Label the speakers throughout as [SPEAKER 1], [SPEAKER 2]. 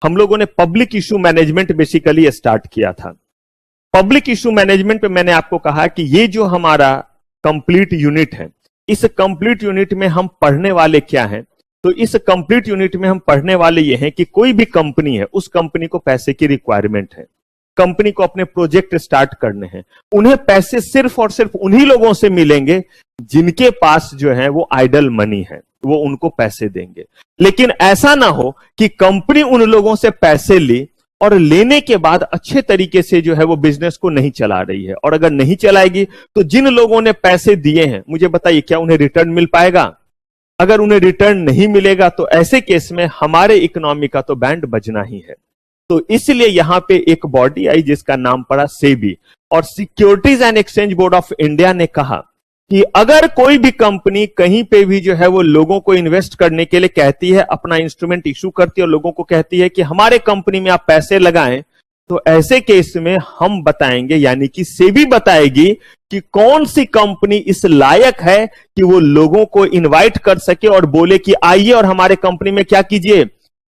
[SPEAKER 1] हम लोगों ने public issue management basically start किया था। पब्लिक इशू मैनेजमेंट पे मैंने आपको कहा कि ये जो हमारा कंप्लीट यूनिट है, इस कंप्लीट यूनिट में हम पढ़ने वाले क्या हैं? तो इस कंप्लीट यूनिट में हम पढ़ने वाले ये हैं कि कोई भी कंपनी है, उस कंपनी को पैसे की रिक्वायरमेंट है, कंपनी को अपने प्रोजेक्ट स्टार्ट करने हैं, उन्हें पैसे सिर्फ और सिर्फ उन्हीं लोगों से मिलेंगे जिनके पास जो है वो आइडल मनी है, वो उनको पैसे देंगे। लेकिन ऐसा ना हो कि कंपनी उन लोगों से पैसे ली और लेने के बाद अच्छे तरीके से जो है वो बिजनेस को नहीं चला रही है, और अगर नहीं चलाएगी तो जिन लोगों ने पैसे दिए हैं, मुझे बताइए क्या उन्हें रिटर्न मिल पाएगा? अगर उन्हें रिटर्न नहीं मिलेगा तो ऐसे केस में हमारे इकोनॉमी का तो बैंड बजना ही है। तो इसलिए यहां पे एक बॉडी आई जिसका नाम पड़ा सेबी, और securities and exchange board of India ने कहा कि अगर कोई भी कंपनी कहीं पे भी जो है वो लोगों को इन्वेस्ट करने के लिए कहती है, अपना इंस्ट्रूमेंट इशू करती है और लोगों को कहती है कि हमारे कंपनी में आप पैसे लगाएं, तो ऐसे केस में हम बताएंगे, यानी कि सेबी बताएगी कि कौन सी कंपनी इस लायक है कि वो लोगों को इनवाइट कर सके और बोले कि आइए और हमारे कंपनी में क्या कीजिए,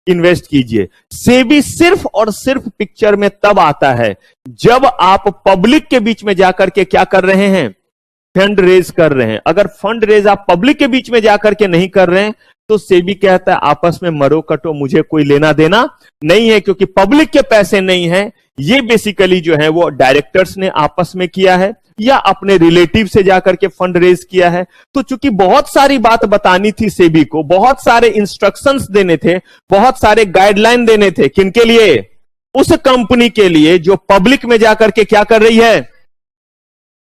[SPEAKER 1] इन्वेस्ट कीजिए। सेबी सिर्फ और सिर्फ पिक्चर में तब आता है जब आप पब्लिक के बीच में जाकर के क्या कर रहे हैं, फंड रेज कर रहे हैं। अगर फंड रेज आप पब्लिक के बीच में जाकर के नहीं कर रहे हैं तो सेबी कहता है आपस में मरो कटो, मुझे कोई लेना देना नहीं है, क्योंकि पब्लिक के पैसे नहीं है। ये बेसिकली जो है वो डायरेक्टर्स ने आपस में किया है या अपने रिलेटिव से जाकर के फंड रेज किया है। तो चूंकि बहुत सारी बात बतानी थी सेबी को, बहुत सारे इंस्ट्रक्शंस देने थे, बहुत सारे गाइडलाइन देने थे, किनके लिए? उस कंपनी के लिए जो पब्लिक में जाकर के क्या कर रही है,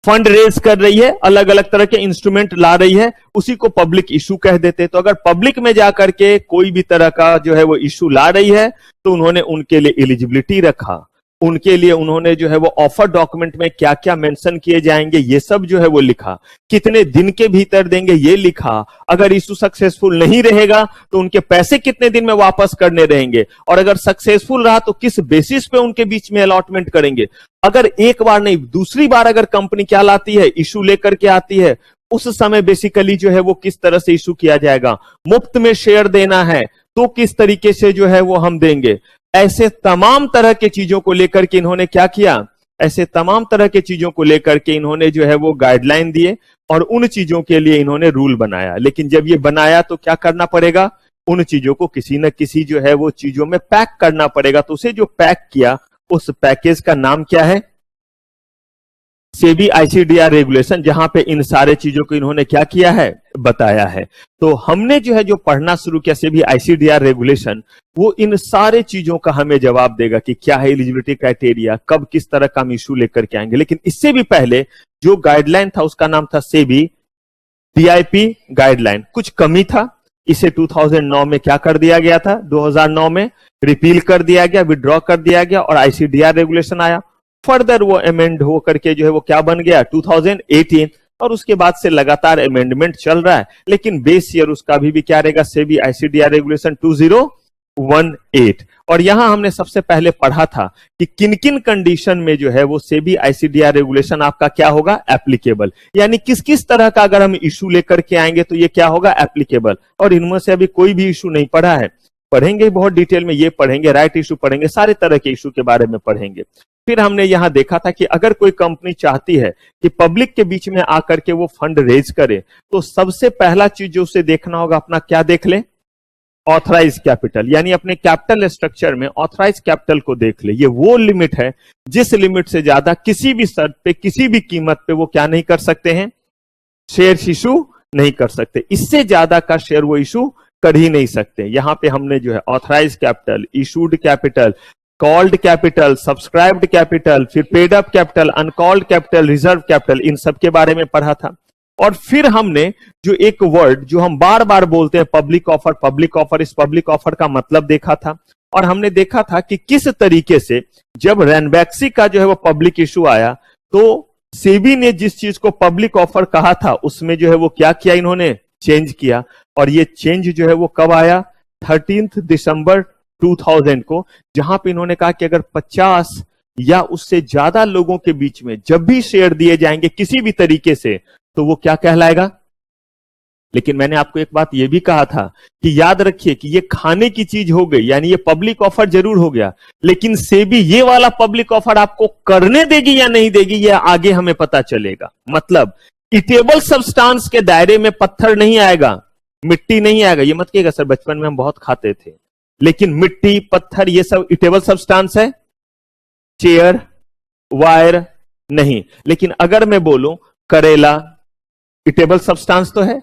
[SPEAKER 1] फंड रेज कर रही है, अलग अलग तरह के इंस्ट्रूमेंट ला रही है, उसी को पब्लिक इशू कह देते। तो अगर पब्लिक में जाकर के कोई भी तरह का जो है वो इशू ला रही है तो उन्होंने उनके लिए एलिजिबिलिटी रखा, उनके लिए उन्होंने जो है वो ऑफर डॉक्यूमेंट में क्या क्या मेंशन किए जाएंगे ये सब जो है वो लिखा, कितने दिन के भीतर देंगे ये लिखा, अगर इशू सक्सेसफुल नहीं रहेगा तो उनके पैसे कितने दिन में वापस करने रहेंगे, और अगर सक्सेसफुल रहा तो किस बेसिस पे उनके बीच में अलॉटमेंट करेंगे। अगर एक बार नहीं दूसरी बार अगर कंपनी क्या लाती है, इशू लेकर के आती है, उस समय बेसिकली जो है वो किस तरह से इशू किया जाएगा, मुफ्त में शेयर देना है तो किस तरीके से जो है वो हम देंगे। ऐसे तमाम तरह के चीजों को लेकर के इन्होंने क्या किया, ऐसे तमाम तरह के चीजों को लेकर के इन्होंने जो है वो गाइडलाइन दिए और उन चीजों के लिए इन्होंने रूल बनाया। लेकिन जब ये बनाया तो क्या करना पड़ेगा, उन चीजों को किसी न किसी जो है वो चीजों में पैक करना पड़ेगा। तो उसे जो पैक किया उस पैकेज का नाम क्या है, सेबी आईसीडीआर रेगुलेशन, जहां पे इन सारे चीजों को इन्होंने क्या किया है, बताया है। तो हमने जो है जो पढ़ना शुरू किया सेबी आईसीडीआर रेगुलेशन, वो इन सारे चीजों का हमें जवाब देगा कि क्या है एलिजिबिलिटी क्राइटेरिया, कब किस तरह का हम इशू लेकर के आएंगे। लेकिन इससे भी पहले जो गाइडलाइन था उसका नाम था सेबी डीआईपी गाइडलाइन। कुछ कमी था, इसे 2009 में क्या कर दिया गया था, 2009 में रिपील कर दिया गया, विड्रॉ कर दिया गया और आईसीडीआर रेगुलेशन आया। फर्दर वो अमेंड हो करके जो है वो क्या बन गया 2018, और उसके बाद से लगातार अमेंडमेंट चल रहा है। लेकिन बेस ईयर उसका अभी भी क्या रहेगा, सेबी आईसीडीआर रेगुलेशन 2018। और यहां हमने सबसे पहले पढ़ा था कि किन किन कंडीशन में जो है वो सेबी आईसीडीआर रेगुलेशन आपका क्या होगा, एप्लीकेबल, यानी किस किस तरह का अगर हम इशू लेकर के आएंगे तो ये क्या होगा, एप्लीकेबल। और इनमें से अभी कोई भी इशू नहीं पढ़ा है, पढ़ेंगे बहुत डिटेल में, ये पढ़ेंगे, राइट इशू पढ़ेंगे, सारे तरह के इशू के बारे में पढ़ेंगे। फिर हमने यहां देखा था कि अगर कोई कंपनी चाहती है कि पब्लिक के बीच में आकर के वो फंड रेज करे तो सबसे पहला चीज जो उसे देखना होगा अपना क्या देख ले, ऑथराइज कैपिटल, यानी अपने कैपिटल स्ट्रक्चर में ऑथराइज कैपिटल को देख ले। ये वो लिमिट है जिस लिमिट से ज्यादा किसी भी शर्त पे किसी भी कीमत पे वो क्या नहीं कर सकते हैं, शेयर इशू नहीं कर सकते। इससे ज्यादा का शेयर वो इशू कर ही नहीं सकते। यहां पे हमने जो है authorise capital, issued capital, called capital, subscribed capital, फिर paid up capital, uncalled capital, reserve capital, इन सब के बारे में पढ़ा था। और फिर हमने जो एक वर्ड जो हम बार बार बोलते हैं पब्लिक ऑफर, पब्लिक ऑफर, इस पब्लिक ऑफर का मतलब देखा था। और हमने देखा था कि किस तरीके से जब रैनबैक्सी का जो है वो पब्लिक इशू आया तो सेबी ने जिस चीज को पब्लिक ऑफर कहा था उसमें जो है वो क्या किया, इन्होंने चेंज किया। और ये चेंज जो है वो कब आया, 13 दिसंबर 2000 को, जहां पे इन्होंने कहा कि अगर 50 या उससे ज्यादा लोगों के बीच में जब भी शेयर दिए जाएंगे किसी भी तरीके से तो वो क्या कहलाएगा, लेकिन मैंने आपको एक बात यह भी कहा था कि याद रखिए कि ये खाने की चीज हो गई, यानी ये पब्लिक ऑफर जरूर हो गया, लेकिन सेबी ये वाला पब्लिक ऑफर आपको करने देगी या नहीं देगी ये आगे हमें पता चलेगा। मतलब ईटेबल सब्सटेंस के दायरे में पत्थर नहीं आएगा, मिट्टी नहीं आएगा। ये मत कहिएगा सर बचपन में हम बहुत खाते थे, लेकिन मिट्टी पत्थर ये सब ईटेबल सब्सटेंस है, चेयर वायर नहीं। लेकिन अगर मैं बोलूं करेला ईटेबल सब्सटेंस तो है,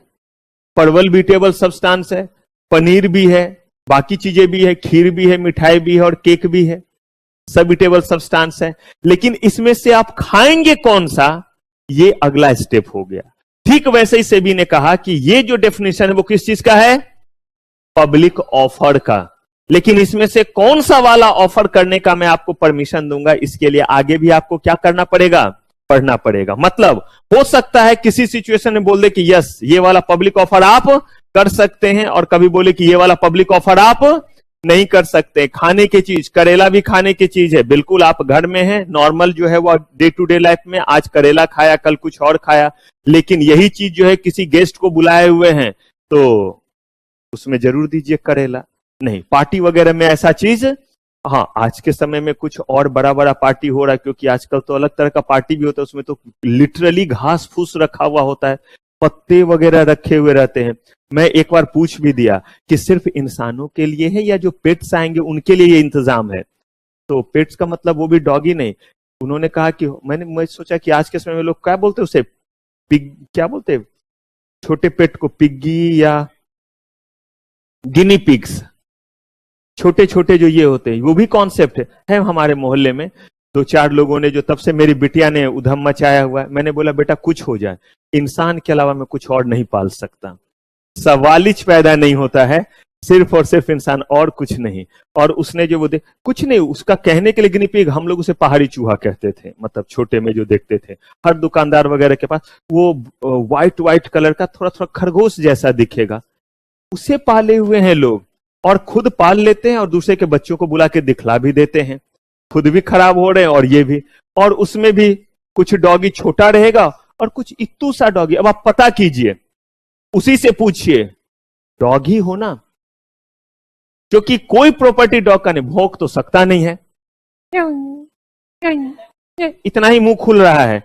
[SPEAKER 1] परवल भी ईटेबल सब्सटेंस है, पनीर भी है, बाकी चीजें भी है, खीर भी है, मिठाई भी है और केक भी है, सब ईटेबल सब्सटेंस है। लेकिन इसमें से आप खाएंगे कौन सा, ये अगला स्टेप हो गया। ठीक वैसे ही सेबी ने कहा कि ये जो डेफिनेशन है वो किस चीज का है, पब्लिक ऑफर का। लेकिन इसमें से कौन सा वाला ऑफर करने का मैं आपको परमिशन दूंगा, इसके लिए आगे भी आपको क्या करना पड़ेगा, पढ़ना पड़ेगा। मतलब हो सकता है किसी सिचुएशन में बोल दे कि यस ये वाला पब्लिक ऑफर आप कर सकते हैं, और कभी बोले कि ये वाला पब्लिक ऑफर आप नहीं कर सकते। खाने की चीज, करेला भी खाने की चीज है, बिल्कुल आप घर में है नॉर्मल जो है वो डे टू डे लाइफ में आज करेला खाया कल कुछ और खाया, लेकिन यही चीज जो है किसी गेस्ट को बुलाए हुए हैं तो उसमें जरूर दीजिए करेला। नहीं, पार्टी वगैरह में ऐसा चीज, हाँ आज के समय में कुछ और बड़ा बड़ा पार्टी हो रहा है, क्योंकि आजकल तो अलग तरह का पार्टी भी होता है, उसमें तो लिटरली घास फूस रखा हुआ होता है, पत्ते वगैरह रखे हुए रहते हैं। मैं एक बार पूछ भी दिया कि सिर्फ इंसानों के लिए है या जो पेट्स आएंगे उनके लिए ये इंतजाम है, तो पेट्स का मतलब वो भी डॉगी नहीं। उन्होंने कहा कि मैं सोचा कि आज के समय में लोग क्या बोलते उसे, पिग क्या बोलते, छोटे पेट को पिग्गी या गिनी पिग्स, छोटे छोटे जो ये होते हैं, वो भी कॉन्सेप्ट है हमारे मोहल्ले में। दो चार लोगों ने जो तब से मेरी बिटिया ने उधम मचाया हुआ है, मैंने बोला बेटा कुछ हो जाए, इंसान के अलावा मैं कुछ और नहीं पाल सकता। सवालिच पैदा नहीं होता है, सिर्फ और सिर्फ इंसान और कुछ नहीं। और उसने जो वो कुछ नहीं, उसका कहने के लिए गिनी पिग, हम लोग उसे पहाड़ी चूहा कहते थे, मतलब छोटे में जो देखते थे हर दुकानदार वगैरह के पास, वो व्हाइट व्हाइट कलर का थोड़ा थोड़ा खरगोश जैसा दिखेगा, उसे पाले हुए हैं लोग, और खुद पाल लेते हैं और दूसरे के बच्चों को बुला के दिखला भी देते हैं, खुद भी खराब हो रहे हैं और ये भी। और उसमें भी कुछ डॉगी छोटा रहेगा और कुछ इत्तू सा डॉगी। अब आप पता कीजिए, उसी से पूछिए डॉगी हो ना, क्योंकि कोई प्रॉपर्टी डॉग का नहीं, भौंक तो सकता नहीं है, इतना ही मुंह खुल रहा है,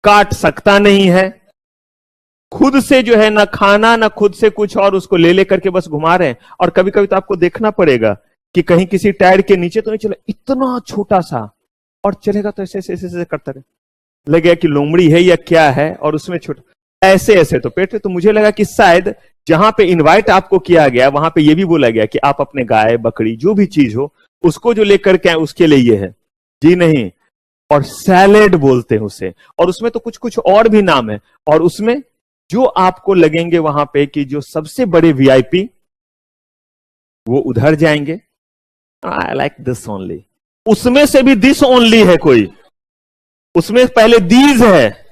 [SPEAKER 1] काट सकता नहीं है, खुद से जो है ना खाना ना खुद से कुछ, और उसको ले लेकर के बस घुमा रहे हैं। और कभी कभी तो आपको देखना पड़ेगा कि कहीं किसी टायर के नीचे तो नहीं चला, इतना छोटा सा, और चलेगा तो ऐसे ऐसे ऐसे करता रहे, लगेगा कि लोमड़ी है या क्या है, और उसमें छोटा ऐसे ऐसे तो पेट। तो मुझे लगा कि शायद जहां पे इनवाइट आपको किया गया वहां पे ये भी बोला गया कि आप अपने गाय बकरी जो भी चीज हो उसको जो लेकर के आए उसके लिए ये है, जी नहीं। और सैलेड बोलते हैं उसे, और उसमें तो कुछ कुछ और भी नाम है, और उसमें जो आपको लगेंगे वहां पे कि जो सबसे बड़े वीआईपी वो उधर जाएंगे, आई लाइक दिस ओनली, उसमें से भी दिस ओनली है कोई, उसमें पहले दीज है,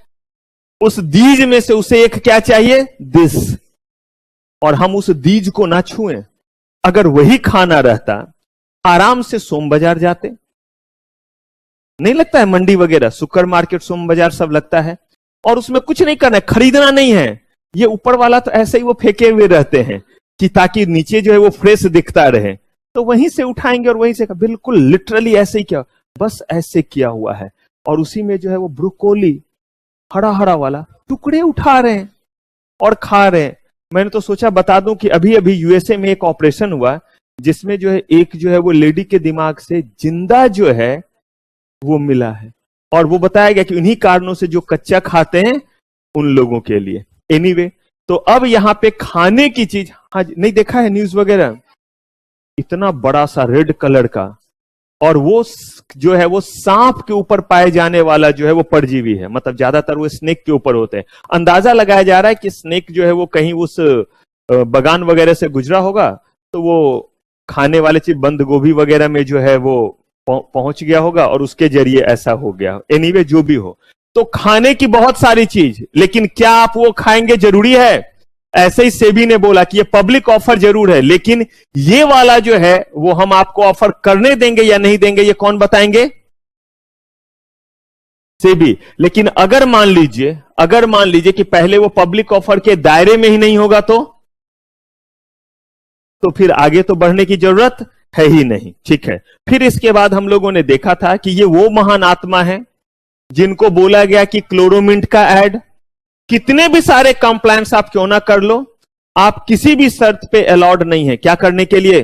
[SPEAKER 1] उस दीज में से उसे एक क्या चाहिए, दिस, और हम उस दीज को ना छुएं। अगर वही खाना रहता आराम से सोम बाजार जाते, नहीं लगता है मंडी वगैरह, सुपर मार्केट सोम बाजार सब लगता है, और उसमें कुछ नहीं करना है, खरीदना नहीं है। ये ऊपर वाला तो ऐसे ही वो फेंके हुए रहते हैं कि ताकि नीचे जो है वो फ्रेश दिखता रहे, तो वहीं से उठाएंगे और वहीं से, बिल्कुल लिटरली ऐसे ही किया, बस ऐसे किया हुआ है। और उसी में जो है वो ब्रोकोली हरा हरा वाला टुकड़े उठा रहे हैं और खा रहे हैं। मैंने तो सोचा बता दूं कि अभी अभी यूएसए में एक ऑपरेशन हुआ जिसमें जो है एक जो है वो लेडी के दिमाग से जिंदा जो है वो मिला है, और वो बताया गया कि उन्हीं कारणों से जो कच्चा खाते हैं उन लोगों के लिए। एनीवे, तो अब यहां पे खाने की चीज, हाँ नहीं देखा है न्यूज वगैरह, इतना बड़ा सा रेड कलर का, और वो जो है वो सांप के ऊपर पाए जाने वाला जो है वो परजीवी है, मतलब ज्यादातर वो स्नेक के ऊपर होते हैं। अंदाजा लगाया जा रहा है कि स्नेक जो है वो कहीं उस बगान वगैरह से गुजरा होगा, तो वो खाने वाले चीज बंद गोभी वगैरह में जो है वो पहुंच गया होगा और उसके जरिए ऐसा हो गया। एनीवे जो भी हो, तो खाने की बहुत सारी चीज, लेकिन क्या आप वो खाएंगे जरूरी है? ऐसे ही सेबी ने बोला कि ये पब्लिक ऑफर जरूर है, लेकिन ये वाला जो है वो हम आपको ऑफर करने देंगे या नहीं देंगे, ये कौन बताएंगे? सेबी। लेकिन अगर मान लीजिए कि पहले वो पब्लिक ऑफर के दायरे में ही नहीं होगा तो फिर आगे तो बढ़ने की जरूरत है ही नहीं। ठीक है, फिर इसके बाद हम लोगों ने देखा था कि ये वो महान आत्मा है जिनको बोला गया कि क्लोरोमिंट का ऐड, कितने भी सारे कंप्लायंस आप क्यों ना कर लो, आप किसी भी शर्त पे अलाउड नहीं है क्या करने के लिए,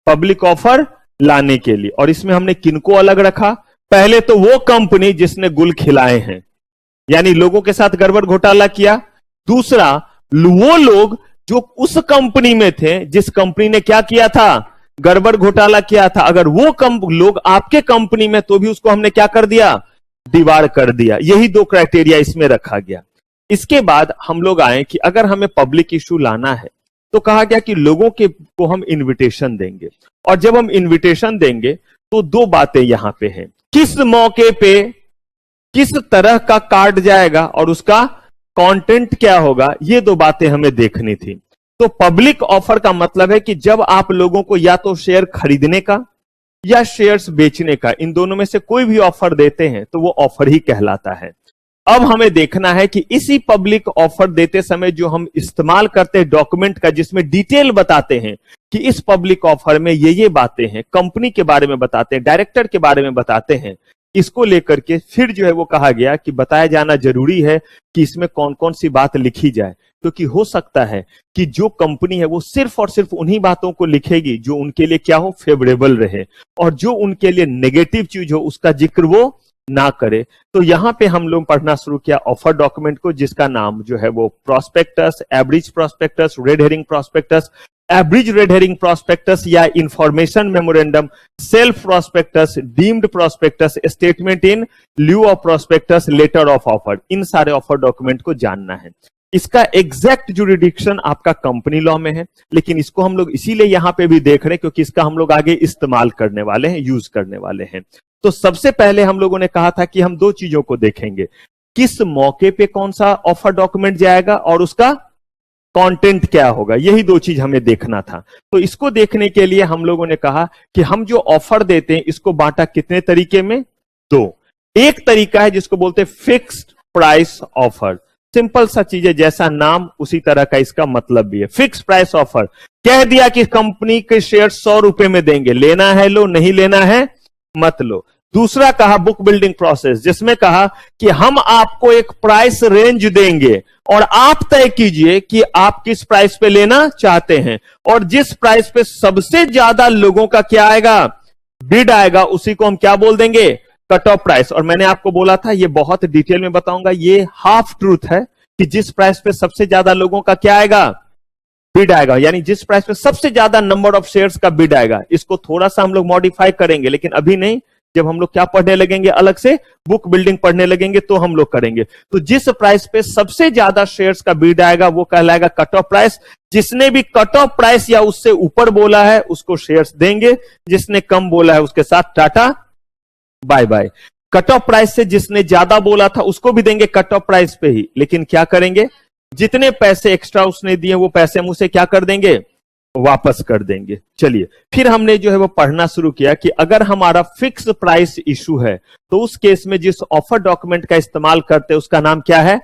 [SPEAKER 1] पब्लिक ऑफर लाने के लिए। और इसमें हमने किनको अलग रखा, पहले तो वो कंपनी जिसने गुल खिलाए हैं, यानी लोगों के साथ गड़बड़ घोटाला किया। दूसरा, वो लोग जो उस कंपनी में थे जिस कंपनी ने क्या किया था, गड़बड़ घोटाला किया था। अगर वो लोग आपके कंपनी में, तो भी उसको हमने क्या कर दिया, डिवार कर दिया। यही दो क्राइटेरिया इसमें रखा गया। इसके बाद हम लोग आए कि अगर हमें पब्लिक इशू लाना है तो कहा गया कि लोगों को हम इनविटेशन देंगे, और जब हम इनविटेशन देंगे तो दो बातें यहां पे हैं, किस मौके पे किस तरह का कार्ड जाएगा और उसका कंटेंट क्या होगा, ये दो बातें हमें देखनी थी। तो पब्लिक ऑफर का मतलब है कि जब आप लोगों को या तो शेयर खरीदने का या शेयर्स बेचने का, इन दोनों में से कोई भी ऑफर देते हैं तो वो ऑफर ही कहलाता है। अब हमें देखना है कि इसी पब्लिक ऑफर देते समय जो हम इस्तेमाल करते हैं डॉक्यूमेंट का, जिसमें डिटेल बताते हैं कि इस पब्लिक ऑफर में ये बातें हैं, कंपनी के बारे में बताते हैं, डायरेक्टर के बारे में बताते हैं, इसको लेकर के फिर जो है वो कहा गया कि बताया जाना जरूरी है कि इसमें कौन कौन सी बात लिखी जाए, क्योंकि हो सकता है कि जो कंपनी है वो सिर्फ और सिर्फ उन्हीं बातों को लिखेगी जो उनके लिए क्या हो, फेवरेबल रहे, और जो उनके लिए नेगेटिव चीज हो उसका जिक्र वो ना करे। तो यहां पे हम लोग पढ़ना शुरू किया ऑफर डॉक्यूमेंट को, जिसका नाम जो है वो prospectus, average prospectus, red herring prospectus, average red herring prospectus या information memorandum, self prospectus, deemed prospectus, statement in lieu of prospectus, letter of offer, इन सारे ऑफर डॉक्यूमेंट को जानना है। इसका एग्जैक्ट जुरिडिक्शन आपका कंपनी लॉ में है, लेकिन इसको हम लोग इसीलिए यहां पे भी देख रहे हैं क्योंकि इसका हम लोग आगे इस्तेमाल करने वाले हैं, यूज करने वाले हैं। तो सबसे पहले हम लोगों ने कहा था कि हम दो चीजों को देखेंगे, किस मौके पे कौन सा ऑफर डॉक्यूमेंट जाएगा और उसका कंटेंट क्या होगा, यही दो चीज हमें देखना था। तो इसको देखने के लिए हम लोगों ने कहा कि हम जो ऑफर देते हैं इसको बांटा कितने तरीके में, दो। एक तरीका है जिसको बोलते हैं फिक्स्ड प्राइस ऑफर, सिंपल सा चीज है, जैसा नाम उसी तरह का इसका मतलब भी है। फिक्स प्राइस ऑफर, कह दिया कि कंपनी के शेयर 100 रुपए में देंगे, लेना है लो, नहीं लेना है मत लो। दूसरा कहा बुक बिल्डिंग प्रोसेस, जिसमें कहा कि हम आपको एक प्राइस रेंज देंगे और आप तय कीजिए कि आप किस प्राइस पे लेना चाहते हैं, और जिस प्राइस पे सबसे ज्यादा लोगों का क्या आएगा, बिड आएगा, उसी को हम क्या बोल देंगे, कट ऑफ प्राइस। और मैंने आपको बोला था, ये बहुत डिटेल में बताऊंगा, ये हाफ ट्रूथ है कि जिस प्राइस पे सबसे ज्यादा लोगों का क्या आएगा, बिड आएगा, यानी जिस प्राइस पे सबसे ज्यादा नंबर ऑफ शेयर्स का बिड आएगा। इसको थोड़ा सा हम लोग मॉडिफाई करेंगे, लेकिन अभी नहीं, जब हम लोग क्या पढ़ने लगेंगे, अलग से बुक बिल्डिंग पढ़ने लगेंगे तो हम लोग करेंगे। तो जिस प्राइस पे सबसे ज्यादा शेयर्स का बिड आएगा वो कहलाएगा कट ऑफ प्राइस। जिसने भी कट ऑफ प्राइस या उससे ऊपर बोला है उसको शेयर्स देंगे, जिसने कम बोला है उसके साथ tata bye bye. Cut off price से जिसने ज्यादा बोला था उसको भी देंगे कट ऑफ प्राइस पे ही, लेकिन क्या करेंगे, जितने पैसे एक्स्ट्रा उसने दिए वो पैसे हम उसे क्या कर देंगे, वापस कर देंगे। चलिए, फिर हमने जो है वो पढ़ना शुरू किया कि अगर हमारा फिक्स प्राइस इशू है तो उस केस में जिस ऑफर डॉक्यूमेंट का इस्तेमाल करते हैं उसका नाम क्या है,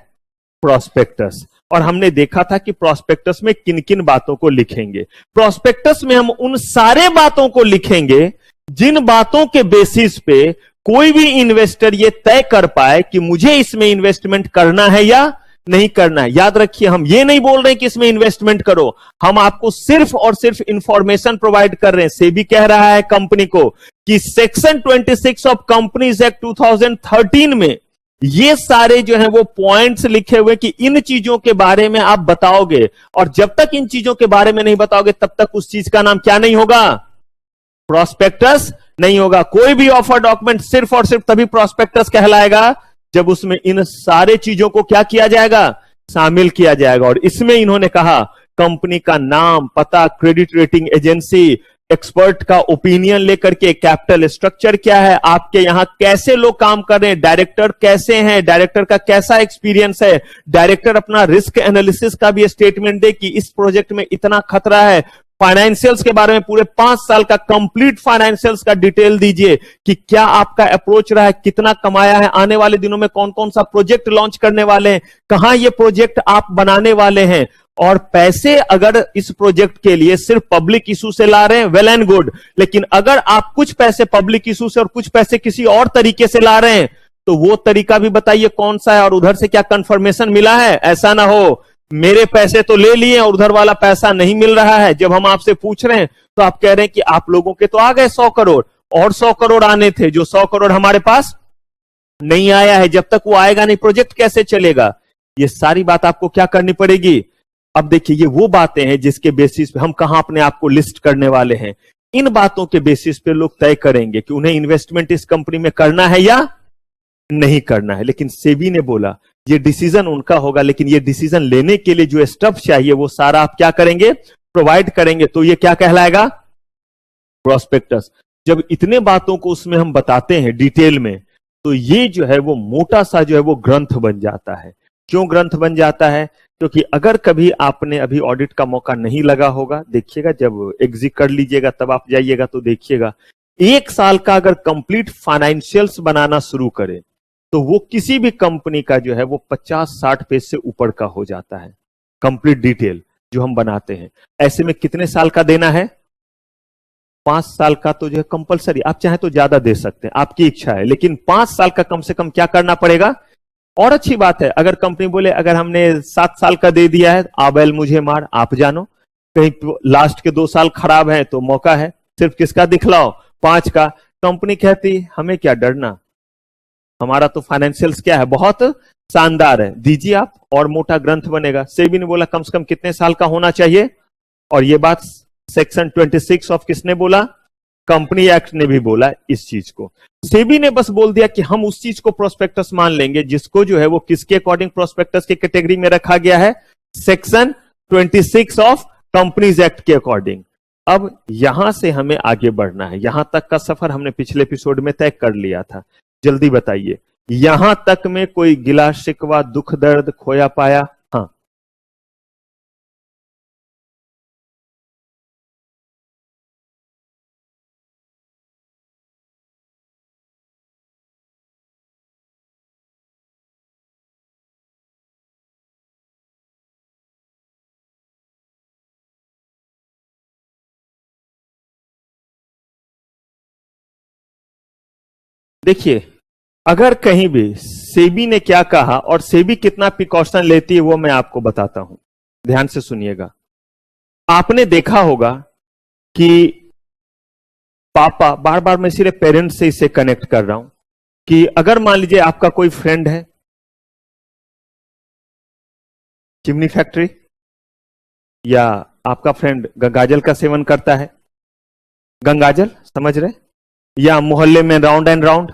[SPEAKER 1] प्रोस्पेक्टस। और हमने देखा था कि प्रोस्पेक्टस में किन किन बातों को लिखेंगे। प्रोस्पेक्टस में हम उन सारे बातों को लिखेंगे जिन बातों के बेसिस पे कोई भी इन्वेस्टर ये तय कर पाए कि मुझे इसमें इन्वेस्टमेंट करना है या नहीं करना है। याद रखिए, हम ये नहीं बोल रहे हैं कि इसमें इन्वेस्टमेंट करो, हम आपको सिर्फ और सिर्फ इंफॉर्मेशन प्रोवाइड कर रहे हैं। सेबी कह रहा है कंपनी को कि सेक्शन 26 ऑफ कंपनीज एक्ट 2013 में ये सारे जो है वो पॉइंट्स लिखे हुए कि इन चीजों के बारे में आप बताओगे, और जब तक इन चीजों के बारे में नहीं बताओगे तब तक उस चीज का नाम क्या नहीं होगा, प्रोस्पेक्टस नहीं होगा। कोई भी ऑफर डॉक्यूमेंट सिर्फ और सिर्फ तभी प्रोस्पेक्टस कहलाएगा जब उसमें इन सारे चीजों को क्या किया जाएगा, शामिल किया जाएगा। और इसमें इन्होंने कहा कंपनी का नाम, पता, क्रेडिट रेटिंग एजेंसी, एक्सपर्ट का ओपिनियन लेकर के, कैपिटल स्ट्रक्चर क्या है, आपके यहां कैसे लोग काम कर रहे हैं, डायरेक्टर कैसे हैं, डायरेक्टर का कैसा एक्सपीरियंस है, डायरेक्टर अपना रिस्क एनालिसिस का भी स्टेटमेंट दे कि इस प्रोजेक्ट में इतना खतरा है, फाइनेंशियल्स के बारे में पूरे 5 साल का कंप्लीट फाइनेंशियल्स का डिटेल दीजिए कि क्या आपका अप्रोच रहा है, कितना कमाया है, आने वाले दिनों में कौन कौन सा प्रोजेक्ट लॉन्च करने वाले हैं, कहां ये प्रोजेक्ट आप बनाने वाले हैं। और पैसे अगर इस प्रोजेक्ट के लिए सिर्फ पब्लिक इशू से ला रहे हैं, वेल एंड गुड, लेकिन अगर आप कुछ पैसे पब्लिक इशू से और कुछ पैसे किसी और तरीके से ला रहे हैं तो वो तरीका भी बताइए कौन सा है और उधर से क्या कंफर्मेशन मिला है। ऐसा ना हो मेरे पैसे तो ले लिए और उधर वाला पैसा नहीं मिल रहा है, जब हम आपसे पूछ रहे हैं तो आप कह रहे हैं कि आप लोगों के तो आ गए 100 करोड़ और 100 करोड़ आने थे, जो 100 करोड़ हमारे पास नहीं आया है। जब तक वो आएगा नहीं प्रोजेक्ट कैसे चलेगा। ये सारी बात आपको क्या करनी पड़ेगी। अब देखिए ये वो बातें हैं जिसके बेसिस पे हम कहां अपने आप को लिस्ट करने वाले हैं। इन बातों के बेसिस पे लोग तय करेंगे कि उन्हें इन्वेस्टमेंट इस कंपनी में करना है या नहीं करना है। लेकिन सेबी ने बोला ये डिसीजन उनका होगा, लेकिन ये डिसीजन लेने के लिए जो स्टफ चाहिए वो सारा आप क्या करेंगे, प्रोवाइड करेंगे। तो ये क्या कहलाएगा, प्रोस्पेक्टस। जब इतने बातों को उसमें हम बताते हैं डिटेल में तो ये जो है वो मोटा सा जो है वो ग्रंथ बन जाता है। क्यों ग्रंथ बन जाता है, क्योंकि अगर कभी आपने अभी ऑडिट का मौका नहीं लगा होगा, देखिएगा जब एग्जिट कर लीजिएगा तब आप जाइएगा तो देखिएगा 1 साल का अगर कंप्लीट फाइनेंशियल्स बनाना शुरू करें तो वो किसी भी कंपनी का जो है वो 50-60 पेज से ऊपर का हो जाता है कंप्लीट डिटेल जो हम बनाते हैं। ऐसे में कितने साल का देना है, 5 साल का तो जो है कंपलसरी, आप चाहे तो ज्यादा दे सकते हैं, आपकी इच्छा है, लेकिन 5 साल का कम से कम क्या करना पड़ेगा। और अच्छी बात है अगर कंपनी बोले अगर हमने 7 साल का दे दिया है आबैल मुझे मार, आप जानो, कहीं लास्ट के 2 साल खराब है तो मौका है सिर्फ किसका दिखलाओ, 5 का। कंपनी कहती हमें क्या डरना, हमारा तो फाइनेंशियल्स क्या है बहुत शानदार है, दीजिए आप, और मोटा ग्रंथ बनेगा। सेबी ने बोला कम से कम कितने साल का होना चाहिए, और ये बात सेक्शन 26 ऑफ किसने बोला, कंपनी एक्ट ने भी बोला इस चीज को। सेबी ने बस बोल दिया कि हम उस चीज को प्रोस्पेक्टस मान लेंगे जिसको जो है वो किसके अकॉर्डिंग प्रोस्पेक्टस की कैटेगरी में रखा गया है, सेक्शन 26 ऑफ कंपनीज एक्ट के अकॉर्डिंग। अब यहां से हमें आगे बढ़ना है, यहां तक का सफर हमने पिछले एपिसोड में तय कर लिया था। जल्दी बताइए यहां तक में कोई गिला शिकवा दुख दर्द खोया पाया, हाँ देखिए अगर कहीं भी सेबी ने क्या कहा और सेबी कितना प्रिकॉशन लेती है वो मैं आपको बताता हूं, ध्यान से सुनिएगा। आपने देखा होगा कि पापा, बार बार मैं सिर्फ पेरेंट्स से इसे कनेक्ट कर रहा हूं, कि अगर मान लीजिए आपका कोई फ्रेंड है चिमनी फैक्ट्री, या आपका फ्रेंड गंगाजल का सेवन करता है, गंगाजल समझ रहे, या मोहल्ले में राउंड एंड राउंड,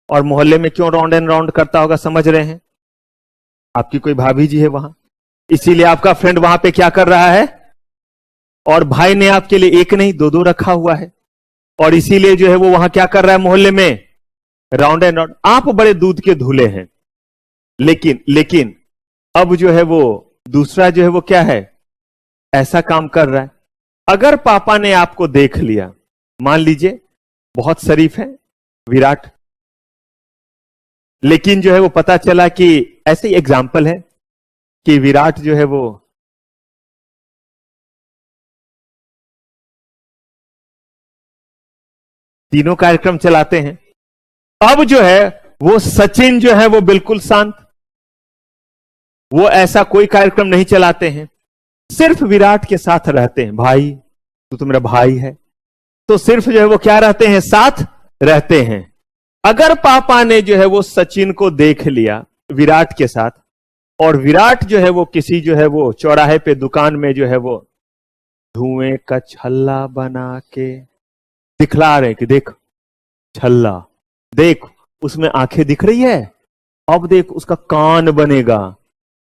[SPEAKER 1] और मोहल्ले में क्यों राउंड एंड राउंड करता होगा समझ रहे हैं, आपकी कोई भाभी जी है वहां, इसीलिए आपका फ्रेंड वहां पे क्या कर रहा है, और भाई ने आपके लिए एक नहीं 2-2 रखा हुआ है, और इसीलिए जो है वो वहां क्या कर रहा है मोहल्ले में राउंड एंड राउंड। आप बड़े दूध के धुले हैं, लेकिन अब जो है वो दूसरा जो है वो क्या है, ऐसा काम कर रहा है। अगर पापा ने आपको देख लिया, मान लीजिए बहुत शरीफ है विराट, लेकिन जो है वो पता चला कि ऐसे ही एग्जाम्पल है कि विराट जो है वो तीनों कार्यक्रम चलाते हैं, अब जो है वो सचिन जो है वो बिल्कुल शांत, वो ऐसा कोई कार्यक्रम नहीं चलाते हैं, सिर्फ विराट के साथ रहते हैं। भाई तू तो मेरा भाई है, तो सिर्फ जो है वो क्या रहते हैं, साथ रहते हैं। अगर पापा ने जो है वो सचिन को देख लिया विराट के साथ, और विराट जो है वो किसी जो है वो चौराहे पे दुकान में जो है वो धुएं का छल्ला बना के दिखला रहे कि देख छल्ला, देख उसमें आंखें दिख रही है, अब देख उसका कान बनेगा,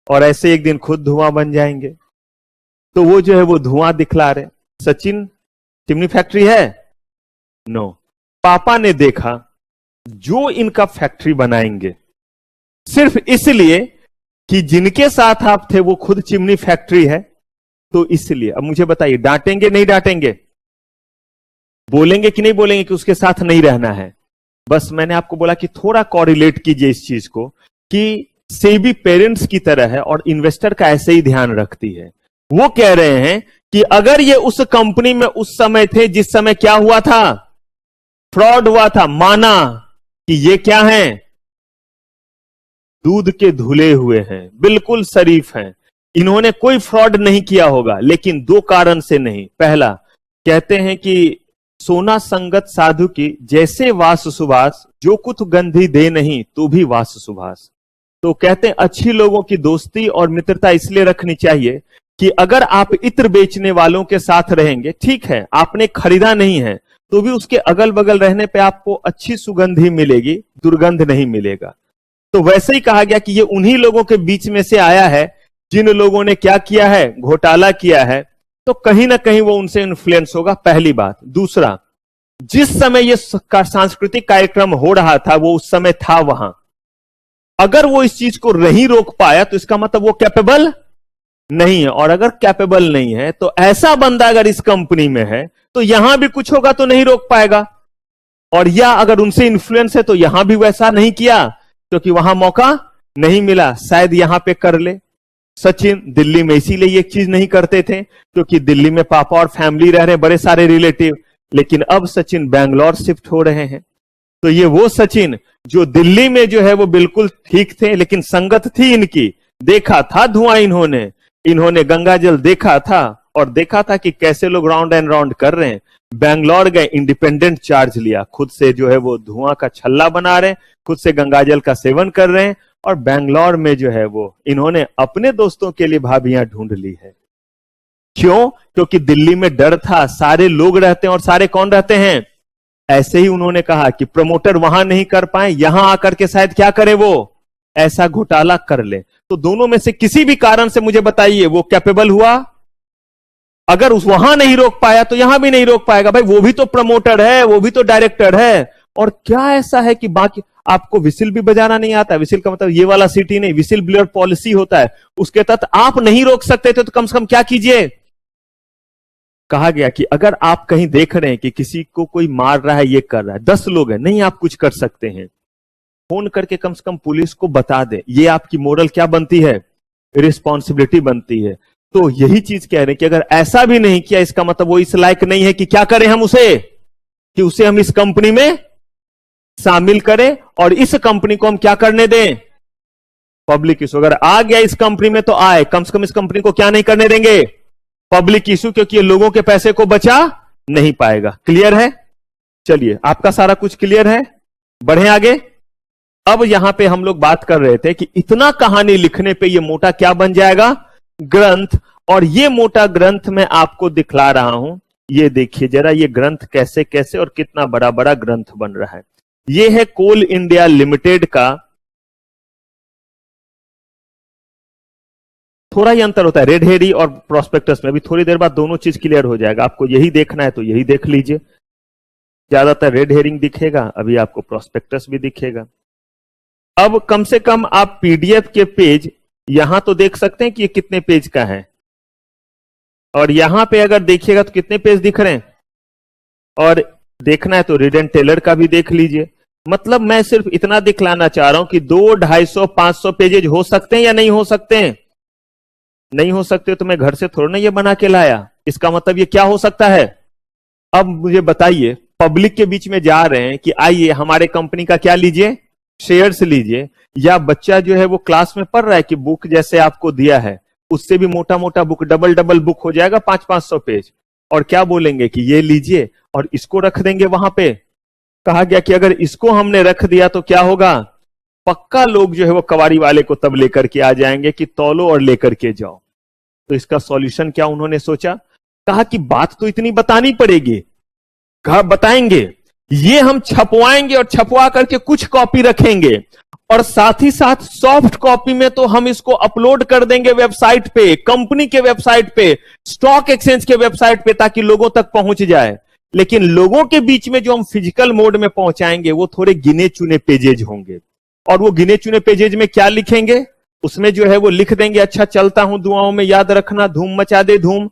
[SPEAKER 1] और ऐसे एक दिन खुद धुआं बन जाएंगे, तो वो जो है वो धुआं दिखला रहे। सचिन चिमनी फैक्ट्री है, नो, पापा ने देखा जो इनका फैक्ट्री बनाएंगे सिर्फ इसलिए कि जिनके साथ आप थे वो खुद चिमनी फैक्ट्री है, तो इसलिए अब मुझे बताइए, डांटेंगे नहीं डांटेंगे? बोलेंगे कि नहीं बोलेंगे कि उसके साथ नहीं रहना है? बस मैंने आपको बोला कि थोड़ा कॉरिलेट कीजिए इस चीज को, कि सेबी पेरेंट्स की तरह है और इन्वेस्टर का ऐसे ही ध्यान रखती है। वो कह रहे हैं कि अगर ये उस कंपनी में उस समय थे जिस समय क्या हुआ था, फ्रॉड हुआ था, माना कि ये क्या है, दूध के धुले हुए हैं, बिल्कुल शरीफ हैं, इन्होंने कोई फ्रॉड नहीं किया होगा, लेकिन दो कारण से नहीं। पहला, कहते हैं कि सोना संगत साधु की जैसे वास सुभाष, जो कुछ गंधी दे नहीं तो भी वास सुभाष। तो कहते हैं अच्छी लोगों की दोस्ती और मित्रता इसलिए रखनी चाहिए कि अगर आप इत्र बेचने वालों के साथ रहेंगे, ठीक है आपने खरीदा नहीं है, तो भी उसके अगल बगल रहने पे आपको अच्छी सुगंधी मिलेगी, दुर्गंध नहीं मिलेगा। तो वैसे ही कहा गया कि ये उन्हीं लोगों के बीच में से आया है जिन लोगों ने क्या किया है, घोटाला किया है, तो कहीं ना कहीं वो उनसे इन्फ्लुएंस होगा, पहली बात। दूसरा, जिस समय ये सांस्कृतिक कार्यक्रम हो रहा था वो उस समय था वहां, अगर वो इस चीज को नहीं रोक पाया तो इसका मतलब वो कैपेबल नहीं है, और अगर कैपेबल नहीं है तो ऐसा बंदा अगर इस कंपनी में है तो यहां भी कुछ होगा तो नहीं रोक पाएगा, और या अगर उनसे इन्फ्लुएंस है तो यहां भी वैसा नहीं किया क्योंकि वहां मौका नहीं मिला, शायद यहां पे कर ले। सचिन दिल्ली में इसीलिए ये चीज नहीं करते थे क्योंकि दिल्ली में पापा और फैमिली रह रहे हैं, बड़े सारे रिलेटिव, लेकिन अब सचिन बैंगलोर शिफ्ट हो रहे हैं। तो ये वो सचिन जो दिल्ली में जो है वो बिल्कुल ठीक थे, लेकिन संगत थी इनकी, देखा था धुआं इन्होंने गंगा जल देखा था, और देखा था कि कैसे लोग राउंड एंड राउंड कर रहे हैं। बैंगलोर गए, इंडिपेंडेंट चार्ज लिया, खुद से जो है वो धुआं का छल्ला बना रहे हैं, खुद से गंगाजल का सेवन कर रहे हैं, और बैंगलोर में जो है वो इन्होंने अपने दोस्तों के लिए भाभियां ढूंढ ली है। क्यों? क्योंकि दिल्ली में डर था, सारे लोग रहते हैं, और सारे कौन रहते हैं? ऐसे ही उन्होंने कहा कि प्रमोटर वहां नहीं कर पाए, यहां आकर के शायद क्या करे, वो ऐसा घोटाला कर ले। तो दोनों में से किसी भी कारण से मुझे बताइए वो कैपेबल हुआ? अगर उस वहां नहीं रोक पाया तो यहां भी नहीं रोक पाएगा। भाई वो भी तो प्रमोटर है, वो भी तो डायरेक्टर है, और क्या ऐसा है कि बाकी आपको विसिल भी बजाना नहीं आता? विसिल का मतलब ये वाला सीटी नहीं, विसिल ब्लोअर पॉलिसी होता है, उसके तहत आप नहीं रोक सकते थे तो कम से कम क्या कीजिए। कहा गया कि अगर आप कहीं देख रहे हैं कि किसी को कोई मार रहा है, ये कर रहा है, 10 लोग हैं, नहीं आप कुछ कर सकते हैं, फोन करके कम से कम पुलिस को बता दे, ये आपकी मोरल क्या बनती है, रिस्पॉन्सिबिलिटी बनती है। तो यही चीज कह रहे हैं कि अगर ऐसा भी नहीं किया, इसका मतलब वो इस लायक नहीं है कि क्या करें हम उसे, कि उसे हम इस कंपनी में शामिल करें, और इस कंपनी को हम क्या करने दें, पब्लिक इशू। अगर आ गया इस कंपनी में तो आए, कम से कम इस कंपनी को क्या नहीं करने देंगे, पब्लिक इशू, क्योंकि ये लोगों के पैसे को बचा नहीं पाएगा। क्लियर है? चलिए, आपका सारा कुछ क्लियर है, बढ़े आगे। अब यहां पे हम लोग बात कर रहे थे कि इतना कहानी लिखने पे ये मोटा क्या बन जाएगा, ग्रंथ। और ये मोटा ग्रंथ मैं आपको दिखला रहा हूं, ये देखिए जरा, ये ग्रंथ कैसे कैसे और कितना बड़ा बड़ा ग्रंथ बन रहा है। ये है कोल इंडिया लिमिटेड का, थोड़ा ही अंतर होता है रेड हेरी और प्रोस्पेक्टस में, अभी थोड़ी देर बाद दोनों चीज क्लियर हो जाएगा। आपको यही देखना है तो यही देख लीजिए, ज्यादातर रेड हेरिंग दिखेगा, अभी आपको प्रोस्पेक्टस भी दिखेगा। अब कम से कम आप पीडीएफ के पेज यहां तो देख सकते हैं कि ये कितने पेज का है, और यहां पे अगर देखिएगा तो कितने पेज दिख रहे हैं, और देखना है तो रीड एंड टेलर का भी देख लीजिए। मतलब मैं सिर्फ इतना दिखलाना चाह रहा हूं कि 200, 250, 500 पेजेज हो सकते हैं या नहीं हो सकते हैं? नहीं हो सकते तो मैं घर से थोड़ा ना ये बना के लाया, इसका मतलब ये क्या हो सकता है। अब मुझे बताइए, पब्लिक के बीच में जा रहे हैं कि आइए हमारे कंपनी का क्या लीजिए, शेयर्स लीजिए, या बच्चा जो है वो क्लास में पढ़ रहा है कि बुक जैसे आपको दिया है उससे भी मोटा मोटा बुक, डबल डबल बुक हो जाएगा, 500-500 पेज, और क्या बोलेंगे कि ये लीजिए और इसको रख देंगे वहां पे। कहा गया कि अगर इसको हमने रख दिया तो क्या होगा, पक्का लोग जो है वो कबाड़ी वाले को तब लेकर के आ जाएंगे कि तौलो और लेकर के जाओ। तो इसका सॉल्यूशन क्या उन्होंने सोचा, कहा कि बात तो इतनी बतानी पड़ेगी, कहा बताएंगे, ये हम छपवाएंगे और छपवा करके कुछ कॉपी रखेंगे, और साथ ही साथ सॉफ्ट कॉपी में तो हम इसको अपलोड कर देंगे वेबसाइट पे, कंपनी के वेबसाइट पे, स्टॉक एक्सचेंज के वेबसाइट पे, ताकि लोगों तक पहुंच जाए। लेकिन लोगों के बीच में जो हम फिजिकल मोड में पहुंचाएंगे वो थोड़े गिने चुने पेजेज होंगे, और वो गिने चुने पेजेज में क्या लिखेंगे, उसमें जो है वो लिख देंगे अच्छा चलता हूं दुआओं में याद रखना, धूम मचा दे धूम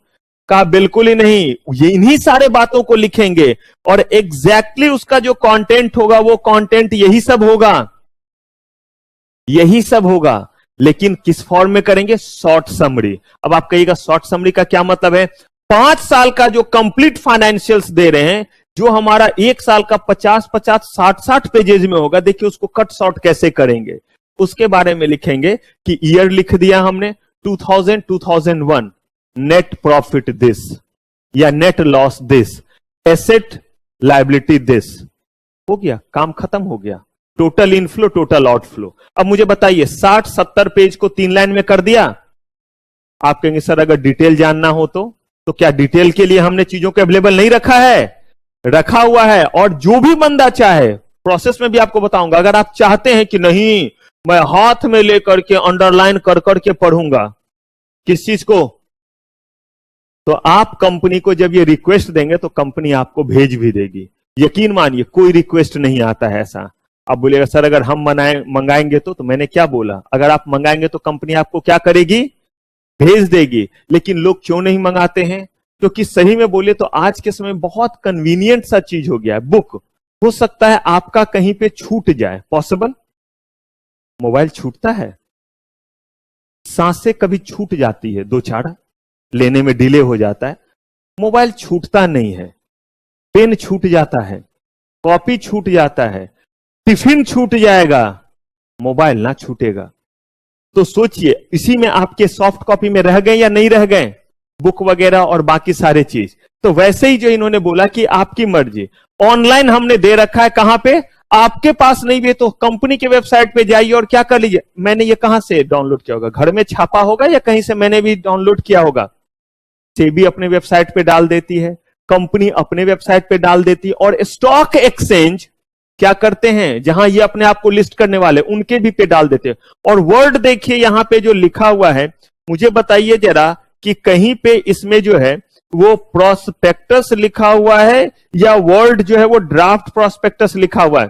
[SPEAKER 1] का, बिल्कुल ही नहीं। ये इन्हीं सारे बातों को लिखेंगे और एग्जैक्टली उसका जो कंटेंट होगा वो कंटेंट यही सब होगा, यही सब होगा। लेकिन किस फॉर्म में करेंगे? Short summary. अब आप कहिएगा शॉर्ट समरी का क्या मतलब है? 5 साल का जो कंप्लीट फाइनेंशियल्स दे रहे हैं, जो हमारा 1 साल का 50-50, 60-60 पेजेज में होगा, देखिए उसको कट शॉर्ट कैसे करेंगे, उसके बारे में लिखेंगे कि ईयर लिख दिया हमने 2000, 2001, नेट प्रॉफिट दिस या net loss this, asset liability this, हो गया, काम खत्म हो गया। Total inflow, total outflow. अब मुझे बताइए 60-70 पेज को 3 लाइन में कर दिया। आप कहेंगे सर अगर डिटेल जानना हो तो क्या डिटेल के लिए हमने चीजों को अवेलेबल नहीं रखा है? रखा हुआ है। और जो भी बंदा चाहे, प्रोसेस में भी आपको बताऊंगा, अगर आप चाहते हैं कि नहीं मैं हाथ में लेकर के अंडरलाइन कर करके पढ़ूंगा किस चीज को, तो आप कंपनी को जब ये रिक्वेस्ट देंगे तो कंपनी आपको भेज भी देगी। यकीन मानिए कोई रिक्वेस्ट नहीं आता है ऐसा। आप बोलिएगा सर अगर हम मंगाएंगे तो मैंने क्या बोला? अगर आप मंगाएंगे तो कंपनी आपको क्या करेगी? भेज देगी। लेकिन लोग क्यों नहीं मंगाते हैं? क्योंकि सही में बोले तो आज के समय बहुत कन्वीनियंट सा चीज हो गया है बुक। हो सकता है आपका कहीं पे छूट जाए, पॉसिबल? मोबाइल छूटता है, सांसें कभी छूट जाती है, 2-4 लेने में डिले हो जाता है। मोबाइल छूटता नहीं है, पेन छूट जाता है, कॉपी छूट जाता है, टिफिन छूट जाएगा, मोबाइल ना छूटेगा। तो सोचिए इसी में आपके सॉफ्ट कॉपी में रह गए या नहीं रह गए, बुक वगैरह और बाकी सारे चीज। तो वैसे ही जो इन्होंने बोला कि आपकी मर्जी, ऑनलाइन हमने दे रखा है, कहां पे? आपके पास नहीं भी तो कंपनी के वेबसाइट पे जाइए और क्या कर लीजिए। मैंने ये कहां से डाउनलोड किया होगा? घर में छापा होगा या कहीं से मैंने भी डाउनलोड किया होगा? सेबी अपने वेबसाइट पे डाल देती है, कंपनी अपने वेबसाइट पे डाल देती है, और स्टॉक एक्सचेंज क्या करते हैं, जहां ये अपने आप को लिस्ट करने वाले उनके भी पे डाल देते हैं। और वर्ड देखिए यहां पे जो लिखा हुआ है, मुझे बताइए जरा कि कहीं पे इसमें जो है वो प्रोस्पेक्टस लिखा हुआ है या वर्ड जो है वो ड्राफ्ट प्रोस्पेक्टस लिखा हुआ है?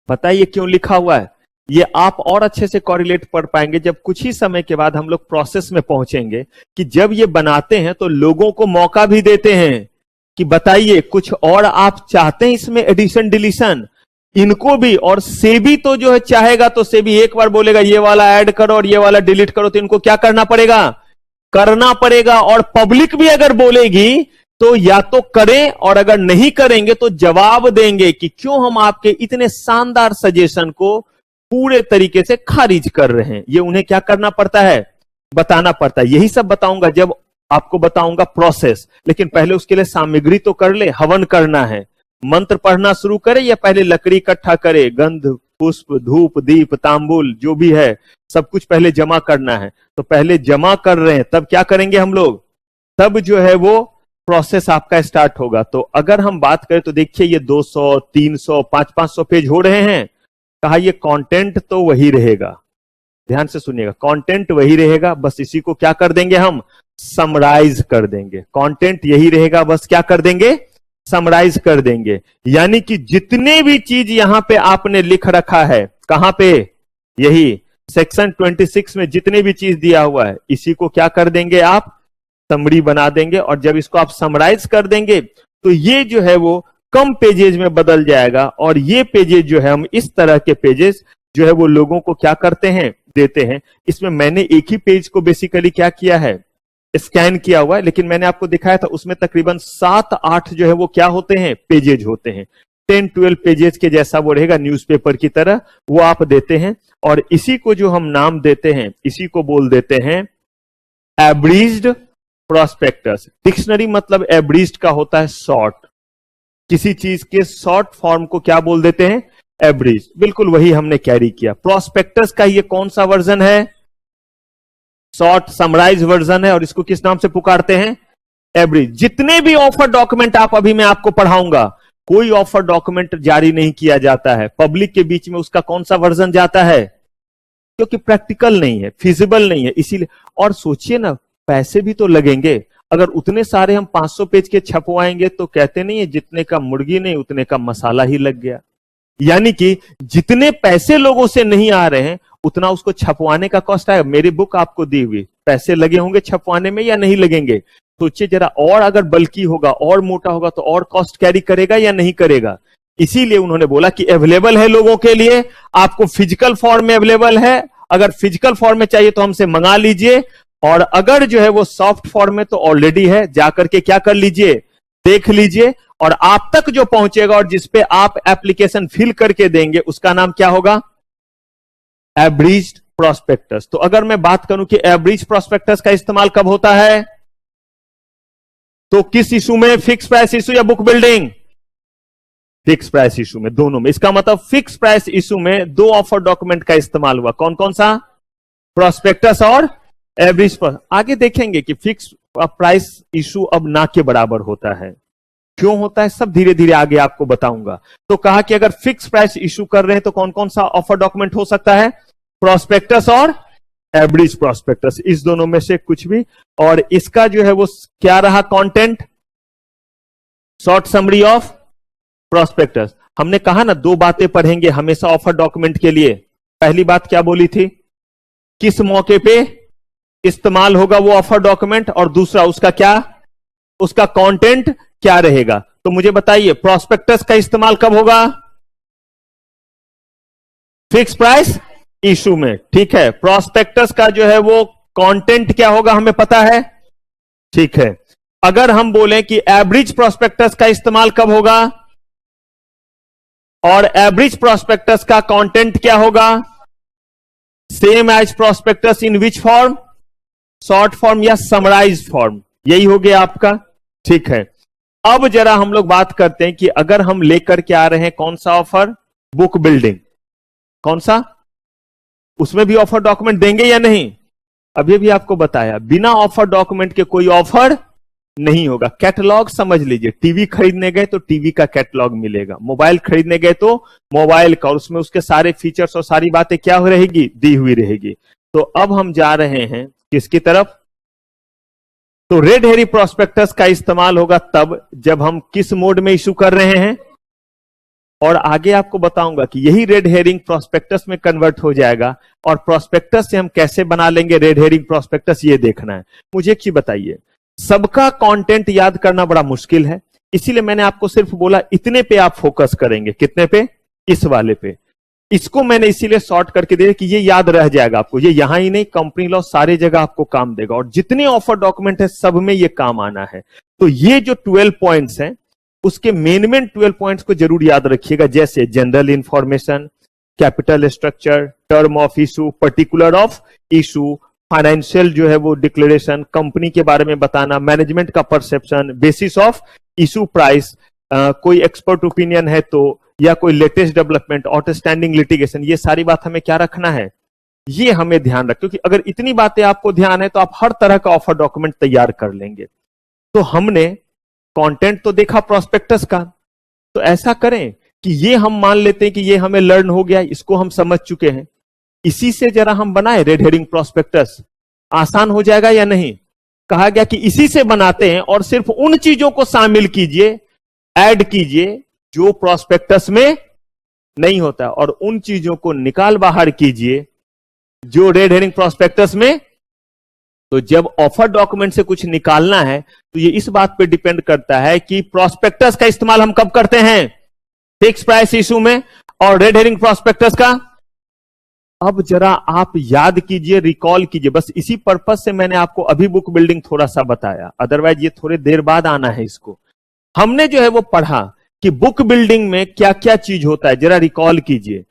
[SPEAKER 1] बताइए क्यों लिखा हुआ है? ये आप और अच्छे से कोरिलेट पढ़ पाएंगे जब कुछ ही समय के बाद हम लोग प्रोसेस में पहुंचेंगे कि जब ये बनाते हैं तो लोगों को मौका भी देते हैं कि बताइए कुछ और आप चाहते हैं इसमें एडिशन डिलीशन, इनको भी। और सेबी तो जो है चाहेगा तो सेबी एक बार बोलेगा ये वाला ऐड करो और ये वाला डिलीट करो, तो इनको क्या करना पड़ेगा? करना पड़ेगा। और पब्लिक भी अगर बोलेगी तो या तो करें, और अगर नहीं करेंगे तो जवाब देंगे कि क्यों हम आपके इतने शानदार सजेशन को पूरे तरीके से खारिज कर रहे हैं। ये उन्हें क्या करना पड़ता है? बताना पड़ता है। यही सब बताऊंगा जब आपको बताऊंगा प्रोसेस। लेकिन पहले उसके लिए सामग्री तो कर ले, हवन करना है, मंत्र पढ़ना शुरू करे या पहले लकड़ी इकट्ठा करे, गंध पुष्प धूप दीप तांबुल जो भी है सब कुछ पहले जमा करना है। तो पहले जमा कर रहे हैं, तब क्या करेंगे हम लोग? तब जो है वो प्रोसेस आपका स्टार्ट होगा। तो अगर हम बात करें तो देखिए ये 200, 300, 500-500 पेज हो रहे हैं। कहा ये कंटेंट तो वही रहेगा, ध्यान से सुनिएगा, कंटेंट वही रहेगा, बस इसी को क्या कर देंगे हम? समराइज कर देंगे। कंटेंट यही रहेगा, बस क्या कर देंगे? समराइज कर देंगे। यानी कि जितने भी चीज यहां पे आपने लिख रखा है, कहां पे? यही सेक्शन 26 में जितने भी चीज दिया हुआ है, इसी को क्या कर देंगे आप? समरी बना देंगे। और जब इसको आप समराइज कर देंगे तो ये जो है वो कम पेजेज में बदल जाएगा। और ये पेजेज जो है, हम इस तरह के पेजेस जो है वो लोगों को क्या करते हैं? देते हैं। इसमें मैंने एक ही पेज को बेसिकली क्या किया है? स्कैन किया हुआ है, लेकिन मैंने आपको दिखाया था उसमें तकरीबन 7-8 जो है वो क्या होते हैं? पेजेज होते हैं। 10-12 पेजेज के जैसा वो रहेगा, न्यूज़पेपर की तरह वो आप देते हैं। और इसी को जो हम नाम देते हैं, इसी को बोल देते हैं एब्रीज्ड प्रोस्पेक्टस। डिक्शनरी मतलब एब्रीज्ड का होता है शॉर्ट, किसी चीज के शॉर्ट फॉर्म को क्या बोल देते हैं? एब्रीज। बिल्कुल वही हमने कैरी किया। प्रोस्पेक्टस का ये कौन सा वर्जन है? शॉर्ट समराइज वर्जन है। और इसको किस नाम से पुकारते हैं? एब्रीज। जितने भी ऑफर डॉक्यूमेंट आप अभी मैं आपको पढ़ाऊंगा, कोई ऑफर डॉक्यूमेंट जारी नहीं किया जाता है पब्लिक के बीच में, उसका कौन सा वर्जन जाता है? क्योंकि प्रैक्टिकल नहीं है, फिजिबल नहीं है, इसीलिए। और सोचिए ना, पैसे भी तो लगेंगे। अगर उतने सारे हम 500 पेज के छपवाएंगे तो कहते नहीं है जितने का मुर्गी नहीं उतने का मसाला ही लग गया। यानी कि जितने पैसे लोगों से नहीं आ रहे हैं उतना उसको छपवाने का कॉस्ट आएगा। मेरी बुक आपको दी हुई, पैसे लगे होंगे छपवाने में या नहीं लगेंगे? सोचिए जरा, और अगर बल्कि होगा और मोटा होगा तो और कॉस्ट कैरी करेगा या नहीं करेगा? इसीलिए उन्होंने बोला कि अवेलेबल है लोगों के लिए, आपको फिजिकल फॉर्म में अवेलेबल है, अगर फिजिकल फॉर्म में चाहिए तो हमसे मंगा लीजिए, और अगर जो है वो सॉफ्ट फॉर्म में तो ऑलरेडी है, जाकर के क्या कर लीजिए, देख लीजिए, और आप तक जो पहुंचेगा और जिसपे आप एप्लीकेशन फिल करके देंगे उसका नाम क्या होगा? Abridged prospectus. तो अगर मैं बात करूं कि एब्रिज प्रोस्पेक्टस का इस्तेमाल कब होता है, तो किस इशू में, फिक्स प्राइस इशू या book building? Fix price issue में, दोनों में। इसका मतलब फिक्स प्राइस इशू में दो ऑफर डॉक्यूमेंट का इस्तेमाल हुआ, कौन कौन सा? प्रोस्पेक्टस और एवरेज। आगे देखेंगे कि फिक्स प्राइस इशू अब ना के बराबर होता है, क्यों होता है, सब धीरे धीरे आगे आपको बताऊंगा। तो कहा कि अगर फिक्स प्राइस इशू कर रहे हैं तो कौन कौन सा ऑफर डॉक्यूमेंट हो सकता है? प्रोस्पेक्टस और एवरेज प्रोस्पेक्टस, इस दोनों में से कुछ भी। और इसका जो है वो क्या रहा content? Short summary of prospectus. हमने कहा ना दो बातें पढ़ेंगे हमेशा ऑफर डॉक्यूमेंट के लिए। पहली बात क्या बोली थी? किस मौके पे इस्तेमाल होगा वो ऑफर डॉक्यूमेंट, और दूसरा उसका क्या, उसका कंटेंट क्या रहेगा। तो मुझे बताइए प्रोस्पेक्टस का इस्तेमाल कब होगा? फिक्स प्राइस इशू में, ठीक है। प्रोस्पेक्टस का जो है वो कंटेंट क्या होगा हमें पता है, ठीक है। अगर हम बोलें कि एवरेज प्रोस्पेक्टस का इस्तेमाल कब होगा, और एवरेज प्रोस्पेक्टस का कंटेंट क्या होगा? Same as prospectus in which form? Short form या समराइज फॉर्म, यही हो गया आपका, ठीक है। अब जरा हम लोग बात करते हैं कि अगर हम लेकर के आ रहे हैं कौन सा ऑफर? Book building. कौन सा? उसमें भी ऑफर डॉक्यूमेंट देंगे या नहीं? अभी भी आपको बताया बिना ऑफर डॉक्यूमेंट के कोई ऑफर नहीं होगा। कैटलॉग समझ लीजिए, टीवी खरीदने गए तो टीवी का कैटलॉग मिलेगा, मोबाइल खरीदने गए तो मोबाइल का, उसमें उसके सारे फीचर्स और सारी बातें क्या हो रहेगी, दी हुई रहेगी। तो अब हम जा रहे हैं किसकी तरफ? तो रेड हेरिंग प्रोस्पेक्टस का इस्तेमाल होगा तब जब हम किस मोड में इशू कर रहे हैं, और आगे आपको बताऊंगा कि यही रेड हेरिंग प्रोस्पेक्टस में कन्वर्ट हो जाएगा, और प्रोस्पेक्टस से हम कैसे बना लेंगे रेड हेरिंग प्रोस्पेक्टस, ये देखना है। मुझे एक चीज बताइए, सबका कंटेंट याद करना बड़ा मुश्किल है, इसीलिए मैंने आपको सिर्फ बोला इतने पे आप फोकस करेंगे। कितने पे? इस वाले पे। इसको मैंने इसीलिए शॉर्ट करके दिया कि ये याद रह जाएगा आपको, ये यहां ही नहीं, कंपनी लॉ सारे जगह आपको काम देगा, और जितने ऑफर डॉक्यूमेंट है सब में ये काम आना है। तो ये जो 12 पॉइंट्स हैं उसके मेन 12 पॉइंट्स को जरूर याद रखिएगा, जैसे general information, capital structure, term of issue, particular of issue, financial जो है वो डिक्लेरेशन, कंपनी के बारे में बताना, मैनेजमेंट का perception, basis of issue price, कोई एक्सपर्ट ओपिनियन है तो, या कोई लेटेस्ट डेवलपमेंट, आउटस्टैंडिंग लिटिगेशन, ये सारी बात हमें क्या रखना है, ये हमें ध्यान रख, क्योंकि अगर इतनी बातें आपको ध्यान है तो आप हर तरह का ऑफर डॉक्यूमेंट तैयार कर लेंगे। तो हमने कंटेंट तो देखा प्रोस्पेक्टस का, तो ऐसा करें कि ये हम मान लेते हैं कि ये हमें लर्न हो गया, इसको हम समझ चुके हैं, इसी से जरा हम बनाए रेड हेरिंग प्रोस्पेक्टस। आसान हो जाएगा या नहीं? कहा गया कि इसी से बनाते हैं, और सिर्फ उन चीजों को शामिल कीजिए, ऐड कीजिए जो प्रोस्पेक्टस में नहीं होता, और उन चीजों को निकाल बाहर कीजिए जो रेड हेरिंग प्रोस्पेक्टस में। तो जब ऑफर डॉक्यूमेंट से कुछ निकालना है तो ये इस बात पे डिपेंड करता है कि प्रोस्पेक्टस का इस्तेमाल हम कब करते हैं, फिक्स प्राइस इशू में, और रेड हेरिंग प्रोस्पेक्टस का। अब जरा आप याद कीजिए, रिकॉल कीजिए, बस इसी पर्पस से मैंने आपको अभी बुक बिल्डिंग थोड़ा सा बताया, अदरवाइज ये थोड़े देर बाद आना है इसको। हमने जो है वो पढ़ा कि बुक बिल्डिंग में क्या क्या चीज होता है, जरा रिकॉल कीजिए।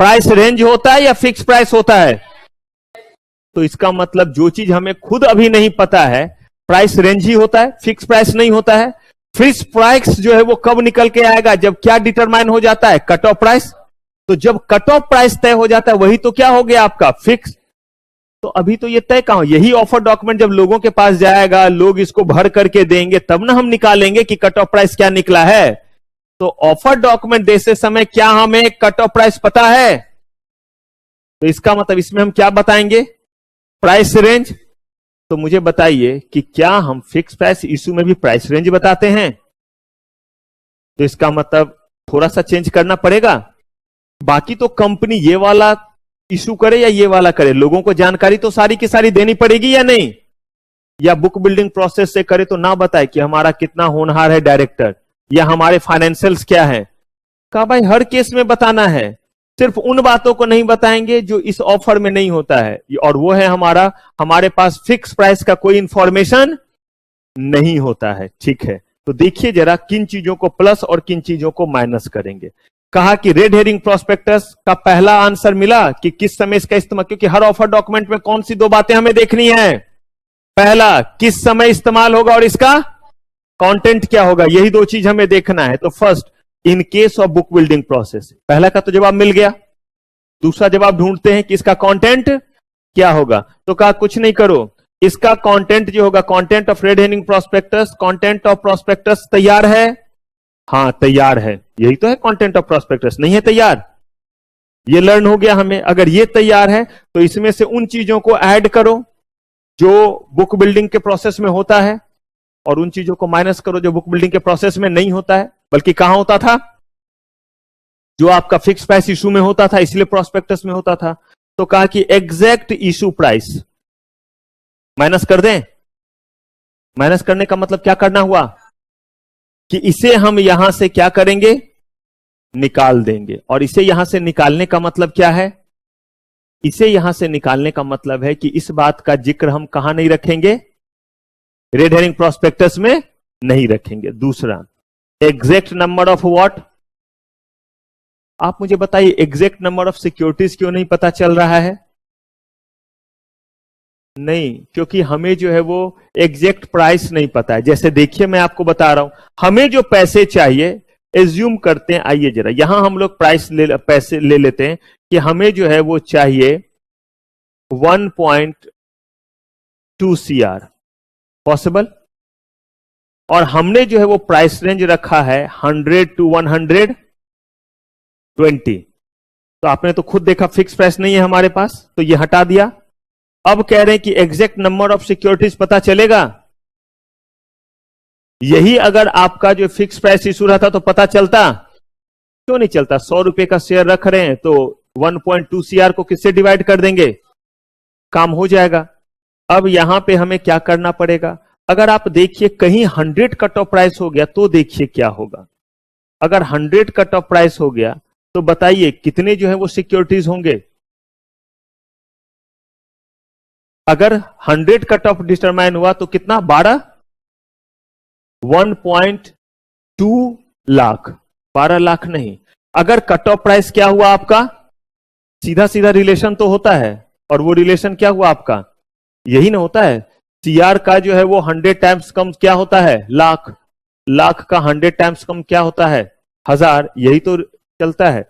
[SPEAKER 1] प्राइस रेंज होता है या फिक्स प्राइस होता है? तो इसका मतलब जो चीज हमें खुद अभी नहीं पता है, प्राइस रेंज ही होता है, फिक्स प्राइस नहीं होता है। फिक्स प्राइस जो है वो कब निकल के आएगा, जब क्या डिटरमाइन हो जाता है, कट ऑफ प्राइस। तो जब कट ऑफ प्राइस तय हो जाता है वही तो क्या हो गया आपका, फिक्स। तो अभी तो ये तय कहां, यही ऑफर डॉक्यूमेंट जब लोगों के पास जाएगा, लोग इसको भर करके देंगे, तब ना हम निकालेंगे कि कट ऑफ प्राइस क्या निकला है। तो ऑफर डॉक्यूमेंट देते समय क्या हमें कट ऑफ प्राइस पता है? तो इसका मतलब इसमें हम क्या बताएंगे, प्राइस रेंज। तो मुझे बताइए कि क्या हम फिक्स प्राइस इशू में भी प्राइस रेंज बताते हैं? तो इसका मतलब थोड़ा सा चेंज करना पड़ेगा। बाकी तो कंपनी ये वाला इशू करे या ये वाला करे, लोगों को जानकारी तो सारी की सारी देनी पड़ेगी या नहीं, या बुक बिल्डिंग प्रोसेस से करे तो ना बताए कि हमारा कितना होनहार है डायरेक्टर या हमारे फाइनेंशियल्स क्या है। कहा भाई हर केस में बताना है, सिर्फ उन बातों को नहीं बताएंगे जो इस ऑफर में नहीं होता है, और वो है हमारे पास फिक्स प्राइस का कोई इंफॉर्मेशन नहीं होता है। ठीक है, तो देखिए जरा किन चीजों को प्लस और किन चीजों को माइनस करेंगे। कहा कि रेड हेरिंग प्रोस्पेक्टस का पहला आंसर मिला कि किस समय इसका इस्तेमाल, क्योंकि हर ऑफर डॉक्यूमेंट में कौन सी दो बातें हमें देखनी है, पहला किस समय इस्तेमाल होगा और इसका कंटेंट क्या होगा, यही दो चीज हमें देखना है। तो first in case of book building process, पहला का तो जवाब मिल गया, दूसरा जवाब ढूंढते हैं कि इसका कंटेंट क्या होगा। तो कहा कुछ नहीं करो, इसका कंटेंट जो होगा, content of red herring prospectus, content of prospectus तैयार है, हाँ तैयार है, यही तो है कंटेंट ऑफ प्रोस्पेक्टस, नहीं है तैयार, ये लर्न हो गया हमें। अगर ये तैयार है तो इसमें से उन चीजों को ऐड करो जो बुक बिल्डिंग के प्रोसेस में होता है, और उन चीजों को माइनस करो जो बुक बिल्डिंग के प्रोसेस में नहीं होता है, बल्कि कहां होता था, जो आपका फिक्स प्राइस इशू में होता था, इसलिए प्रोस्पेक्टस में होता था। तो कहा कि एग्जैक्ट इशू प्राइस माइनस कर दें। माइनस करने का मतलब क्या करना हुआ कि इसे हम यहां से क्या करेंगे, निकाल देंगे, और इसे यहां से निकालने का मतलब क्या है, इसे यहां से निकालने का मतलब है कि इस बात का जिक्र हम कहां नहीं रखेंगे, रेड हेरिंग प्रोस्पेक्टस में नहीं रखेंगे। दूसरा एग्जैक्ट नंबर ऑफ व्हाट, आप मुझे बताइए एग्जैक्ट नंबर ऑफ सिक्योरिटीज क्यों नहीं पता चल रहा है, नहीं, क्योंकि हमें जो है वो एग्जैक्ट प्राइस नहीं पता है। जैसे देखिए मैं आपको बता रहा हूं, हमें जो पैसे चाहिए, एज्यूम करते हैं, आइए जरा यहां हम लोग पैसे ले लेते हैं कि हमें जो है वो चाहिए 1.2 CR, पॉसिबल, और हमने जो है वो प्राइस रेंज रखा है 100 to 120। तो आपने तो खुद देखा फिक्स प्राइस नहीं है हमारे पास, तो ये हटा दिया। अब कह रहे हैं कि एग्जैक्ट नंबर ऑफ सिक्योरिटीज पता चलेगा, यही अगर आपका जो फिक्स प्राइस इशू रहता तो पता चलता, क्यों नहीं चलता। 100 रुपए का शेयर रख रहे हैं तो 1.2 CR को किससे डिवाइड कर देंगे, काम हो जाएगा। अब यहां पे हमें क्या करना पड़ेगा, अगर आप देखिए कहीं 100 कट ऑफ प्राइस हो गया तो देखिए क्या होगा। अगर 100 कट ऑफ प्राइस हो गया तो बताइए कितने जो है वो सिक्योरिटीज होंगे। अगर 100 कट ऑफ डिटरमाइन हुआ तो कितना, 1.2 लाख, 12 लाख नहीं। अगर कट ऑफ प्राइस क्या हुआ आपका, सीधा सीधा रिलेशन तो होता है, और वो रिलेशन क्या हुआ आपका, यही ना होता है, CR का जो है वो 100 टाइम्स कम क्या होता है, लाख, लाख का 100 टाइम्स कम क्या होता है, 1000, यही तो चलता है।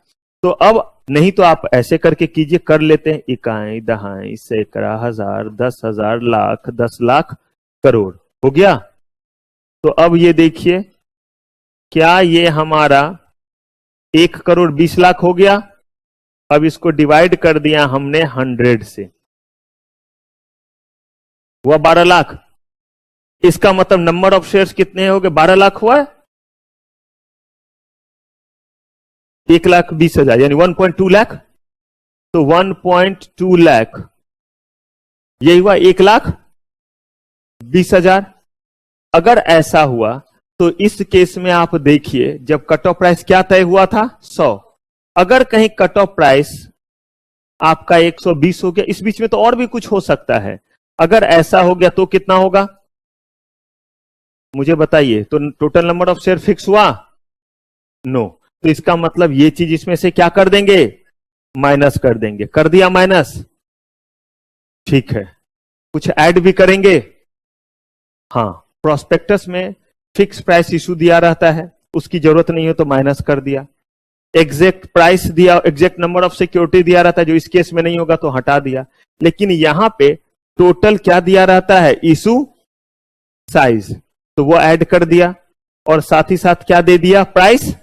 [SPEAKER 1] तो अब नहीं तो आप ऐसे करके कीजिए, कर लेते हैं, इकाई दहाई सैकड़ा हजार 10,000 लाख 10 लाख करोड़ हो गया। तो अब ये देखिए क्या ये हमारा 1 करोड़ 20 लाख हो गया। अब इसको डिवाइड कर दिया हमने 100 से, हुआ 12 लाख। इसका मतलब नंबर ऑफ शेयर्स कितने हो गए, 12 लाख हुआ, 1,20,000 यानी 1.2 लाख। तो 1.2 लाख यही हुआ 1,20,000। अगर ऐसा हुआ तो इस केस में आप देखिए जब कट ऑफ प्राइस क्या तय हुआ था 100, अगर कहीं कट ऑफ प्राइस आपका 120 हो गया, इस बीच में तो और भी कुछ हो सकता है, अगर ऐसा हो गया तो कितना होगा मुझे बताइए। तो total number of share fix हुआ, नो, तो इसका मतलब ये चीज इसमें से क्या कर देंगे, माइनस कर देंगे। कर दिया माइनस, ठीक है। कुछ ऐड भी करेंगे, हाँ, प्रोस्पेक्टस में फिक्स प्राइस इशू दिया रहता है, उसकी जरूरत नहीं हो तो माइनस कर दिया। एग्जैक्ट प्राइस दिया, एग्जैक्ट नंबर ऑफ सिक्योरिटी दिया रहता है, जो इस केस में नहीं होगा तो हटा दिया। लेकिन यहां पे टोटल क्या दिया रहता है, इशू साइज, तो वो ऐड कर दिया, और साथ ही साथ क्या दे दिया, प्राइस।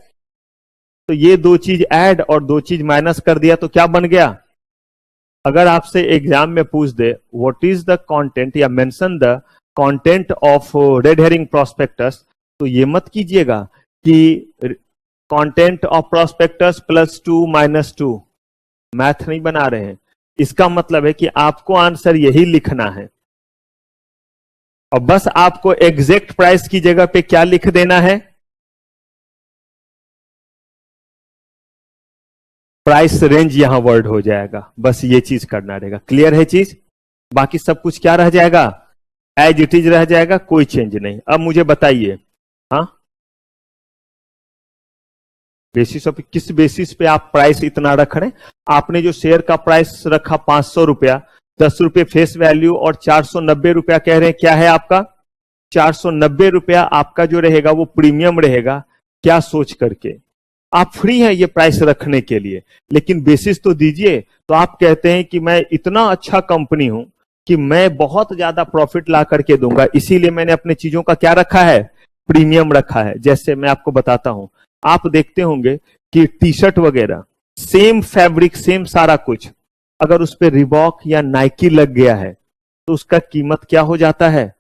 [SPEAKER 1] तो ये दो चीज ऐड और दो चीज माइनस कर दिया, तो क्या बन गया। अगर आपसे एग्जाम में पूछ दे व्हाट इज द कंटेंट या mention the content of red herring prospectus, तो ये मत कीजिएगा कि कंटेंट ऑफ प्रोस्पेक्टस +2 - 2, मैथ नहीं बना रहे हैं। इसका मतलब है कि आपको आंसर यही लिखना है और बस आपको एग्जैक्ट प्राइस की जगह पे क्या लिख देना है, प्राइस रेंज यहां वर्ड हो जाएगा। बस ये चीज करना रहेगा। क्लियर है चीज? बाकी सब कुछ क्या रह जाएगा, एज इट इज रह जाएगा, कोई चेंज नहीं। अब मुझे बताइए, हाँ बेसिस ऑफ किस बेसिस पे आप प्राइस इतना रख रहे हैं? आपने जो शेयर का प्राइस रखा 500 रुपया, 10 रुपये फेस वैल्यू और 490 रुपया कह रहे हैं, क्या है आपका 490 रुपया आपका जो रहेगा वो प्रीमियम रहेगा। क्या सोच करके आप फ्री हैं ये प्राइस रखने के लिए, लेकिन बेसिस तो दीजिए। तो आप कहते हैं कि मैं इतना अच्छा कंपनी हूं कि मैं बहुत ज्यादा प्रॉफिट ला करके दूंगा, इसीलिए मैंने अपने चीजों का क्या रखा है, प्रीमियम रखा है। जैसे मैं आपको बताता हूं, आप देखते होंगे कि टी शर्ट वगैरह सेम फैब्रिक सेम सारा कुछ, अगर उस पर रिबॉक या नाइकी लग गया है तो उसका कीमत क्या हो जाता है,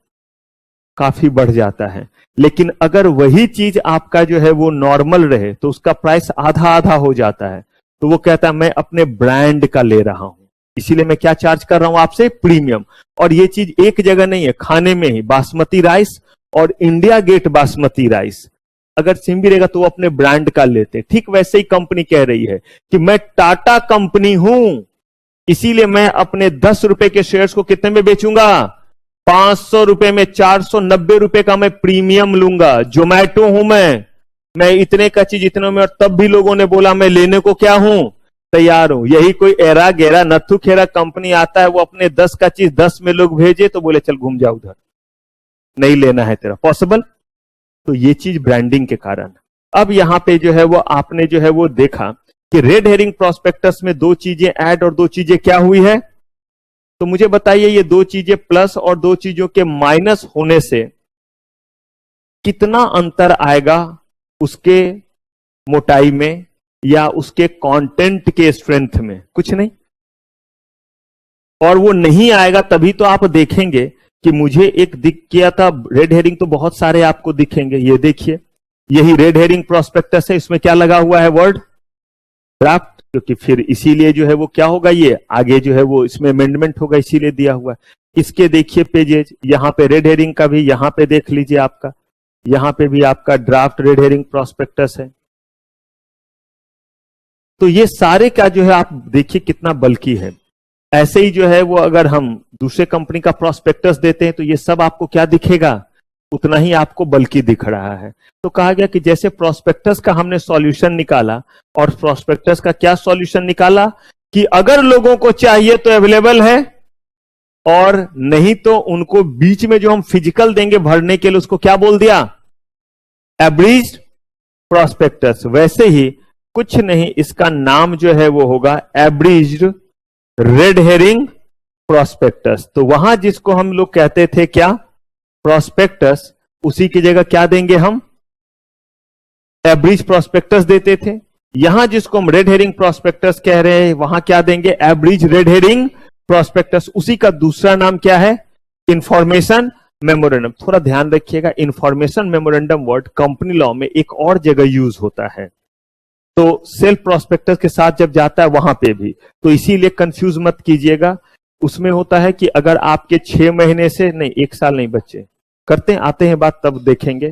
[SPEAKER 1] काफी बढ़ जाता है। लेकिन अगर वही चीज आपका जो है वो नॉर्मल रहे तो उसका प्राइस आधा आधा हो जाता है। तो वो कहता है मैं अपने ब्रांड का ले रहा हूं, इसीलिए मैं क्या चार्ज कर रहा हूं आपसे, प्रीमियम। और ये चीज एक जगह नहीं है, खाने में ही बासमती राइस और इंडिया गेट बासमती राइस अगर सेम भी रहेगा तो वो अपने ब्रांड का लेते। ठीक वैसे ही कंपनी कह रही है कि मैं टाटा कंपनी हूं, इसीलिए मैं अपने 10 रुपए के शेयर्स को कितने में बेचूंगा, 500 रुपए में। 490 रुपए का मैं प्रीमियम लूंगा। जोमैटो हूं मैं इतने का चीज इतने में, और तब भी लोगों ने बोला मैं लेने को क्या हूं, तैयार हूं। यही कोई एरा गेरा नथु खेरा कंपनी आता है, वो अपने 10 का चीज 10 में लोग भेजे तो बोले चल घूम जाओ उधर, नहीं लेना है तेरा, पॉसिबल। तो ये चीज ब्रांडिंग के कारण। अब यहां पे जो है वो आपने जो है वो देखा कि रेड हेरिंग प्रोस्पेक्टस में दो चीजें ऐड और दो चीजें क्या हुई है। तो मुझे बताइए ये दो चीजें प्लस और दो चीजों के माइनस होने से कितना अंतर आएगा उसके मोटाई में या उसके कंटेंट के स्ट्रेंथ में, कुछ नहीं। और वो नहीं आएगा तभी तो आप देखेंगे कि मुझे एक दिख गया था रेड हेरिंग, तो बहुत सारे आपको दिखेंगे। ये देखिए यही रेड हेरिंग प्रोस्पेक्टस है, इसमें क्या लगा हुआ है, वर्ड ड्राफ्ट, क्योंकि फिर इसीलिए जो है वो क्या होगा, ये आगे जो है वो इसमें अमेंडमेंट होगा, इसीलिए दिया हुआ है। इसके देखिए पेजेज, यहां पे रेड हेरिंग का भी, यहां पे देख लीजिए आपका, यहां पे भी आपका ड्राफ्ट रेड हेरिंग प्रोस्पेक्टस है। तो ये सारे का जो है आप देखिए कितना बल्कि है। ऐसे ही जो है वो अगर हम दूसरे कंपनी का प्रोस्पेक्टस देते हैं तो ये सब आपको क्या दिखेगा, उतना ही आपको बल्कि दिख रहा है। तो कहा गया कि जैसे प्रोस्पेक्टस का हमने सॉल्यूशन निकाला, और प्रोस्पेक्टस का क्या सॉल्यूशन निकाला कि अगर लोगों को चाहिए तो अवेलेबल है, और नहीं तो उनको बीच में जो हम फिजिकल देंगे भरने के लिए उसको क्या बोल दिया, एब्रिज्ड प्रोस्पेक्टस। वैसे ही कुछ नहीं, इसका नाम जो है वो होगा एब्रिज्ड रेड हेरिंग प्रोस्पेक्टस। तो वहां जिसको हम लोग कहते थे क्या, प्रोस्पेक्टस, उसी की जगह क्या देंगे हम, एब्रिज प्रोस्पेक्टस देते थे। यहां जिसको हम रेड हेरिंग प्रोस्पेक्टस कह रहे हैं वहां क्या देंगे, एब्रिज रेड हेरिंग प्रोस्पेक्टस। उसी का दूसरा नाम क्या है, इंफॉर्मेशन मेमोरेंडम। थोड़ा ध्यान रखिएगा, information memorandum word company law में एक और जगह यूज होता है, तो सेल्फ प्रोस्पेक्टस के साथ जब जाता है वहां पे भी, तो इसीलिए कंफ्यूज मत कीजिएगा। उसमें होता है कि अगर आपके 6 महीने से नहीं, 1 साल नहीं, बच्चे करते हैं आते हैं बात, तब देखेंगे।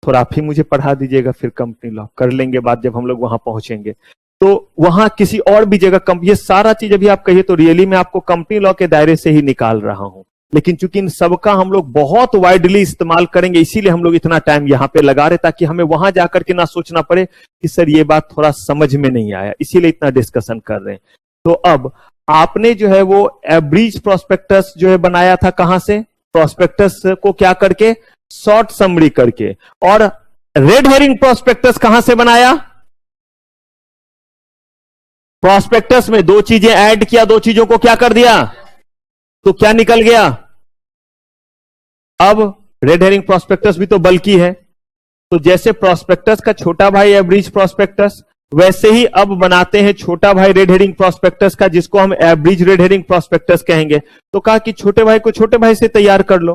[SPEAKER 1] थोड़ा आप ही मुझे पढ़ा दीजिएगा, फिर कंपनी लॉ कर लेंगे बात जब हम लोग वहां पहुंचेंगे। तो वहां किसी और भी जगह ये सारा चीज अभी आप कहिए तो रियली मैं आपको कंपनी लॉ के दायरे से ही निकाल रहा हूं, लेकिन चूंकि इन सबका हम लोग बहुत वाइडली इस्तेमाल करेंगे, इसीलिए हम लोग इतना टाइम यहां पे लगा रहे, ताकि हमें वहां जाकर के ना सोचना पड़े कि सर ये बात थोड़ा समझ में नहीं आया, इसीलिए इतना डिस्कशन कर रहे हैं। तो अब आपने जो है वो एब्रिज प्रोस्पेक्टस जो है बनाया था, कहां से, प्रोस्पेक्टस को क्या करके, शॉर्ट समरी करके। और रेड हेरिंग प्रोस्पेक्टस कहां से बनाया, प्रोस्पेक्टस में दो चीजें ऐड किया, दो चीजों को क्या कर दिया, तो क्या निकल गया। अब रेड हेरिंग प्रोस्पेक्टस भी तो बल्कि है, तो जैसे प्रोस्पेक्टस का छोटा भाई एब्रिज प्रोस्पेक्टस, वैसे ही अब बनाते हैं छोटा भाई रेड हेरिंग प्रोस्पेक्टस का, जिसको हम एब्रिज रेड हेरिंग प्रोस्पेक्टस कहेंगे। तो कहा कि छोटे भाई को छोटे भाई से तैयार कर लो।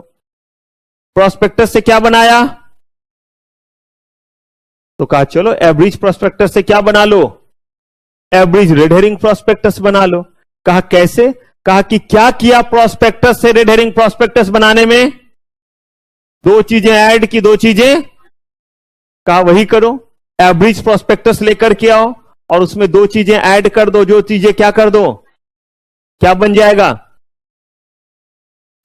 [SPEAKER 1] प्रोस्पेक्टस से क्या बनाया, तो कहा चलो एब्रिज प्रोस्पेक्टस से क्या बना लो, एब्रिज रेड हेरिंग प्रोस्पेक्टस बना लो। कहा कैसे? कहा कि क्या किया प्रोस्पेक्टस से रेड हेरिंग प्रोस्पेक्टस बनाने में? दो चीजें ऐड की, दो चीजें, कहा वही करो, एवरेज प्रोस्पेक्टस लेकर के आओ और उसमें दो चीजें ऐड कर दो, जो चीजें क्या कर दो, क्या बन जाएगा?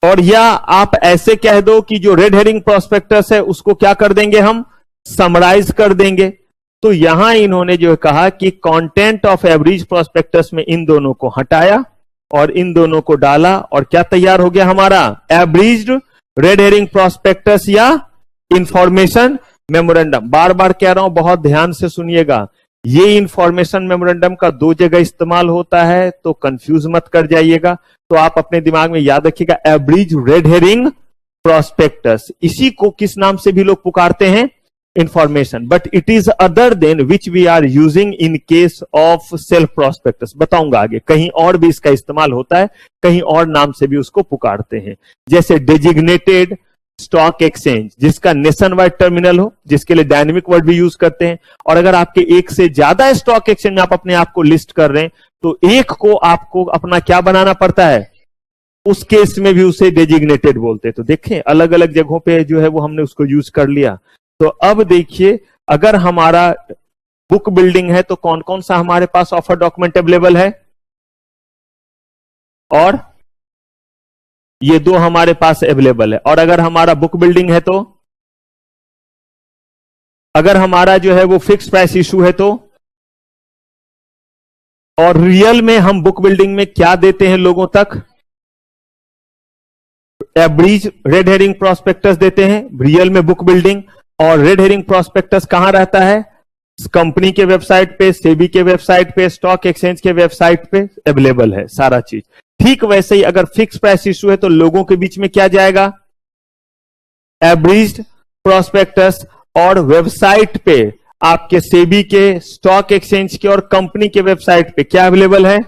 [SPEAKER 1] और या आप ऐसे कह दो कि जो रेड हेरिंग प्रोस्पेक्टस है उसको क्या कर देंगे, हम समराइज कर देंगे। तो यहां इन्होंने जो कहा कि कंटेंट ऑफ एवरेज प्रोस्पेक्टस में इन दोनों को हटाया और इन दोनों को डाला और क्या तैयार हो गया हमारा? एवरेज्ड रेड हेरिंग प्रोस्पेक्टस या इंफॉर्मेशन मेमोरेंडम। बार बार कह रहा हूं, बहुत ध्यान से सुनिएगा, ये इंफॉर्मेशन मेमोरेंडम का दो जगह इस्तेमाल होता है, तो कंफ्यूज मत कर जाइएगा। तो आप अपने दिमाग में याद रखिएगा, एवरेज रेड हेरिंग प्रोस्पेक्टस, इसी को किस नाम से भी लोग पुकारते हैं? Information, but it is other than which we are using in case of self prospectus. बताऊंगा आगे, कहीं और भी इसका इस्तेमाल होता है, कहीं और नाम से भी उसको पुकारते हैं, जैसे डेजिग्नेटेड स्टॉक एक्सचेंज, जिसका नेशन वाइड टर्मिनल हो, जिसके लिए डायनेमिक वर्ड भी यूज करते हैं। और अगर आपके एक से ज्यादा स्टॉक एक्सचेंज में आप अपने आप को लिस्ट कर रहे हैं, तो एक को आपको अपना क्या बनाना पड़ता है, उस केस में भी उसे डेजिग्नेटेड बोलते हैं। तो देखें, अलग अलग जगहों पे जो है वो हमने उसको यूज कर लिया। तो अब देखिए, अगर हमारा बुक बिल्डिंग है तो कौन कौन सा हमारे पास ऑफर डॉक्यूमेंट अवेलेबल है, और ये दो हमारे पास अवेलेबल है। और अगर हमारा बुक बिल्डिंग है, तो अगर हमारा जो है वो फिक्स प्राइस इशू है, तो और रियल में हम बुक बिल्डिंग में क्या देते हैं लोगों तक? एवरेज रेड हेरिंग प्रोस्पेक्टस देते हैं रियल में बुक बिल्डिंग। और रेड हेरिंग प्रोस्पेक्टस कहां रहता है? कंपनी के वेबसाइट पे, सेबी के वेबसाइट पे, स्टॉक एक्सचेंज के वेबसाइट पे अवेलेबल है सारा चीज। ठीक वैसे ही अगर फिक्स प्राइस इशू है तो लोगों के बीच में क्या जाएगा? Average prospectus. और वेबसाइट पे आपके सेबी के, स्टॉक एक्सचेंज के और कंपनी के वेबसाइट पे क्या अवेलेबल है?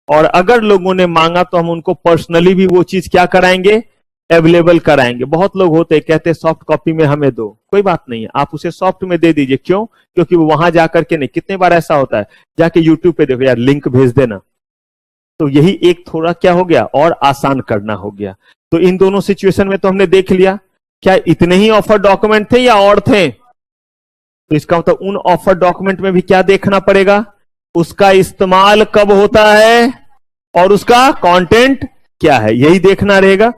[SPEAKER 1] और अगर लोगों ने मांगा तो हम उनको पर्सनली भी वो चीज क्या कराएंगे? अवेलेबल कराएंगे। बहुत लोग होते हैं कहते हैं सॉफ्ट कॉपी में हमें दो, कोई बात नहीं है, आप उसे सॉफ्ट में दे दीजिए। क्यों? क्योंकि वो वहां जाकर के नहीं, कितने बार ऐसा होता है, जाके यूट्यूब पे देखो यार लिंक भेज देना, तो यही एक थोड़ा क्या हो गया, और आसान करना हो गया। तो इन दोनों सिचुएशन में तो हमने देख लिया, क्या इतने ही ऑफर डॉक्यूमेंट थे या और थे? तो इसका मतलब उन ऑफर डॉक्यूमेंट में भी क्या देखना पड़ेगा? उसका इस्तेमाल कब होता है और उसका कंटेंट क्या है, यही देखना रहेगा।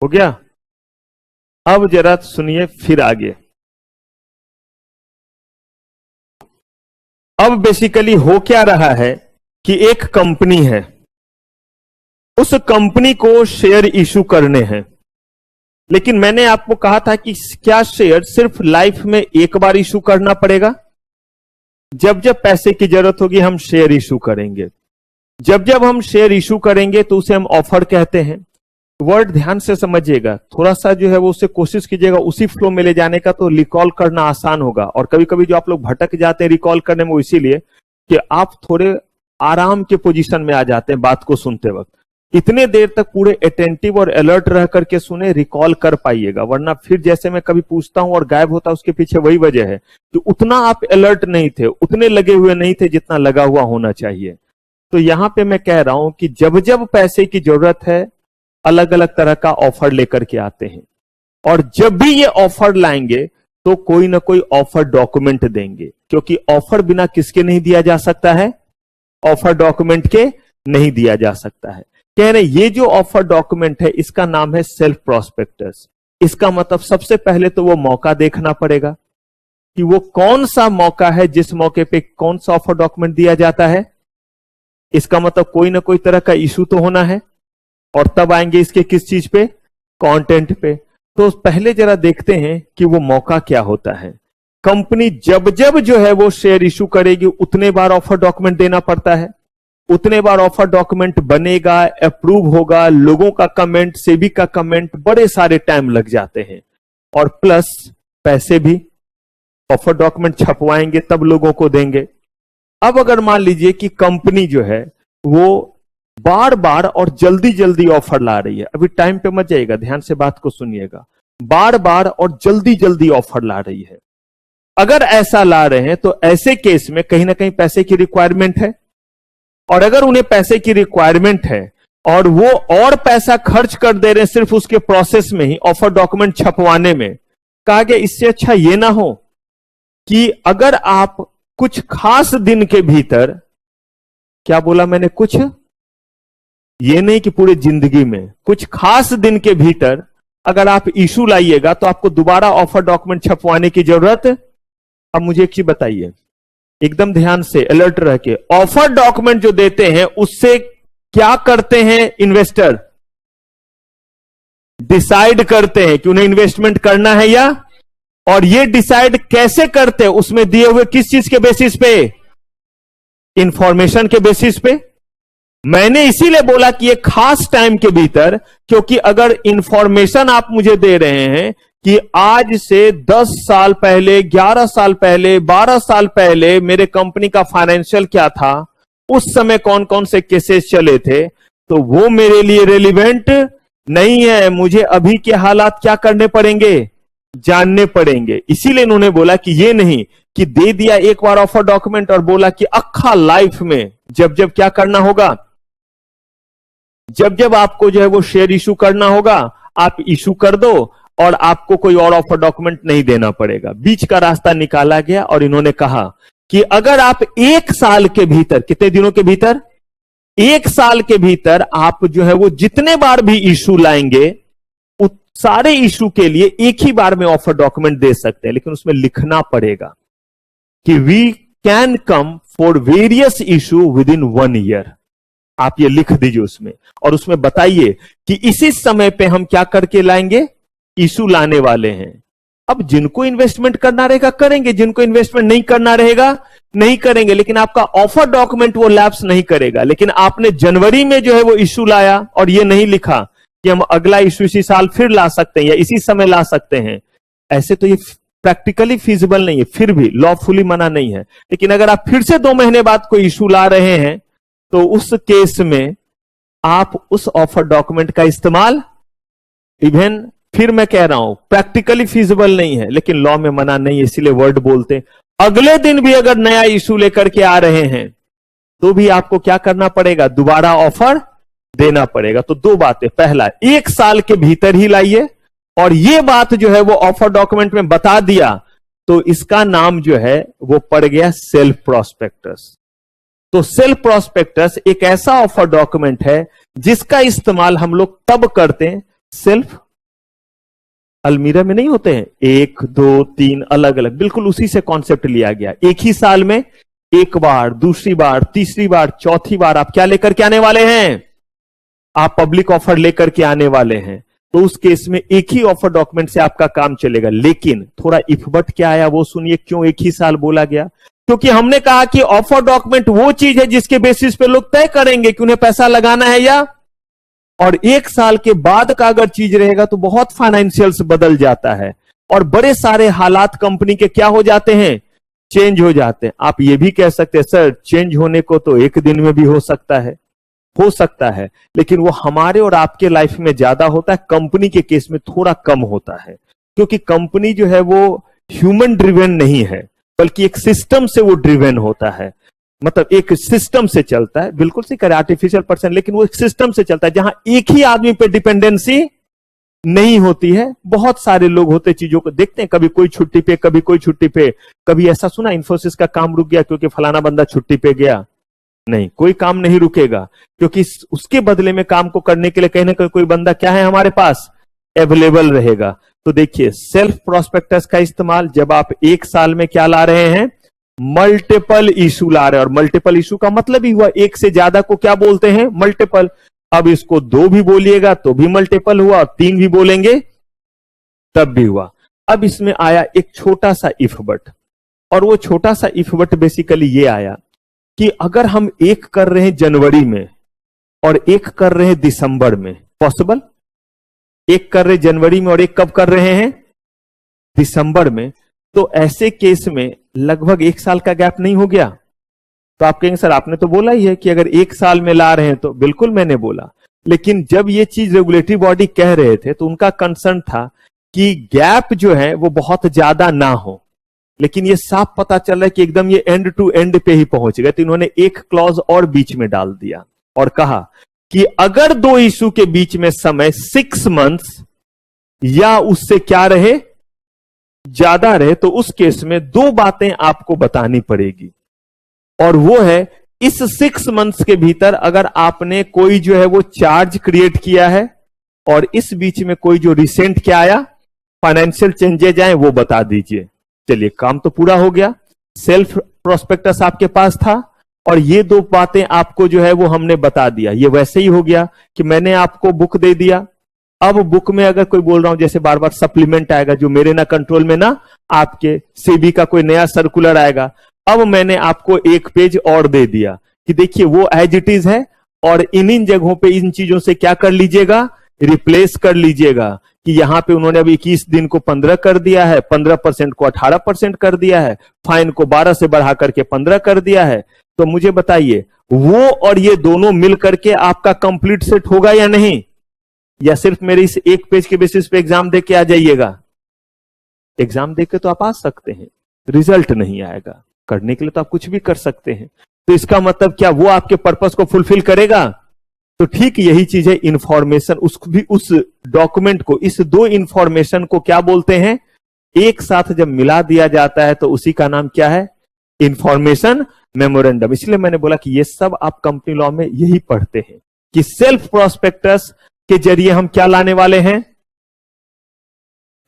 [SPEAKER 1] हो गया? अब जरा सुनिए फिर आगे। अब बेसिकली हो क्या रहा है कि एक कंपनी है, उस कंपनी को शेयर इशू करने हैं, लेकिन मैंने आपको कहा था कि क्या शेयर सिर्फ लाइफ में एक बार इशू करना पड़ेगा? जब जब पैसे की जरूरत होगी हम शेयर इशू करेंगे। जब जब हम शेयर इशू करेंगे तो उसे हम ऑफर कहते हैं। वर्ड ध्यान से समझिएगा, थोड़ा सा जो है वो उससे कोशिश कीजिएगा उसी फ्लो में ले जाने का, तो रिकॉल करना आसान होगा। और कभी कभी जो आप लोग भटक जाते हैं रिकॉल करने में, वो इसीलिए कि आप थोड़े आराम के पोजीशन में आ जाते हैं बात को सुनते वक्त। इतने देर तक पूरे अटेंटिव और अलर्ट रह करके सुने, रिकॉल कर पाइएगा, वरना फिर जैसे मैं कभी पूछता हूं और गायब होता, उसके पीछे वही वजह है कि उतना आप अलर्ट नहीं थे, उतने लगे हुए नहीं थे जितना लगा हुआ होना चाहिए। तो यहां पे मैं कह रहा हूं कि जब जब पैसे की जरूरत है, अलग अलग तरह का ऑफर लेकर के आते हैं, और जब भी ये ऑफर लाएंगे तो कोई ना कोई ऑफर डॉक्यूमेंट देंगे, क्योंकि ऑफर बिना किसके नहीं दिया जा सकता है? ऑफर डॉक्यूमेंट के नहीं दिया जा सकता है। कह रहे ये जो ऑफर डॉक्यूमेंट है इसका नाम है सेल्फ प्रोस्पेक्टस। इसका मतलब सबसे पहले तो वो मौका देखना पड़ेगा कि वो कौन सा मौका है जिस मौके पे कौन सा ऑफर डॉक्यूमेंट दिया जाता है। इसका मतलब कोई ना कोई तरह का इशू तो होना है, और तब आएंगे इसके किस चीज पे? कंटेंट पे। तो पहले जरा देखते हैं कि वो मौका क्या होता है। कंपनी जब जब जो है वो शेयर इशू करेगी उतने बार ऑफर डॉक्यूमेंट देना पड़ता है, उतने बार ऑफर डॉक्यूमेंट बनेगा, अप्रूव होगा, लोगों का कमेंट, सेबी का कमेंट, बड़े सारे टाइम लग जाते हैं, और प्लस पैसे भी। ऑफर डॉक्यूमेंट छपवाएंगे तब लोगों को देंगे। अब अगर मान लीजिए कि कंपनी जो है वो बार बार और जल्दी जल्दी ऑफर ला रही है, अभी टाइम पे मत जाइएगा, ध्यान से बात को सुनिएगा, बार बार और जल्दी जल्दी ऑफर ला रही है। अगर ऐसा ला रहे हैं तो ऐसे केस में कहीं ना कहीं पैसे की रिक्वायरमेंट है, और अगर उन्हें पैसे की रिक्वायरमेंट है और वो और पैसा खर्च कर दे रहे हैं सिर्फ उसके प्रोसेस में ही, ऑफर डॉक्यूमेंट छपवाने में, कहा गया इससे अच्छा ये ना हो कि अगर आप कुछ खास दिन के भीतर, क्या बोला मैंने, कुछ, ये नहीं कि पूरे जिंदगी में, कुछ खास दिन के भीतर अगर आप इशू लाइएगा तो आपको दोबारा ऑफर डॉक्यूमेंट छपवाने की जरूरत। अब मुझे एक चीज बताइए, एकदम ध्यान से अलर्ट रह के, ऑफर डॉक्यूमेंट जो देते हैं उससे क्या करते हैं इन्वेस्टर? डिसाइड करते हैं कि उन्हें इन्वेस्टमेंट करना है या, और ये डिसाइड कैसे करते हैं? उसमें दिए हुए किस चीज के बेसिस पे? इंफॉर्मेशन के बेसिस पे। मैंने इसीलिए बोला कि ये खास टाइम के भीतर, क्योंकि अगर इंफॉर्मेशन आप मुझे दे रहे हैं कि आज से 10 साल पहले, 11 साल पहले, 12 साल पहले मेरे कंपनी का फाइनेंशियल क्या था, उस समय कौन कौन से केसेस चले थे, तो वो मेरे लिए रेलिवेंट नहीं है। मुझे अभी के हालात क्या करने पड़ेंगे? जानने पड़ेंगे। इसीलिए इन्होंने बोला कि ये नहीं कि दे दिया एक बार ऑफर डॉक्यूमेंट और बोला कि अक्खा लाइफ में जब जब क्या करना होगा, जब जब आपको जो है वो शेयर इशू करना होगा आप इशू कर दो और आपको कोई और ऑफर डॉक्यूमेंट नहीं देना पड़ेगा। बीच का रास्ता निकाला गया और इन्होंने कहा कि अगर आप 1 साल के भीतर, कितने दिनों के भीतर? 1 साल के भीतर आप जो है वो जितने बार भी इशू लाएंगे उस सारे इशू के लिए एक ही बार में ऑफर डॉक्यूमेंट दे सकते हैं, लेकिन उसमें लिखना पड़ेगा कि we can come for various issue within 1 year. आप ये लिख दीजिए उसमें, और उसमें बताइए कि इसी समय पे हम क्या करके लाएंगे, इशू लाने वाले हैं। अब जिनको इन्वेस्टमेंट करना रहेगा करेंगे, जिनको इन्वेस्टमेंट नहीं करना रहेगा नहीं करेंगे, लेकिन आपका ऑफर डॉक्यूमेंट वो लैप्स नहीं करेगा। लेकिन आपने जनवरी में जो है वो इशू लाया और ये नहीं लिखा कि हम अगला इशू इसी साल फिर ला सकते हैं या इसी समय ला सकते हैं, ऐसे तो ये प्रैक्टिकली फीजिबल नहीं है, फिर भी लॉफुली मना नहीं है। लेकिन अगर आप फिर से 2 महीने बाद कोई इशू ला रहे हैं तो उस केस में आप उस ऑफर डॉक्यूमेंट का इस्तेमाल, इवन फिर मैं कह रहा हूं प्रैक्टिकली फीजिबल नहीं है लेकिन लॉ में मना नहीं है, इसीलिए वर्ड बोलते हैं। अगले दिन भी अगर नया इशू लेकर के आ रहे हैं तो भी आपको क्या करना पड़ेगा, दोबारा ऑफर देना पड़ेगा। तो 2 बातें, पहला 1 साल के भीतर ही लाइए, और ये बात जो है वो ऑफर डॉक्यूमेंट में बता दिया तो इसका नाम जो है वो पड़ गया सेल्फ प्रोस्पेक्टस। तो सेल्फ प्रोस्पेक्टस एक ऐसा ऑफर डॉक्यूमेंट है जिसका इस्तेमाल हम लोग तब करते हैं, सेल्फ अलमीरा में नहीं होते हैं 1, 2, 3 अलग अलग, बिल्कुल उसी से कॉन्सेप्ट लिया गया। एक ही साल में एक बार, दूसरी बार, तीसरी बार, चौथी बार आप क्या लेकर के आने वाले हैं, आप पब्लिक ऑफर लेकर के आने वाले हैं। तो उस केस में एक ही ऑफर डॉक्यूमेंट से आपका काम चलेगा। लेकिन थोड़ा इफ बट क्या आया वो सुनिए, क्यों एक ही साल बोला गया? क्योंकि हमने कहा कि ऑफर डॉक्यूमेंट वो चीज है जिसके बेसिस पे लोग तय करेंगे कि उन्हें पैसा लगाना है या, और 1 साल के बाद का अगर चीज रहेगा तो बहुत फाइनेंशियल्स बदल जाता है और बड़े सारे हालात कंपनी के क्या हो जाते हैं, चेंज हो जाते हैं। आप ये भी कह सकते हैं सर चेंज होने को तो 1 दिन में भी हो सकता है, लेकिन वो हमारे और आपके लाइफ में ज्यादा होता है, कंपनी के केस में थोड़ा कम होता है। क्योंकि कंपनी जो है वो ह्यूमन ड्रिवन नहीं है बल्कि एक सिस्टम से वो ड्रिवन होता है, मतलब एक सिस्टम से चलता है। बिल्कुल सही करे आर्टिफिशियल पर्सन, लेकिन वो एक सिस्टम से चलता है जहां एक ही आदमी पे डिपेंडेंसी नहीं होती है। बहुत सारे लोग होते चीजों को देखते हैं, कभी कोई छुट्टी पे, कभी कोई छुट्टी पे। कभी ऐसा सुना इंफोसिस का काम रुक गया क्योंकि फलाना बंदा छुट्टी पे गया? नहीं, कोई काम नहीं रुकेगा, क्योंकि उसके बदले में काम को करने के लिए कहीं ना कहीं कोई बंदा क्या है हमारे पास अवेलेबल रहेगा। तो देखिए सेल्फ प्रोस्पेक्टस का इस्तेमाल जब आप 1 साल में क्या ला रहे हैं, मल्टीपल इशू ला रहे हैं। और मल्टीपल इशू का मतलब ही हुआ 1 से ज्यादा को क्या बोलते हैं, मल्टीपल। अब इसको 2 भी बोलिएगा तो भी मल्टीपल हुआ, 3 भी बोलेंगे तब भी हुआ। अब इसमें आया एक छोटा सा इफ बट, और वो छोटा सा इफ बट बेसिकली ये आया कि अगर हम 1 कर रहे हैं जनवरी में और 1 कर रहे हैं दिसंबर में, पॉसिबल? 1 कर रहे जनवरी में और 1 कब कर रहे हैं, दिसंबर में। तो ऐसे केस में लगभग 1 साल का गैप नहीं हो गया? तो आप कहेंगे सर आपने तो बोला ही है कि अगर 1 साल में ला रहे हैं, तो बिल्कुल मैंने बोला, लेकिन जब ये चीज रेगुलेटरी बॉडी कह रहे थे तो उनका कंसर्न था कि गैप जो है वो बहुत ज्यादा ना हो। लेकिन ये साफ पता चल रहा है कि एकदम ये एंड टू एंड पे ही पहुंच गए। तो इन्होंने एक क्लॉज और बीच में डाल दिया और कहा कि अगर दो इशू के बीच में समय 6 मंथ्स या उससे क्या रहे, ज्यादा रहे, तो उस केस में दो बातें आपको बतानी पड़ेगी। और वो है, इस 6 मंथ्स के भीतर अगर आपने कोई जो है वो चार्ज क्रिएट किया है और इस बीच में कोई जो रिसेंट क्या आया, फाइनेंशियल चेंजेज आए, वो बता दीजिए। चलिए, काम तो पूरा हो गया। सेल्फ प्रोस्पेक्टस आपके पास था और ये दो बातें आपको जो है वो हमने बता दिया। ये वैसे ही हो गया कि मैंने आपको बुक दे दिया। अब बुक में अगर कोई बोल रहा हूं, जैसे बार बार सप्लीमेंट आएगा जो मेरे ना कंट्रोल में ना आपके, सेबी का कोई नया सर्कुलर आएगा। अब मैंने आपको एक पेज और दे दिया कि देखिए वो एज इट इज है और इन जगहों पे इन चीजों से क्या कर लीजिएगा, रिप्लेस कर लीजिएगा। कि यहां पे उन्होंने अभी 21 दिन को 15 कर दिया है, 15% को 18% कर दिया है, फाइन को 12 से बढ़ा करके 15 कर दिया है। तो मुझे बताइए, वो और ये दोनों मिल करके आपका कंप्लीट सेट होगा या नहीं, या सिर्फ मेरे इस एक पेज के बेसिस पे एग्जाम दे के आ जाइएगा? एग्जाम दे के तो आप आ सकते हैं, रिजल्ट नहीं आएगा। करने के लिए तो आप कुछ भी कर सकते हैं। तो इसका मतलब क्या वो आपके पर्पस को फुलफिल करेगा? तो ठीक यही चीज है इंफॉर्मेशन, उस डॉक्यूमेंट को, इस दो इंफॉर्मेशन को क्या बोलते हैं, एक साथ जब मिला दिया जाता है तो उसी का नाम क्या है, इंफॉर्मेशन मेमोरेंडम। इसलिए मैंने बोला कि ये सब आप कंपनी लॉ में यही पढ़ते हैं कि सेल्फ प्रोस्पेक्टस के जरिए हम क्या लाने वाले हैं,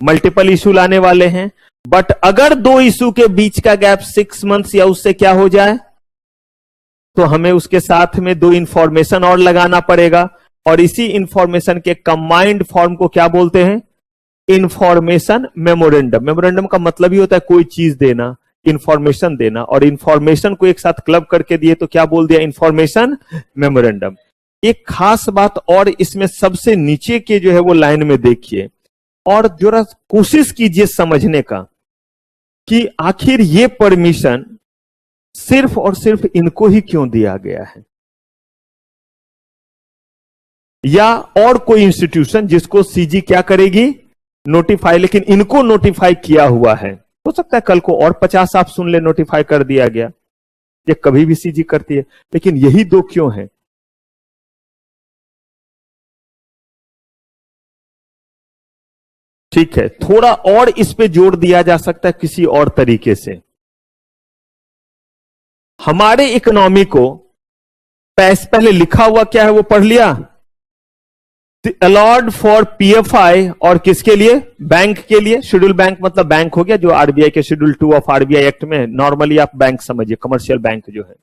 [SPEAKER 1] मल्टीपल इशू लाने वाले हैं। बट अगर दो इशू के बीच का गैप 6 मंथ्स या उससे क्या हो जाए, तो हमें उसके साथ में दो इंफॉर्मेशन और लगाना पड़ेगा। और इसी इंफॉर्मेशन के कंबाइंड फॉर्म को क्या बोलते हैं, इंफॉर्मेशन मेमोरेंडम। मेमोरेंडम का मतलब ही होता है कोई चीज देना, इंफॉर्मेशन देना, और इंफॉर्मेशन को एक साथ क्लब करके दिए तो क्या बोल दिया, इंफॉर्मेशन मेमोरेंडम। एक खास बात और इसमें सबसे नीचे के जो है वो लाइन में देखिए और जरा कोशिश कीजिए समझने का कि आखिर ये परमिशन सिर्फ और सिर्फ इनको ही क्यों दिया गया है, या और कोई इंस्टीट्यूशन जिसको सीजी क्या करेगी, नोटिफाई, लेकिन इनको नोटिफाई किया हुआ है। हो सकता है कल को और 50 आप सुन ले नोटिफाई कर दिया गया, ये कभी भी सीजी करती है, लेकिन यही दो क्यों है? ठीक है, थोड़ा और इस पे जोर दिया जा सकता है किसी और तरीके से। हमारे इकोनॉमी को पहले लिखा हुआ क्या है वो पढ़ लिया, अलॉट फॉर पीएफआई, और किसके लिए, बैंक के लिए। शेड्यूल बैंक मतलब बैंक हो गया जो आरबीआई के शेड्यूल 2 ऑफ आरबीआई एक्ट में, नॉर्मली आप बैंक समझिए, कमर्शियल बैंक जो है।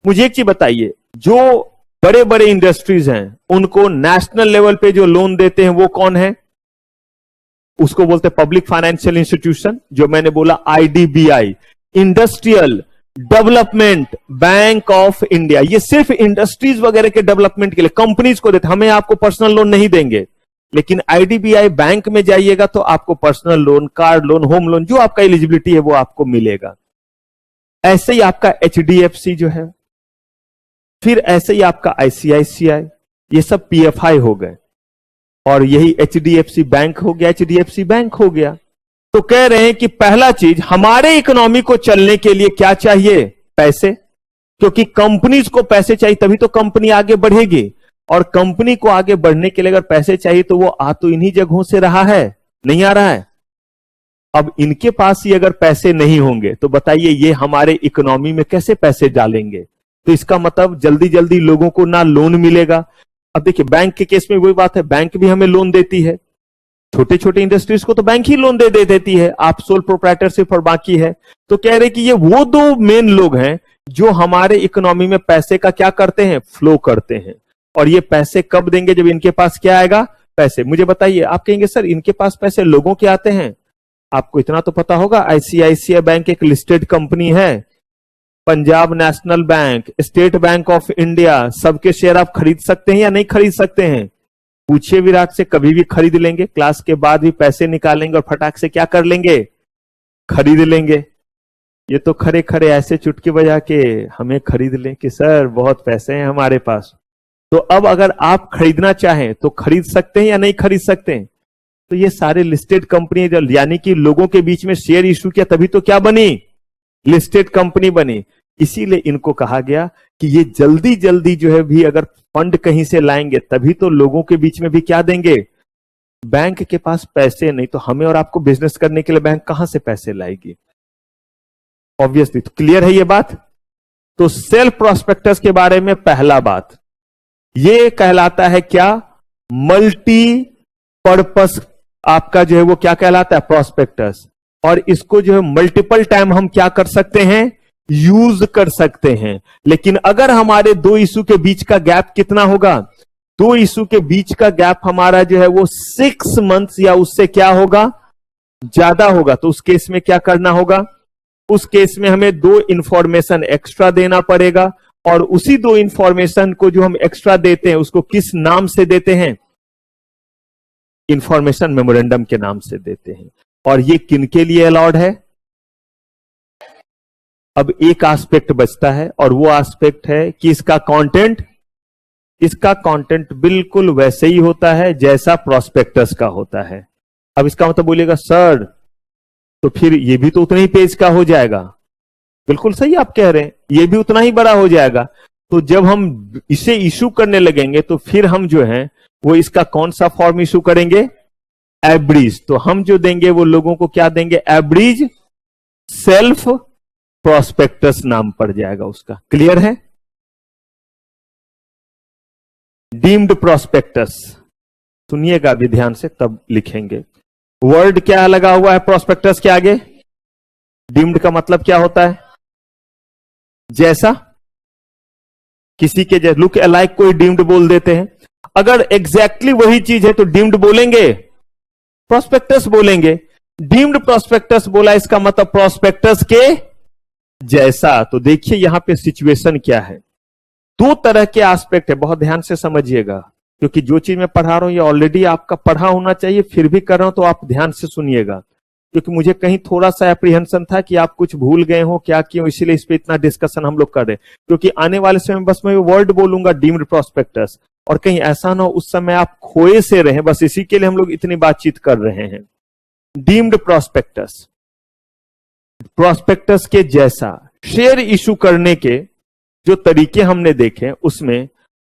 [SPEAKER 1] मुझे एक चीज बताइए, जो बड़े बड़े इंडस्ट्रीज हैं उनको नेशनल लेवल पे जो लोन देते हैं वो कौन है, उसको बोलते हैं पब्लिक फाइनेंशियल इंस्टीट्यूशन, जो मैंने बोला IDBI, industrial development bank of India. ये सिर्फ इंडस्ट्रीज वगैरह के डेवलपमेंट के लिए कंपनीज को देते, हमें आपको पर्सनल लोन नहीं देंगे। लेकिन आईडीबीआई बैंक में जाइएगा तो आपको personal loan, car loan, home loan, जो आपका एलिजिबिलिटी है वो आपको मिलेगा। ऐसे ही आपका एचडीएफसी जो है, फिर ऐसे ही आपका आईसीआईसीआई, ये सब पीएफआई हो गए, और यही एचडीएफसी बैंक हो गया, एचडीएफसी बैंक हो गया। तो कह रहे हैं कि पहला चीज, हमारे इकोनॉमी को चलने के लिए क्या चाहिए, पैसे, क्योंकि कंपनीज को पैसे चाहिए तभी तो कंपनी आगे बढ़ेगी, और कंपनी को आगे बढ़ने के लिए अगर पैसे चाहिए तो वो आ तो इन्हीं जगहों से रहा है, नहीं आ रहा है। अब इनके पास ही अगर पैसे नहीं होंगे तो बताइए ये हमारे इकोनॉमी में कैसे पैसे डालेंगे? तो इसका मतलब जल्दी जल्दी लोगों को ना लोन मिलेगा। अब देखिए बैंक के केस में वही बात है, बैंक भी हमें लोन देती है, छोटे छोटे इंडस्ट्रीज को तो बैंक ही लोन दे देती है, आप सोल प्रोप्राइटरशिप और बाकी है। तो कह रहे कि ये वो दो मेन लोग हैं जो हमारे इकोनॉमी में पैसे का क्या करते हैं, फ्लो करते हैं। और ये पैसे कब देंगे, जब इनके पास क्या आएगा, पैसे। मुझे बताइए, आप कहेंगे सर इनके पास पैसे लोगों के आते हैं, आपको इतना तो पता होगा आईसीआईसीआई बैंक एक लिस्टेड कंपनी है, Punjab national bank, state bank of India, सबके शेयर आप खरीद सकते हैं या नहीं खरीद सकते हैं? पूछिए विराट से, कभी भी खरीद लेंगे, क्लास के बाद भी पैसे निकालेंगे और फटाक से क्या कर लेंगे, खरीद लेंगे। ये तो खरे खरे ऐसे चुटकी बजा के हमें खरीद लें कि सर बहुत पैसे हैं हमारे पास। तो अब अगर आप खरीदना चाहें तो खरीद सकते हैं या नहीं खरीद सकते हैं? तो ये सारे लिस्टेड कंपनी, यानी कि लोगों के बीच में शेयर इशू किया तभी तो क्या बनी, लिस्टेड कंपनी बनी। इसीलिए इनको कहा गया कि ये जल्दी जल्दी जो है भी अगर फंड कहीं से लाएंगे तभी तो लोगों के बीच में भी क्या देंगे। बैंक के पास पैसे नहीं तो हमें और आपको बिजनेस करने के लिए बैंक कहां से पैसे लाएगी, ऑब्वियसली। तो क्लियर है ये बात। तो सेल्फ प्रोस्पेक्टस के बारे में पहला बात ये कहलाता है क्या, मल्टी पर्पस आपका जो है वो क्या कहलाता है, प्रोस्पेक्टस। और इसको जो है मल्टीपल टाइम हम क्या कर सकते हैं, यूज कर सकते हैं। लेकिन अगर हमारे दो इशू के बीच का गैप कितना होगा, दो इशू के बीच का गैप हमारा जो है वो 6 मंथ्स या उससे क्या होगा, ज्यादा होगा, तो उस केस में क्या करना होगा, उस केस में हमें 2 इंफॉर्मेशन एक्स्ट्रा देना पड़ेगा। और उसी 2 इंफॉर्मेशन को जो हम एक्स्ट्रा देते हैं उसको किस नाम से देते हैं, इंफॉर्मेशन मेमोरेंडम के नाम से देते हैं। और ये किनके लिए अलाउड है। अब एक एस्पेक्ट बचता है और वो एस्पेक्ट है कि इसका कंटेंट बिल्कुल वैसे ही होता है जैसा प्रोस्पेक्टस का होता है। अब इसका मतलब बोलिएगा सर तो फिर ये भी तो उतना ही पेज का हो जाएगा, बिल्कुल सही आप कह रहे हैं, ये भी उतना ही बड़ा हो जाएगा। तो जब हम इसे इशू करने लगेंगे तो फिर हम जो है वो इसका कौन सा फॉर्म इशू करेंगे, एब्रिज। तो हम जो देंगे वो लोगों को क्या देंगे, एब्रिज सेल्फ प्रोस्पेक्टस नाम पड़ जाएगा उसका। क्लियर है। डीम्ड प्रोस्पेक्टस, सुनिएगा अभी ध्यान से तब लिखेंगे। वर्ड क्या लगा हुआ है प्रोस्पेक्टस के आगे, डीम्ड का मतलब क्या होता है, जैसा, किसी के जैसा, लुक अलाइक कोई डीम्ड बोल देते हैं। अगर एग्जैक्टली वही चीज है तो डीम्ड बोलेंगे, प्रोस्पेक्टस बोलेंगे। डीम्ड प्रोस्पेक्टस बोला इसका मतलब प्रोस्पेक्टस के जैसा। तो देखिए यहां पे सिचुएशन क्या है, 2 तरह के एस्पेक्ट है, बहुत ध्यान से समझिएगा क्योंकि जो चीज मैं पढ़ा रहा हूं ये ऑलरेडी आपका पढ़ा होना चाहिए, फिर भी कर रहा हूं तो आप ध्यान से सुनिएगा क्योंकि मुझे कहीं थोड़ा सा एप्रीहेंशन था कि आप कुछ भूल गए हो क्या क्यों, इसीलिए इस पे इतना डिस्कशन हम लोग कर रहे हैं। क्योंकि आने वाले समय में बस मैं वर्ड बोलूंगा डीम्ड प्रोस्पेक्टस और कहीं ऐसा ना हो उस समय आप खोए से रहे, बस इसी के लिए हम लोग इतनी बातचीत कर रहे हैं। डीम्ड प्रोस्पेक्टस, प्रोस्पेक्टस के जैसा। शेयर इशू करने के जो तरीके हमने देखे उसमें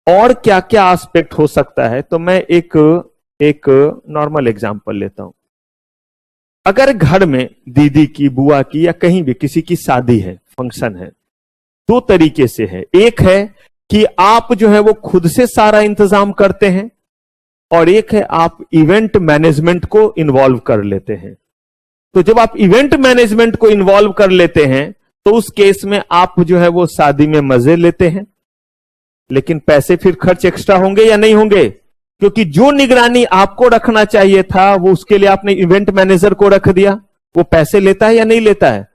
[SPEAKER 1] और क्या क्या एस्पेक्ट हो सकता है, तो मैं एक नॉर्मल एग्जांपल लेता हूं। अगर घर में दीदी की, बुआ की या कहीं भी किसी की शादी है, फंक्शन है, 2 तरीके से है। एक है कि आप जो है वो खुद से सारा इंतजाम करते हैं और एक है आप इवेंट मैनेजमेंट को इन्वॉल्व कर लेते हैं। तो जब आप इवेंट मैनेजमेंट को इन्वॉल्व कर लेते हैं तो उस केस में आप जो है वो शादी में मजे लेते हैं, लेकिन पैसे फिर खर्च एक्स्ट्रा होंगे या नहीं होंगे, क्योंकि जो निगरानी आपको रखना चाहिए था वो उसके लिए आपने इवेंट मैनेजर को रख दिया। वो पैसे लेता है या नहीं लेता है।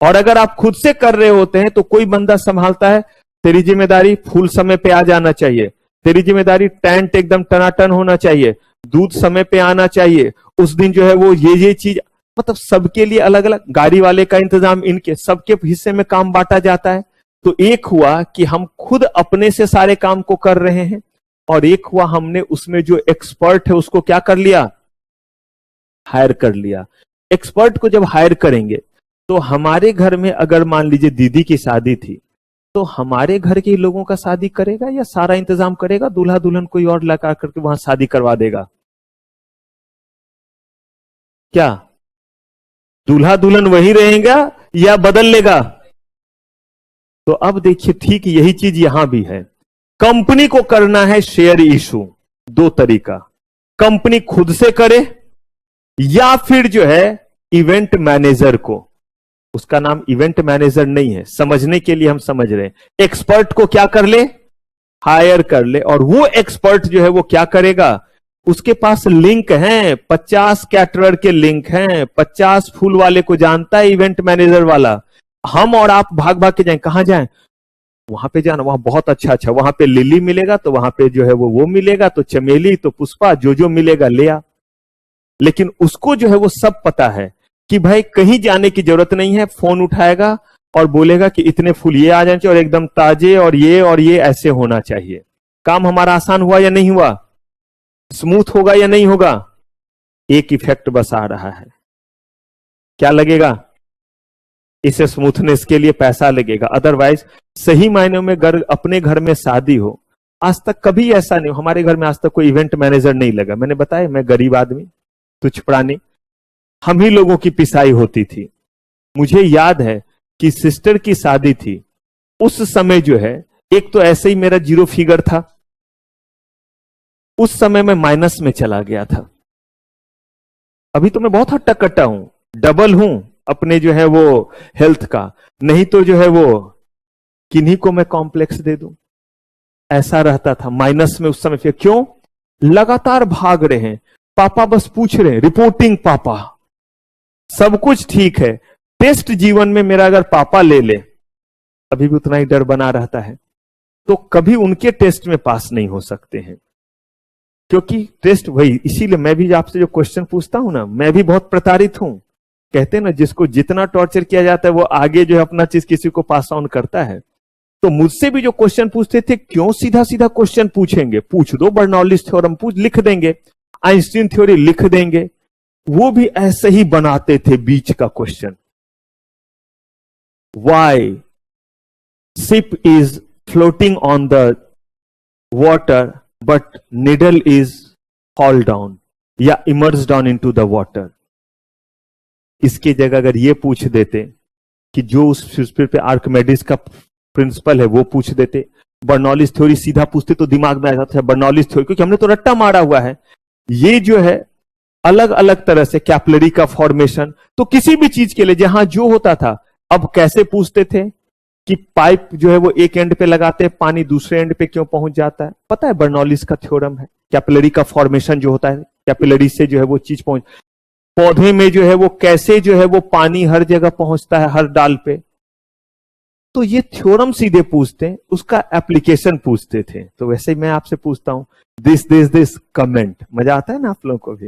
[SPEAKER 1] और अगर आप खुद से कर रहे होते हैं तो कोई बंदा संभालता है, तेरी जिम्मेदारी फूल समय पे आ जाना चाहिए, तेरी जिम्मेदारी टेंट एकदम टनाटन होना चाहिए, दूध समय पे आना चाहिए, उस दिन जो है वो ये चीज, मतलब सबके लिए अलग अलग, गाड़ी वाले का इंतजाम, इनके सबके हिस्से में काम बांटा जाता है। तो एक हुआ कि हम खुद अपने से सारे काम को कर रहे हैं और एक हुआ हमने उसमें जो एक्सपर्ट है उसको क्या कर लिया, हायर कर लिया। एक्सपर्ट को जब हायर करेंगे तो हमारे घर में अगर मान लीजिए दीदी की शादी थी तो हमारे घर के लोगों का शादी करेगा या सारा इंतजाम करेगा, दूल्हा दुल्हन कोई और लगा करके वहां शादी करवा देगा, क्या दूल्हा दुल्हन वही रहेगा या बदल लेगा। तो अब देखिए ठीक यही चीज यहां भी है। कंपनी को करना है शेयर इशू, 2 तरीका, कंपनी खुद से करे या फिर जो है इवेंट मैनेजर को, उसका नाम इवेंट मैनेजर नहीं है, समझने के लिए हम समझ रहे हैं, एक्सपर्ट को क्या कर ले, हायर कर ले। और वो एक्सपर्ट जो है वो क्या करेगा, उसके पास लिंक हैं, 50 कैटरर के लिंक हैं, 50 फूल वाले को जानता है इवेंट मैनेजर वाला। हम और आप भाग भाग के जाएं, कहां जाएं, वहां पे जाना, वहां बहुत अच्छा, वहां पे लिली मिलेगा तो वहां पे जो है वो मिलेगा, तो चमेली, तो पुष्पा, जो मिलेगा ले आ। लेकिन उसको जो है वो सब पता है कि भाई कहीं जाने की जरूरत नहीं है, फोन उठाएगा और बोलेगा कि इतने फूल ये आ जाने चाहिए और एकदम ताजे और ये ऐसे होना चाहिए। काम हमारा आसान हुआ या नहीं हुआ, स्मूथ होगा या नहीं होगा। एक इफेक्ट बस आ रहा है, क्या लगेगा? इसे स्मूथनेस के लिए पैसा लगेगा, अदरवाइज सही मायने में अपने घर में शादी हो, आज तक कभी ऐसा नहीं, हमारे घर में आज तक कोई इवेंट मैनेजर नहीं लगा। मैंने बताया मैं गरीब आदमी, तुच्छ प्राणी, हम ही लोगों की पिसाई होती थी। मुझे याद है कि सिस्टर की शादी थी, उस समय जो है एक तो ऐसे ही मेरा 0 फिगर था, उस समय मैं माइनस में चला गया था। अभी तो मैं बहुत हट्टा कट्टा हूं, डबल हूं अपने जो है वो हेल्थ का, नहीं तो जो है वो किन्हीं को मैं कॉम्प्लेक्स दे दूं, ऐसा रहता था माइनस में उस समय। फिर क्यों? लगातार भाग रहे हैं, पापा बस पूछ रहे हैं, रिपोर्टिंग पापा, सब कुछ ठीक है। टेस्ट जीवन में मेरा अगर पापा ले ले, अभी भी उतना ही डर बना रहता है, तो कभी उनके टेस्ट में पास नहीं हो सकते हैं, क्योंकि टेस्ट वही। इसीलिए मैं भी आपसे जो क्वेश्चन पूछता हूं ना, मैं भी बहुत प्रताड़ित हूं। कहते हैं ना, जिसको जितना टॉर्चर किया जाता है वो आगे जो है अपना चीज किसी को पास ऑन करता है। तो मुझसे भी जो क्वेश्चन पूछते थे, क्यों सीधा सीधा क्वेश्चन पूछेंगे, पूछ दो, बर्नौलिस थ्योरम पूछ, लिख देंगे, आइंस्टीन थ्योरी लिख देंगे। वो भी ऐसे ही बनाते थे बीच का question, why ship is floating on the water but needle is fall down या emerge down into the water. इसकी जगह अगर ये पूछ देते कि जो उस पे आर्किमेडिस का प्रिंसिपल है वो पूछ देते, बर्नौलिस थ्योरी सीधा पूछते तो दिमाग में आ जाता है बर्नौलिस थ्योरी, क्योंकि हमने तो रट्टा मारा हुआ है। ये जो है अलग अलग तरह से कैपिलरी का फॉर्मेशन, तो किसी भी चीज के लिए जहां जो होता था, अब कैसे पूछते थे कि पाइप जो है वो एक एंड पे लगाते हैं, पानी दूसरे एंड पे क्यों पहुंच जाता है? पता है, बर्नौलिस का थ्योरम है, कैपिलरी का फॉर्मेशन जो होता है, कैपिलरी से जो है वो चीज पहुंच, पौधे में जो है वो कैसे जो है वो पानी हर जगह पहुंचता है, हर डाल पे। तो ये थ्योरम सीधे पूछते, उसका एप्लीकेशन पूछते थे। तो वैसे ही मैं आपसे पूछता हूं, दिस कमेंट, मजा आता है ना आप लोगों को भी,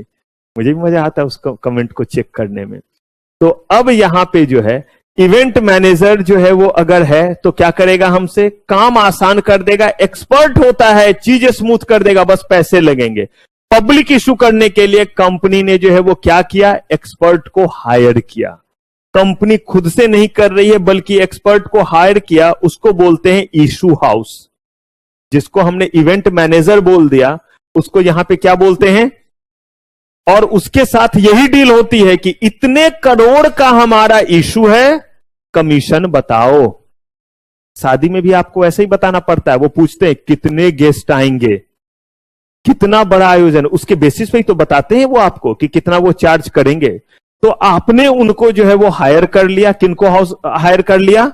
[SPEAKER 1] मुझे भी मजा आता है उसको कमेंट को चेक करने में। तो अब यहां पे जो है इवेंट मैनेजर जो है वो अगर है तो क्या करेगा, हमसे काम आसान कर देगा, एक्सपर्ट होता है, चीजें स्मूथ कर देगा, बस पैसे लगेंगे। पब्लिक इशू करने के लिए कंपनी ने जो है वो क्या किया, एक्सपर्ट को हायर किया। कंपनी खुद से नहीं कर रही है बल्कि एक्सपर्ट को हायर किया, उसको बोलते हैं इशू हाउस। जिसको हमने इवेंट मैनेजर बोल दिया, उसको यहां पे क्या बोलते हैं? और उसके साथ यही डील होती है कि इतने करोड़ का हमारा इशू है, कमीशन बताओ। शादी में भी आपको ऐसे ही बताना पड़ता है, वो पूछते हैं कितने गेस्ट आएंगे, कितना बड़ा आयोजन, उसके बेसिस पे ही तो बताते हैं वो आपको कि कितना वो चार्ज करेंगे। तो आपने उनको जो है वो हायर कर लिया, किनको हाउस हायर कर लिया?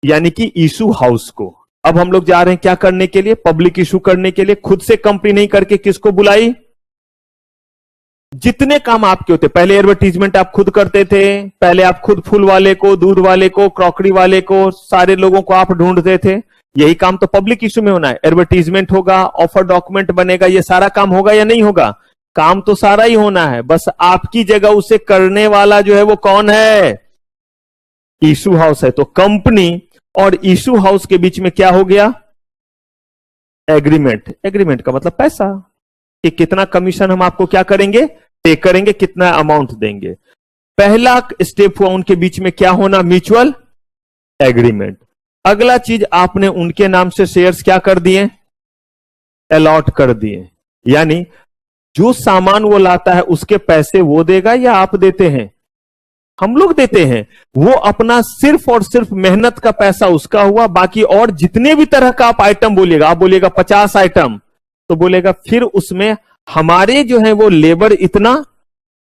[SPEAKER 1] यानी कि इशू हाउस को। अब हम लोग जा रहे हैं क्या करने के लिए, पब्लिक इशू करने के लिए। खुद से कंपनी नहीं करके किसको बुलाई? जितने काम आपके होते, पहले एडवर्टीजमेंट आप खुद करते थे, पहले आप खुद फूल वाले को, दूध वाले को, क्रॉकरी वाले को, सारे लोगों को आप ढूंढते थे। यही काम तो पब्लिक इशू में होना है, एडवर्टीजमेंट होगा, ऑफर डॉक्यूमेंट बनेगा, ये सारा काम होगा या नहीं होगा? काम तो सारा ही होना है, बस आपकी जगह उसे करने वाला जो है वो कौन है? इशू हाउस है। तो कंपनी और इशू हाउस के बीच में क्या हो गया? एग्रीमेंट। एग्रीमेंट का मतलब पैसा, कि कितना कमीशन हम आपको क्या करेंगे, पे करेंगे, कितना अमाउंट देंगे। पहला स्टेप हुआ उनके बीच में क्या होना, म्यूचुअल एग्रीमेंट। अगला चीज, आपने उनके नाम से शेयर्स क्या कर दिए, अलॉट कर दिए। यानी जो सामान वो लाता है उसके पैसे वो देगा या आप देते हैं? हम लोग देते हैं। वो अपना सिर्फ और सिर्फ मेहनत का पैसा उसका हुआ, बाकी और जितने भी तरह का आप आइटम बोलिएगा, आप बोलिएगा 50 आइटम, तो बोलेगा फिर उसमें हमारे जो है वो लेबर इतना,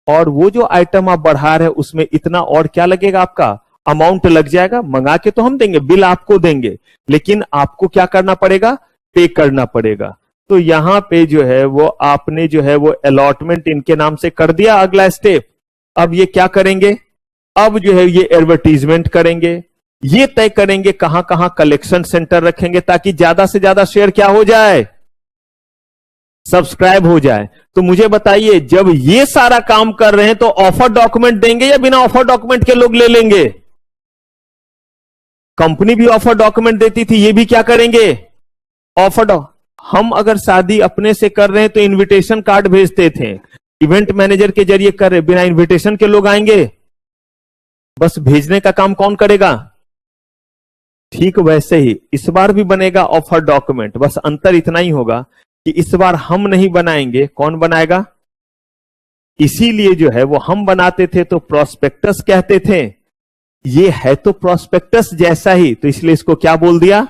[SPEAKER 1] और वो जो आइटम आप बढ़ा रहे हैं उसमें इतना, और क्या लगेगा आपका अमाउंट लग जाएगा। मंगा के तो हम देंगे, बिल आपको देंगे, लेकिन आपको क्या करना पड़ेगा, पे करना पड़ेगा। तो यहां पे जो है वो आपने जो है वो अलॉटमेंट इनके नाम से कर दिया। अगला स्टेप, अब ये क्या करेंगे, अब जो है ये एडवर्टीजमेंट करेंगे, ये तय करेंगे कहां कहां कलेक्शन सेंटर रखेंगे ताकि ज्यादा से ज्यादा शेयर क्या हो जाए, सब्सक्राइब हो जाए। तो मुझे बताइए, जब ये सारा काम कर रहे हैं तो ऑफर डॉक्यूमेंट देंगे या बिना ऑफर डॉक्यूमेंट के लोग ले लेंगे? कंपनी भी ऑफर डॉक्यूमेंट देती थी, ये भी क्या करेंगे, ऑफर। हम अगर शादी अपने से कर रहे हैं तो इनविटेशन कार्ड भेजते थे, इवेंट मैनेजर के जरिए कर रहे, बिना इनविटेशन के लोग आएंगे, बस भेजने का काम कौन करेगा? ठीक वैसे ही इस बार भी बनेगा ऑफर डॉक्यूमेंट, बस अंतर इतना ही होगा कि इस बार हम नहीं बनाएंगे, कौन बनाएगा? इसीलिए जो है वो हम बनाते थे तो प्रोस्पेक्टस कहते थे, ये है तो प्रोस्पेक्टस जैसा ही, तो इसलिए इसको क्या बोल दिया?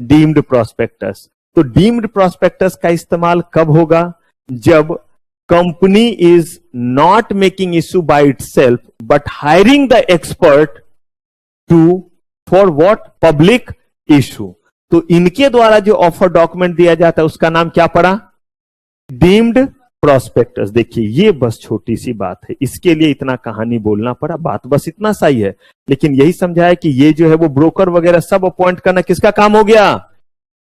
[SPEAKER 1] Deemed prospectus. तो डीम्ड प्रोस्पेक्टस का इस्तेमाल कब होगा? जब company is not making issue by itself but hiring the expert to for what? Public issue. तो इनके द्वारा जो ऑफर डॉक्यूमेंट दिया जाता है उसका नाम क्या पड़ा? Deemed prospectus. देखिए ये बस छोटी सी बात है, इसके लिए इतना कहानी बोलना पड़ा, बात बस इतना सा ही है, लेकिन यही समझाया कि ये जो है वो ब्रोकर वगैरह सब अपॉइंट करना किसका काम हो गया?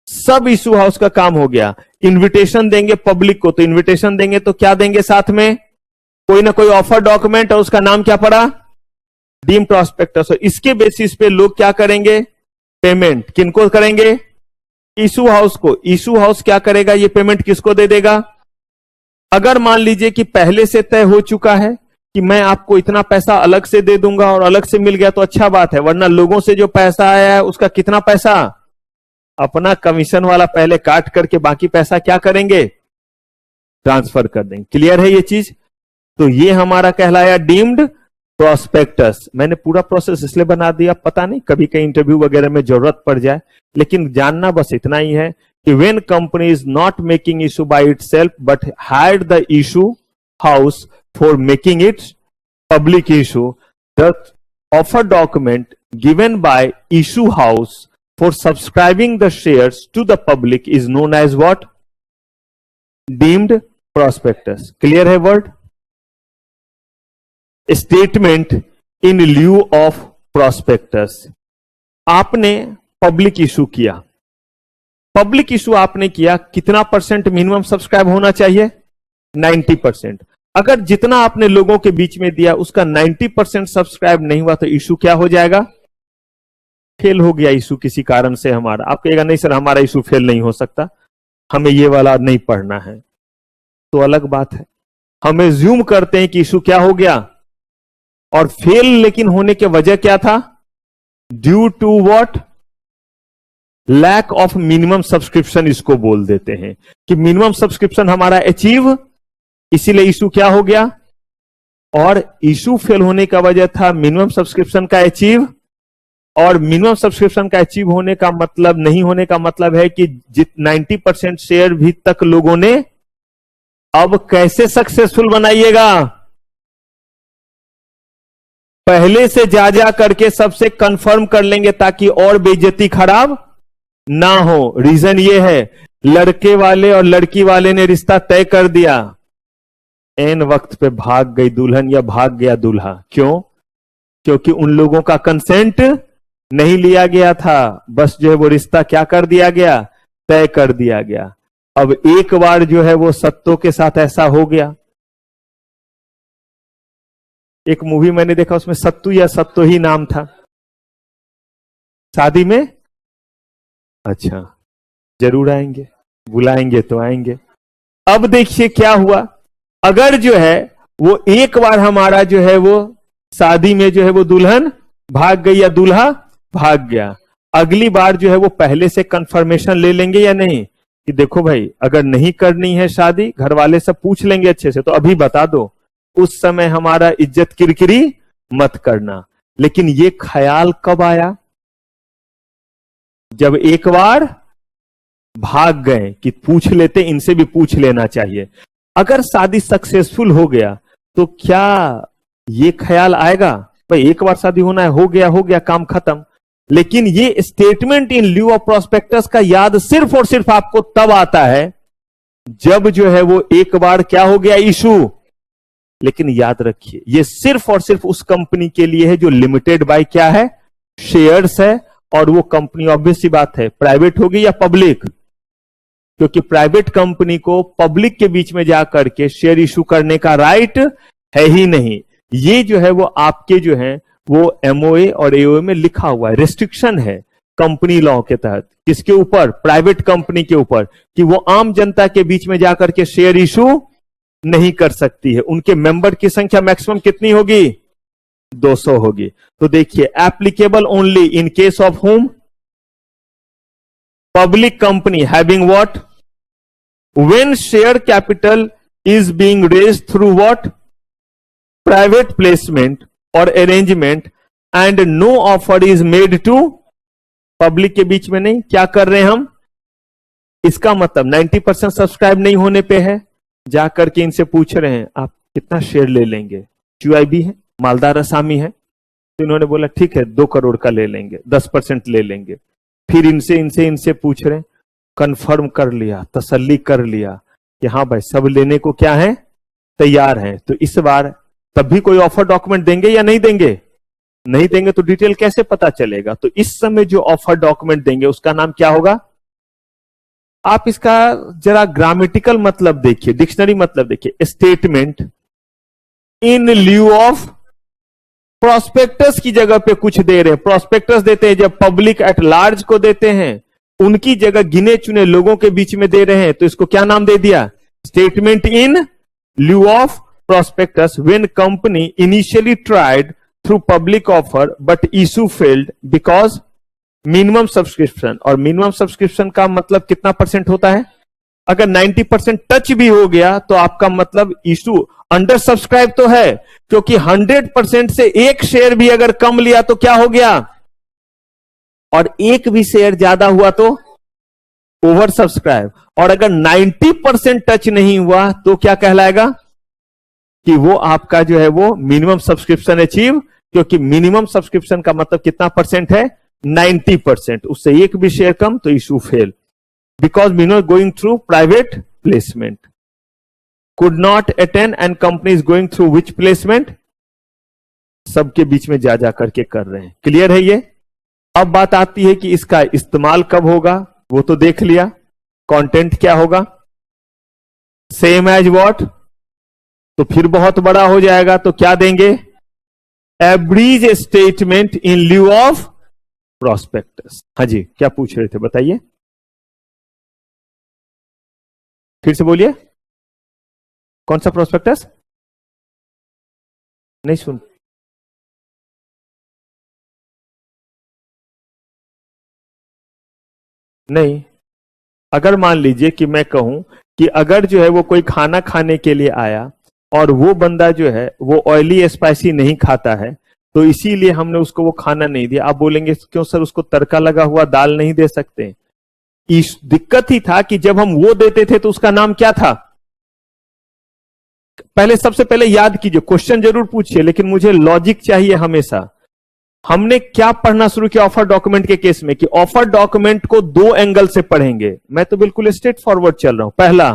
[SPEAKER 1] सब इशू हाउस का काम हो गया। इनविटेशन देंगे पब्लिक को, तो इनविटेशन देंगे तो क्या देंगे साथ में? कोई ना कोई ऑफर डॉक्यूमेंट, और उसका नाम क्या पड़ा? Deemed prospectus. इसके बेसिस पे लोग क्या करेंगे? पेमेंट किनको करेंगे? इशू हाउस को। इशू हाउस क्या करेगा? ये पेमेंट किसको दे देगा? अगर मान लीजिए कि पहले से तय हो चुका है कि मैं आपको इतना पैसा अलग से दे दूंगा और अलग से मिल गया तो अच्छा बात है, वरना लोगों से जो पैसा आया है उसका कितना पैसा? अपना कमीशन वाला पहले काट करके बाकी पैसा क्या करेंगे? ट्रांसफर कर देंगे। क्लियर है ये चीज? तो ये हमारा कहलाया डीम्ड प्रोस्पेक्टस। मैंने पूरा प्रोसेस इसलिए बना दिया, पता नहीं कभी कहीं इंटरव्यू वगैरह में जरूरत पड़ जाए, लेकिन जानना बस इतना ही है कि when company is not making issue by itself but hired the issue house for making it public issue, the offer document given by issue house for subscribing the shares to the public is known as what? Deemed prospectus. Clear है word? Statement in lieu of prospectus. आपने public issue किया, public issue आपने किया, कितना percent minimum subscribe होना चाहिए? 90%। अगर जितना आपने लोगों के बीच में दिया उसका 90% सब्सक्राइब नहीं हुआ तो इशू क्या हो जाएगा? फेल हो गया इशू किसी कारण से हमारा। आप कहेगा नहीं सर हमारा इशू फेल नहीं हो सकता, हमें ये वाला नहीं पढ़ना है, तो अलग बात है। हम एज्यूम करते हैं कि इशू क्या हो गया, और फेल लेकिन होने के वजह क्या था? Due to what? Lack of minimum subscription इसको बोल देते हैं कि मिनिमम सब्सक्रिप्शन हमारा अचीव, इसीलिए इशू क्या हो गया? और इशू फेल होने का वजह था मिनिमम सब्सक्रिप्शन का अचीव, और मिनिमम सब्सक्रिप्शन का अचीव होने का मतलब, नहीं होने का मतलब है कि 90% शेयर भी तक लोगों ने। अब कैसे सक्सेसफुल बनाइएगा? पहले से जा करके सबसे कंफर्म कर लेंगे ताकि और बेइज्जती खराब ना हो। रीजन ये है, लड़के वाले और लड़की वाले ने रिश्ता तय कर दिया, एन वक्त पे भाग गई दुल्हन या भाग गया दूल्हा। क्यों? क्योंकि उन लोगों का कंसेंट नहीं लिया गया था, बस जो है वो रिश्ता क्या कर दिया गया? तय कर दिया गया। अब एक बार जो है वो सत्तों के साथ ऐसा हो गया। एक मूवी मैंने देखा, उसमें सत्तू या सत्तो ही नाम था, शादी में। अच्छा जरूर आएंगे, बुलाएंगे तो आएंगे। अब देखिए क्या हुआ, अगर जो है वो एक बार हमारा जो है वो शादी में जो है वो दुल्हन भाग गई या दूल्हा भाग गया, अगली बार जो है वो पहले से कंफर्मेशन ले लेंगे या नहीं कि देखो भाई अगर नहीं करनी है शादी, घर वाले सब पूछ लेंगे अच्छे से, तो अभी बता दो, उस समय हमारा इज्जत किरकिरी मत करना। लेकिन ये ख्याल कब आया? जब एक बार भाग गए कि पूछ लेते, इनसे भी पूछ लेना चाहिए। अगर शादी सक्सेसफुल हो गया तो क्या ये ख्याल आएगा भाई एक बार शादी होना है, हो गया काम खत्म। लेकिन ये statement in lieu of prospectus का याद सिर्फ और सिर्फ आपको तब आता है जब जो है वो एक बार क्या हो गया इशू। लेकिन याद रखिए ये सिर्फ और सिर्फ उस कंपनी के लिए है जो लिमिटेड बाय क्या है? शेयर्स है। और वो कंपनी ऑब्वियस सी बात है प्राइवेट होगी या पब्लिक, क्योंकि प्राइवेट कंपनी को पब्लिक के बीच में जाकर के शेयर इशू करने का राइट है ही नहीं। ये जो है वो आपके जो है वो एमओए और एओए में लिखा हुआ है, रेस्ट्रिक्शन है कंपनी लॉ के तहत। किसके ऊपर? प्राइवेट कंपनी के ऊपर, कि वो आम जनता के बीच में जाकर के शेयर इशू नहीं कर सकती है। उनके मेंबर की संख्या मैक्सिमम कितनी होगी? 200 होगी। तो देखिए, applicable only in case of home public company having what? When share capital is being raised through what? Private placement और arrangement and no offer is made to public के बीच में नहीं। क्या कर रहे हैं हम? इसका मतलब 90% सब्सक्राइब नहीं होने पे है, जाकर के इनसे पूछ रहे हैं आप कितना शेयर ले लेंगे? QIB है, मालदार असामी है, तो इन्होंने बोला ठीक है 2 करोड़ का ले लेंगे, 10% ले लेंगे। फिर इनसे पूछ रहे हैं, कंफर्म कर लिया, तसल्ली कर लिया कि हाँ भाई सब लेने को क्या है, तैयार हैं। तो इस बार तब भी कोई ऑफर डॉक्यूमेंट देंगे या नहीं देंगे? नहीं देंगे तो डिटेल कैसे पता चलेगा? तो इस समय जो ऑफर डॉक्यूमेंट देंगे उसका नाम क्या होगा? आप इसका जरा ग्रामेटिकल मतलब देखिए, डिक्शनरी मतलब देखिए। Statement in lieu of prospectus की जगह पे कुछ दे रहे हैं। प्रोस्पेक्टस देते हैं जब पब्लिक एट लार्ज को देते हैं, उनकी जगह गिने चुने लोगों के बीच में दे रहे हैं, तो इसको क्या नाम दे दिया? Statement in lieu of prospectus when company initially tried through public offer but issue failed because minimum subscription। और minimum subscription का मतलब कितना परसेंट होता है? अगर 90% टच भी हो गया तो आपका मतलब इशू अंडर सब्सक्राइब तो है, क्योंकि 100% से एक शेयर भी अगर कम लिया तो क्या हो गया? और एक भी शेयर ज्यादा हुआ तो ओवर सब्सक्राइब। और अगर 90% टच नहीं हुआ तो क्या कहलाएगा? कि वो आपका जो है वो मिनिमम सब्सक्रिप्शन अचीव, क्योंकि मिनिमम सब्सक्रिप्शन का मतलब कितना परसेंट है? 90%। उससे एक भी शेयर कम तो issue fail. Because minimum going through private placement could not attend and company is going through which placement? सबके बीच में जा करके कर रहे हैं। क्लियर है ये? अब बात आती है कि इसका इस्तेमाल कब होगा, वो तो देख लिया। कंटेंट क्या होगा? Same as what? तो फिर बहुत बड़ा हो जाएगा, तो क्या देंगे? Abridged statement in lieu of prospectus. हाँ जी, क्या पूछ रहे थे बताइए, फिर से बोलिए। कौन सा प्रोस्पेक्टस? नहीं सुन। नहीं, अगर मान लीजिए कि मैं कहूं कि अगर जो है वो कोई खाना खाने के लिए आया और वो बंदा जो है वो ऑयली स्पाइसी नहीं खाता है, तो इसीलिए हमने उसको वो खाना नहीं दिया। आप बोलेंगे क्यों सर, उसको तड़का लगा हुआ दाल नहीं दे सकते? इस दिक्कत ही था कि जब हम वो देते थे तो उसका नाम क्या था? पहले सबसे पहले याद कीजिए, क्वेश्चन जरूर पूछिए लेकिन मुझे लॉजिक चाहिए हमेशा। हमने क्या पढ़ना शुरू किया ऑफर डॉक्यूमेंट के केस में कि ऑफर डॉक्यूमेंट को 2 एंगल से पढ़ेंगे। मैं तो बिल्कुल स्ट्रेट फॉरवर्ड चल रहा हूं। पहला,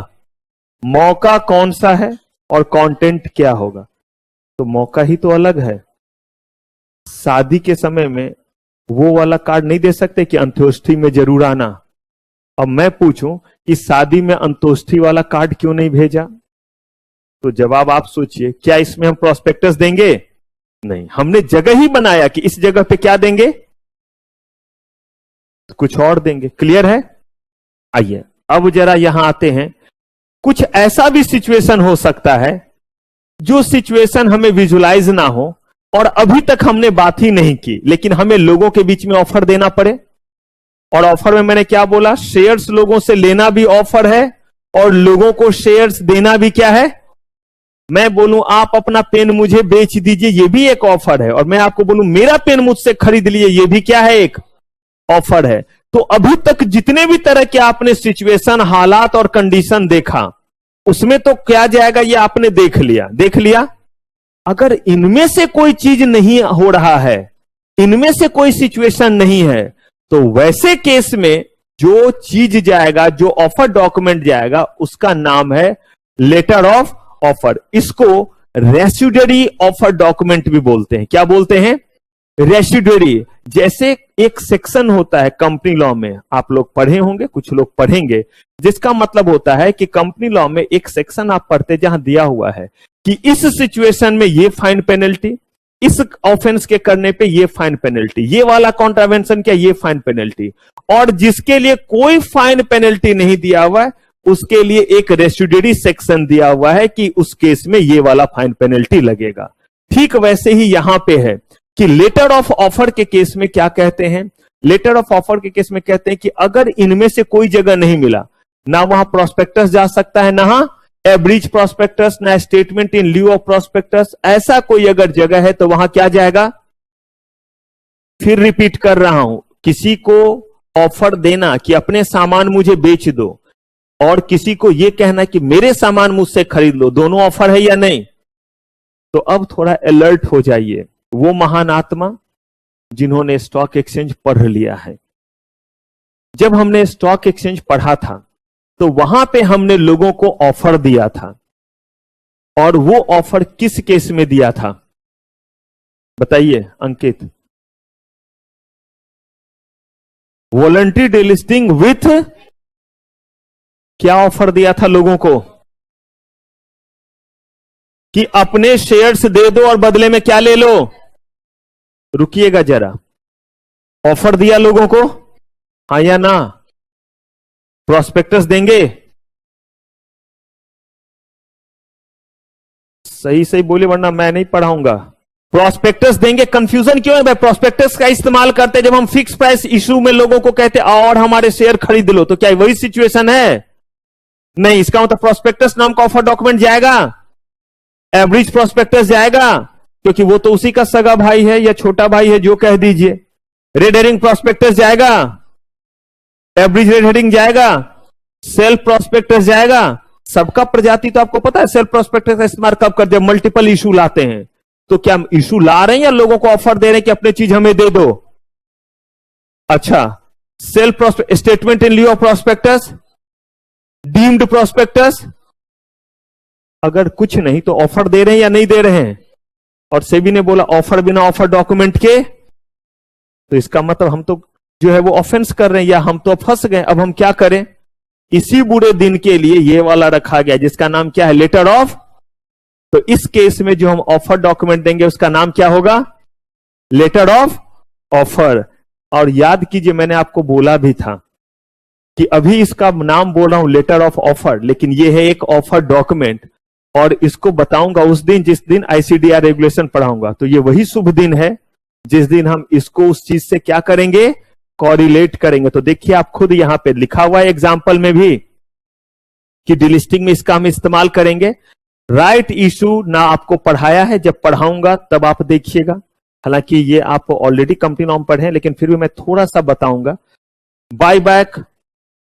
[SPEAKER 1] मौका कौन सा है और कंटेंट क्या होगा? तो मौका ही तो अलग है। शादी के समय में वो वाला कार्ड नहीं दे सकते कि अंत्येष्टि में जरूर आना। अब मैं पूछूं कि शादी में अंत्येष्टि वाला कार्ड क्यों नहीं भेजा? तो जवाब आप सोचिए, क्या इसमें हम प्रोस्पेक्टस देंगे? नहीं, हमने जगह ही बनाया कि इस जगह पे क्या देंगे, कुछ और देंगे। क्लियर है? आइए अब जरा यहां आते हैं। कुछ ऐसा भी सिचुएशन हो सकता है जो सिचुएशन हमें विजुलाइज ना हो और अभी तक हमने बात ही नहीं की, लेकिन हमें लोगों के बीच में ऑफर देना पड़े। और ऑफर में मैंने क्या बोला? शेयर्स लोगों से लेना भी ऑफर है और लोगों को शेयर्स देना भी क्या है? मैं बोलूं आप अपना पेन मुझे बेच दीजिए, ये भी एक ऑफर है। और मैं आपको बोलूं मेरा पेन मुझसे खरीद लीजिए, ये भी क्या है? एक ऑफर है। तो अभी तक जितने भी तरह के आपने सिचुएशन, हालात और कंडीशन देखा, उसमें तो क्या जाएगा? ये आपने देख लिया। अगर इनमें से कोई चीज नहीं हो रहा है, इनमें से कोई सिचुएशन नहीं है, तो वैसे केस में जो चीज जाएगा, जो ऑफर डॉक्यूमेंट जाएगा, उसका नाम है लेटर ऑफ ऑफर। इसको रेसिड्यूरी ऑफर डॉक्यूमेंट भी बोलते हैं। क्या बोलते हैं? रेसिड्यूरी। जैसे एक सेक्शन होता है कंपनी लॉ में, आप लोग पढ़े होंगे, कुछ लोग पढ़ेंगे, जिसका मतलब होता है कि कंपनी लॉ में एक सेक्शन आप पढ़ते जहां दिया हुआ है कि इस सिचुएशन में ये फाइन पेनल्टी, इस ऑफेंस के करने पे ये फाइन पेनल्टी, ये वाला कॉन्ट्रावेंशन क्या, ये फाइन पेनल्टी। और जिसके लिए कोई फाइन पेनल्टी नहीं दिया हुआ है उसके लिए एक रेसिड्यूरी सेक्शन दिया हुआ है कि उस केस में ये वाला फाइन पेनल्टी लगेगा। ठीक वैसे ही यहां पे है कि लेटर ऑफ ऑफर के केस में क्या कहते हैं, लेटर ऑफ ऑफर के केस में कहते हैं कि अगर इनमें से कोई जगह नहीं मिला, ना वहां प्रोस्पेक्टस जा सकता है, ना एब्रिज प्रोस्पेक्टस, ना statement in lieu of prospectus, ऐसा कोई अगर जगह है तो वहां क्या जाएगा। फिर रिपीट कर रहा हूं, किसी को ऑफर देना कि अपने सामान मुझे बेच दो और किसी को यह कहना कि मेरे सामान मुझसे खरीद लो, दोनों ऑफर है या नहीं। तो अब थोड़ा अलर्ट हो जाइए, वो महान आत्मा जिन्होंने स्टॉक एक्सचेंज पढ़ लिया है। जब हमने स्टॉक एक्सचेंज पढ़ा था तो वहां पे हमने लोगों को ऑफर दिया था, और वो ऑफर किस केस में दिया था बताइए अंकित। वॉलंटरी डिलिस्टिंग विथ क्या ऑफर दिया था लोगों को कि अपने शेयर्स दे दो और बदले में क्या ले लो। रुकिएगा जरा, ऑफर दिया लोगों को, हाँ या ना। प्रोस्पेक्टस देंगे, सही सही बोले वरना मैं नहीं पढ़ाऊंगा। प्रोस्पेक्टस देंगे, कंफ्यूजन क्यों है भाई। प्रोस्पेक्टस का इस्तेमाल करते जब हम फिक्स प्राइस इशू में लोगों को कहते और हमारे शेयर खरीद लो, तो क्या वही सिचुएशन है? नहीं, इसका मतलब प्रोस्पेक्टस नाम का ऑफर डॉक्यूमेंट जाएगा, एवरेज प्रोस्पेक्टस जाएगा, क्योंकि वो तो उसी का सगा भाई है या छोटा भाई है, जो कह दीजिए। रेड हेरिंग प्रोस्पेक्टस जाएगा, एवरेज रेड हेरिंग जाएगा, सेल्फ प्रोस्पेक्टस जाएगा। सबका प्रजाति तो आपको पता है सेल्फ प्रोस्पेक्टस का इस्तेमाल कब कर, जब मल्टीपल इशू लाते हैं। तो क्या हम इशू ला रहे हैं या लोगों को ऑफर दे रहे हैं कि अपनी चीज हमें दे दो? अच्छा, self statement in lieu of prospectus, deemed prospectus, अगर कुछ नहीं तो ऑफर दे रहे हैं या नहीं दे रहे हैं। और सेबी ने बोला ऑफर बिना ऑफर डॉक्यूमेंट के, तो इसका मतलब हम तो जो है वो ऑफेंस कर रहे हैं या हम तो फंस गए। अब हम क्या करें? इसी बुरे दिन के लिए ये वाला रखा गया जिसका नाम क्या है, लेटर ऑफ। तो इस केस में जो हम ऑफर डॉक्यूमेंट देंगे उसका नाम क्या होगा, लेटर ऑफ ऑफर। और याद कीजिए मैंने आपको बोला भी था कि अभी इसका नाम बोल रहा हूं लेटर ऑफ ऑफर, लेकिन ये है एक ऑफर डॉक्यूमेंट, और इसको बताऊंगा उस दिन जिस दिन आईसीडीआर रेगुलेशन पढ़ाऊंगा। तो ये वही शुभ दिन है जिस दिन हम इसको उस चीज से क्या करेंगे, कोरिलेट करेंगे। तो देखिए आप खुद यहां पे लिखा हुआ है एग्जाम्पल में भी कि डिलिस्टिंग में इसका हम इस्तेमाल करेंगे। राइट इशू ना आपको पढ़ाया है, जब पढ़ाऊंगा तब आप देखिएगा। हालांकि ये आप ऑलरेडी कंपनी नॉर्म पढ़े, लेकिन फिर भी मैं थोड़ा सा बताऊंगा। बाय बैक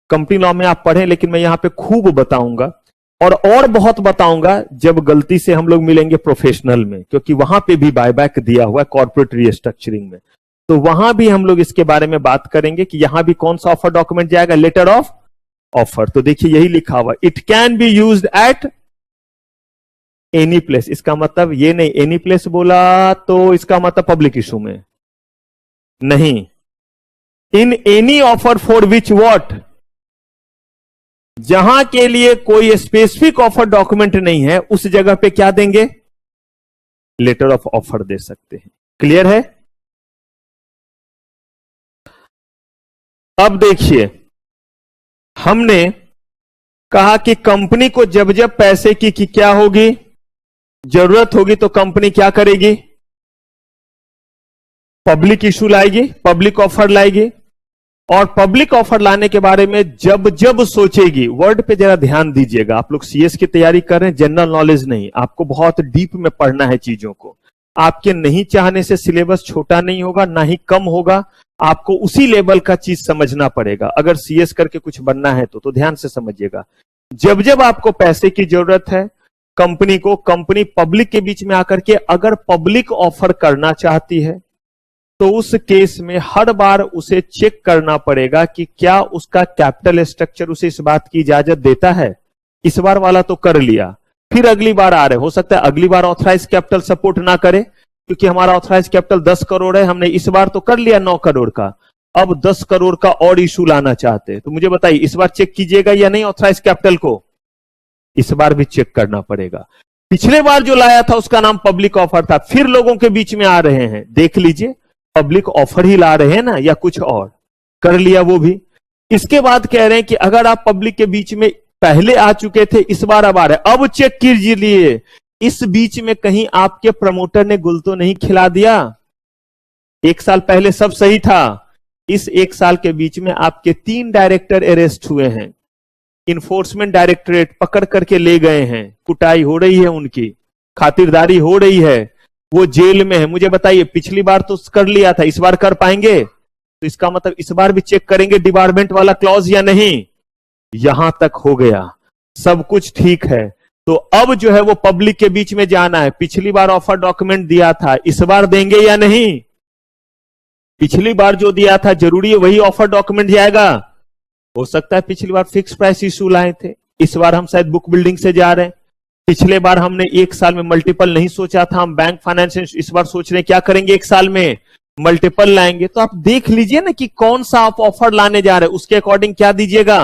[SPEAKER 1] कंपनी नॉर्म में आप पढ़े, लेकिन मैं यहां पे खूब बताऊंगा और बहुत बताऊंगा जब गलती से हम लोग मिलेंगे प्रोफेशनल में, क्योंकि वहां पे भी बायबैक दिया हुआ है कॉर्पोरेट रीस्ट्रक्चरिंग में। तो वहां भी हम लोग इसके बारे में बात करेंगे कि यहां भी कौन सा ऑफर डॉक्यूमेंट जाएगा, लेटर ऑफ ऑफर। तो देखिए यही लिखा हुआ, it can be used at any place. इसका मतलब ये नहीं, एनी प्लेस बोला तो इसका मतलब पब्लिक इशू में नहीं। In any offer for which what, जहां के लिए कोई स्पेसिफिक ऑफर डॉक्यूमेंट नहीं है उस जगह पे क्या देंगे, लेटर ऑफ ऑफर दे सकते हैं। क्लियर है? अब देखिए, हमने कहा कि कंपनी को जब जब पैसे की क्या होगी, जरूरत होगी, तो कंपनी क्या करेगी, पब्लिक इशू लाएगी, पब्लिक ऑफर लाएगी। और पब्लिक ऑफर लाने के बारे में जब जब सोचेगी, वर्ड पे जरा ध्यान दीजिएगा। आप लोग सीएस की तैयारी कर रहे हैं, जनरल नॉलेज नहीं, आपको बहुत डीप में पढ़ना है चीजों को। आपके नहीं चाहने से सिलेबस छोटा नहीं होगा, ना ही कम होगा। आपको उसी लेवल का चीज समझना पड़ेगा अगर सीएस करके कुछ बनना है तो ध्यान से समझिएगा। जब जब आपको पैसे की जरूरत है कंपनी को, कंपनी पब्लिक के बीच में आकर के अगर पब्लिक ऑफर करना चाहती है, तो उस केस में हर बार उसे चेक करना पड़ेगा कि क्या उसका कैपिटल स्ट्रक्चर उसे इस बात की इजाजत देता है। इस बार वाला तो कर लिया, फिर अगली बार आ रहे, हो सकता है अगली बार ऑथराइज कैपिटल सपोर्ट ना करे, क्योंकि हमारा ऑथराइज कैपिटल 10 करोड़ है, हमने इस बार तो कर लिया 9 करोड़ का, अब 10 करोड़ का और इशू लाना चाहते हैं। तो मुझे बताइए इस बार चेक कीजिएगा या नहीं ऑथराइज कैपिटल को? इस बार भी चेक करना पड़ेगा। पिछले बार जो लाया था उसका नाम पब्लिक ऑफर था, फिर लोगों के बीच में आ रहे हैं, देख लीजिए पब्लिक ऑफर ही ला रहे हैं ना या कुछ और, कर लिया वो भी। इसके बाद कह रहे हैं कि अगर आप पब्लिक के बीच में पहले आ चुके थे, इस बार अब आ रहे। अब चेक कीजिए, इस बीच में कहीं आपके प्रमोटर ने गुल तो नहीं खिला दिया? एक साल पहले सब सही था, इस एक साल के बीच में आपके 3 डायरेक्टर अरेस्ट हुए हैं, इन्फोर्समेंट डायरेक्टरेट पकड़ करके ले गए हैं, कुटाई हो रही है, उनकी खातिरदारी हो रही है, वो जेल में है। मुझे बताइए, पिछली बार तो कर लिया था, इस बार कर पाएंगे? तो इसका मतलब इस बार भी चेक करेंगे डिबारमेंट वाला क्लॉज या नहीं। यहां तक हो गया, सब कुछ ठीक है। तो अब जो है वो पब्लिक के बीच में जाना है। पिछली बार ऑफर डॉक्यूमेंट दिया था, इस बार देंगे या नहीं? पिछली बार जो दिया था जरूरी है वही ऑफर डॉक्यूमेंट जाएगा? हो सकता है पिछली बार फिक्स प्राइस इशू लाए थे, इस बार हम शायद बुक बिल्डिंग से जा रहे हैं। पिछले बार हमने एक साल में मल्टीपल नहीं सोचा था, हम बैंक फाइनेंस, इस बार सोच रहे हैं क्या करेंगे, एक साल में मल्टीपल लाएंगे। तो आप देख लीजिए ना कि कौन सा आप ऑफर लाने जा रहे हैं, उसके अकॉर्डिंग क्या दीजिएगा,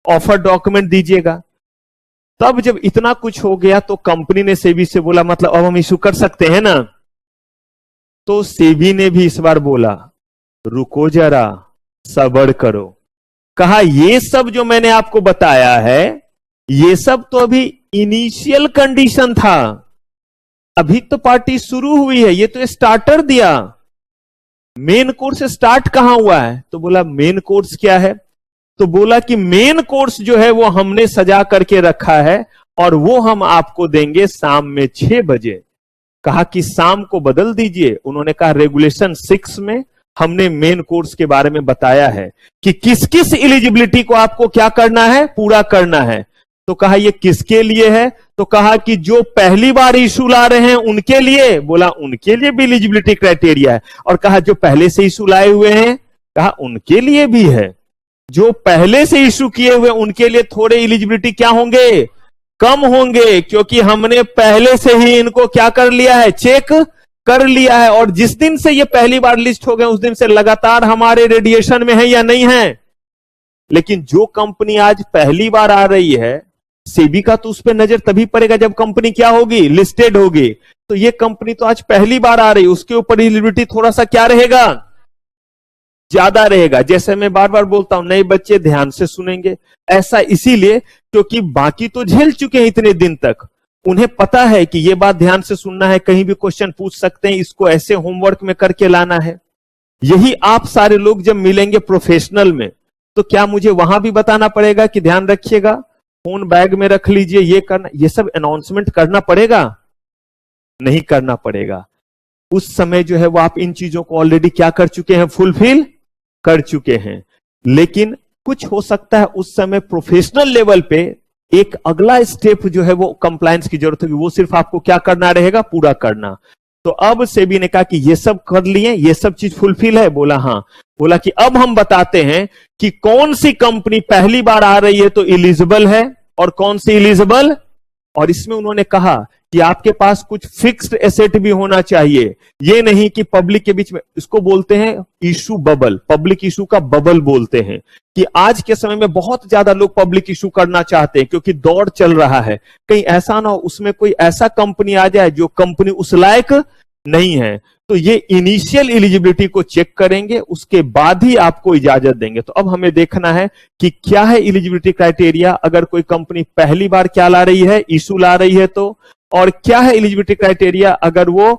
[SPEAKER 1] ऑफर डॉक्यूमेंट दीजिएगा। तब जब इतना कुछ हो गया तो कंपनी ने सेबी से बोला मतलब अब हम इशू कर सकते हैं ना? तो सेबी ने भी इस बार बोला रुको जरा, सब्र करो। कहा ये सब जो मैंने आपको बताया है ये सब तो अभी इनिशियल कंडीशन था, अभी तो पार्टी शुरू हुई है, ये तो स्टार्टर दिया, मेन कोर्स स्टार्ट कहां हुआ है? तो बोला मेन कोर्स क्या है? तो बोला कि मेन कोर्स जो है वो हमने सजा करके रखा है और वो हम आपको देंगे शाम में 6 बजे। कहा कि शाम को बदल दीजिए। उन्होंने कहा रेगुलेशन 6 में हमने मेन कोर्स के बारे में बताया है कि किस किस एलिजिबिलिटी को आपको क्या करना है, पूरा करना है। तो कहा ये किसके लिए है? तो कहा कि जो पहली बार इशू ला रहे हैं उनके लिए। बोला उनके लिए भी एलिजिबिलिटी क्राइटेरिया है। और कहा जो पहले से इशू लाए हुए हैं, कहा उनके लिए भी है। जो पहले से इशू किए हुए उनके लिए थोड़े एलिजिबिलिटी क्या होंगे, कम होंगे, क्योंकि हमने पहले से ही इनको क्या कर लिया है, चेक कर लिया है। और जिस दिन से ये पहली बार लिस्ट हो गए उस दिन से लगातार हमारे रेडिएशन में है या नहीं है। लेकिन जो कंपनी आज पहली बार आ रही है, सेबी का तो उस पर नजर तभी पड़ेगा जब कंपनी क्या होगी, लिस्टेड होगी। तो ये कंपनी तो आज पहली बार आ रही है, उसके ऊपर एलिजिबिलिटी थोड़ा सा क्या रहेगा, ज्यादा रहेगा। जैसे मैं बार बार बोलता हूं, नए बच्चे ध्यान से सुनेंगे। ऐसा इसीलिए क्योंकि बाकी तो झेल चुके हैं इतने दिन तक, उन्हें पता है कि ये बात ध्यान से सुनना है, कहीं भी क्वेश्चन पूछ सकते हैं, इसको ऐसे होमवर्क में करके लाना है। यही आप सारे लोग जब मिलेंगे प्रोफेशनल में, तो क्या मुझे वहां भी बताना पड़ेगा कि ध्यान रखिएगा, फोन बैग में रख लीजिए, ये करना, ये सब अनाउंसमेंट करना पड़ेगा? नहीं करना पड़ेगा। उस समय जो है वो आप इन चीजों को ऑलरेडी क्या कर चुके हैं, फुलफिल कर चुके हैं। लेकिन कुछ हो सकता है उस समय प्रोफेशनल लेवल पे एक अगला स्टेप जो है वो कंप्लायंस की जरूरत होगी, वो सिर्फ आपको क्या करना रहेगा, पूरा करना। तो अब सेबी ने कहा कि ये सब कर लिए, ये सब चीज फुलफिल है? बोला हाँ। बोला कि अब हम बताते हैं कि कौन सी कंपनी पहली बार आ रही है तो एलिजिबल है और कौन सी एलिजिबल। और इसमें उन्होंने कहा कि आपके पास कुछ फिक्स्ड एसेट भी होना चाहिए, ये नहीं कि पब्लिक के बीच में, इसको बोलते हैं इशू बबल, पब्लिक इशू का बबल बोलते हैं, कि आज के समय में बहुत ज्यादा लोग पब्लिक इशू करना चाहते हैं क्योंकि दौड़ चल रहा है। कहीं ऐसा ना हो उसमें कोई ऐसा कंपनी आ जाए जो कंपनी उस लायक नहीं है। तो ये इनिशियल एलिजिबिलिटी को चेक करेंगे, उसके बाद ही आपको इजाजत देंगे। तो अब हमें देखना है कि क्या है एलिजिबिलिटी क्राइटेरिया अगर कोई कंपनी पहली बार क्या ला रही है, इशू ला रही है तो, और क्या है एलिजिबिलिटी क्राइटेरिया अगर वो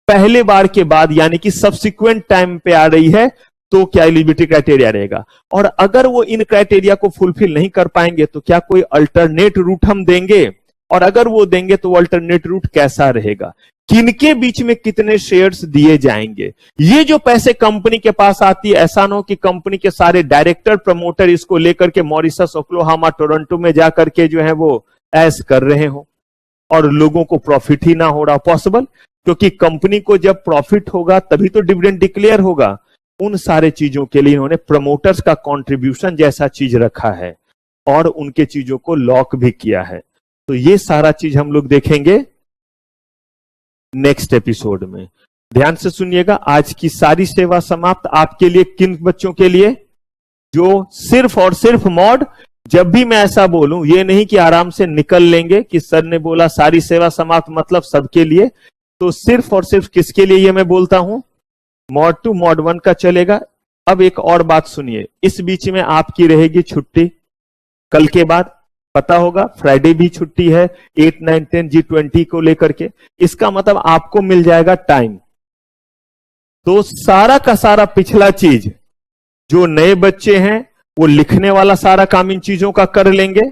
[SPEAKER 1] पहले बार के बाद यानी कि सब्सिक्वेंट टाइम पे आ रही है तो क्या एलिजिबिलिटी क्राइटेरिया रहेगा। और अगर वो इन क्राइटेरिया को फुलफिल नहीं कर पाएंगे तो क्या कोई अल्टरनेट रूट हम देंगे, और अगर वो देंगे तो वो अल्टरनेट रूट कैसा रहेगा, किनके बीच में कितने शेयर्स दिए जाएंगे। ये जो पैसे कंपनी के पास आती है, ऐसा ना हो कि कंपनी के सारे डायरेक्टर प्रमोटर इसको लेकर के मॉरिशस, ओक्लाहोमा, टोरंटो में जाकर के जो है वो ऐश कर रहे हो और लोगों को प्रॉफिट ही ना हो रहा। पॉसिबल, क्योंकि कंपनी को जब प्रॉफिट होगा तभी तो डिविडेंड डिक्लेयर होगा। उन सारे चीजों के लिए इन्होंने प्रमोटर्स का कंट्रीब्यूशन जैसा चीज रखा है और उनके चीजों को लॉक भी किया है। तो ये सारा चीज हम लोग देखेंगे नेक्स्ट एपिसोड में। ध्यान से सुनिएगा। आज की सारी सेवा समाप्त आपके लिए, किन बच्चों के लिए, जो सिर्फ और सिर्फ मॉड। जब भी मैं ऐसा बोलूं ये नहीं कि आराम से निकल लेंगे कि सर ने बोला सारी सेवा समाप्त मतलब सबके लिए। तो सिर्फ और सिर्फ किसके लिए ये मैं बोलता हूं, मॉड 2 मॉड 1 का चलेगा। अब एक और बात सुनिए, इस बीच में आपकी रहेगी छुट्टी कल के बाद, पता होगा फ्राइडे भी छुट्टी है, 8, 9, 10 G20 को लेकर के। इसका मतलब आपको मिल जाएगा टाइम। तो सारा का सारा पिछला चीज, जो नए बच्चे हैं वो लिखने वाला सारा काम इन चीजों का कर लेंगे,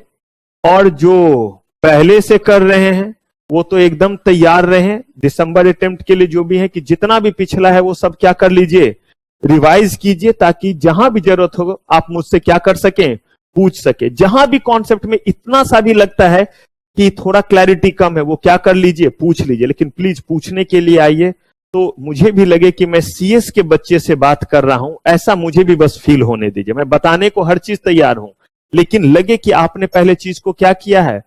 [SPEAKER 1] और जो पहले से कर रहे हैं वो तो एकदम तैयार रहे दिसंबर अटेम्प्ट के लिए। जो भी है कि जितना भी पिछला है वो सब क्या कर लीजिए, रिवाइज कीजिए, ताकि जहां भी जरूरत हो आप मुझसे क्या कर सकें, पूछ सके। जहां भी कॉन्सेप्ट में इतना सा भी लगता है कि थोड़ा क्लैरिटी कम है, वो क्या कर लीजिए, पूछ लीजिए। लेकिन प्लीज पूछने के लिए आइए, तो मुझे भी लगे कि मैं सीएस के बच्चे से बात कर रहा हूं, ऐसा मुझे भी बस फील होने दीजिए। मैं बताने को हर चीज तैयार हूं, लेकिन लगे कि आपने पहले चीज को क्या किया है,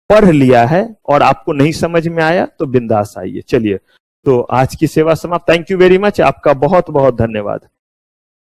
[SPEAKER 1] पढ़ लिया है, और आपको नहीं समझ में आया तो बिंदास आइए। चलिए, तो आज की सेवा समाप्त। थैंक यू वेरी मच, आपका बहुत बहुत धन्यवाद।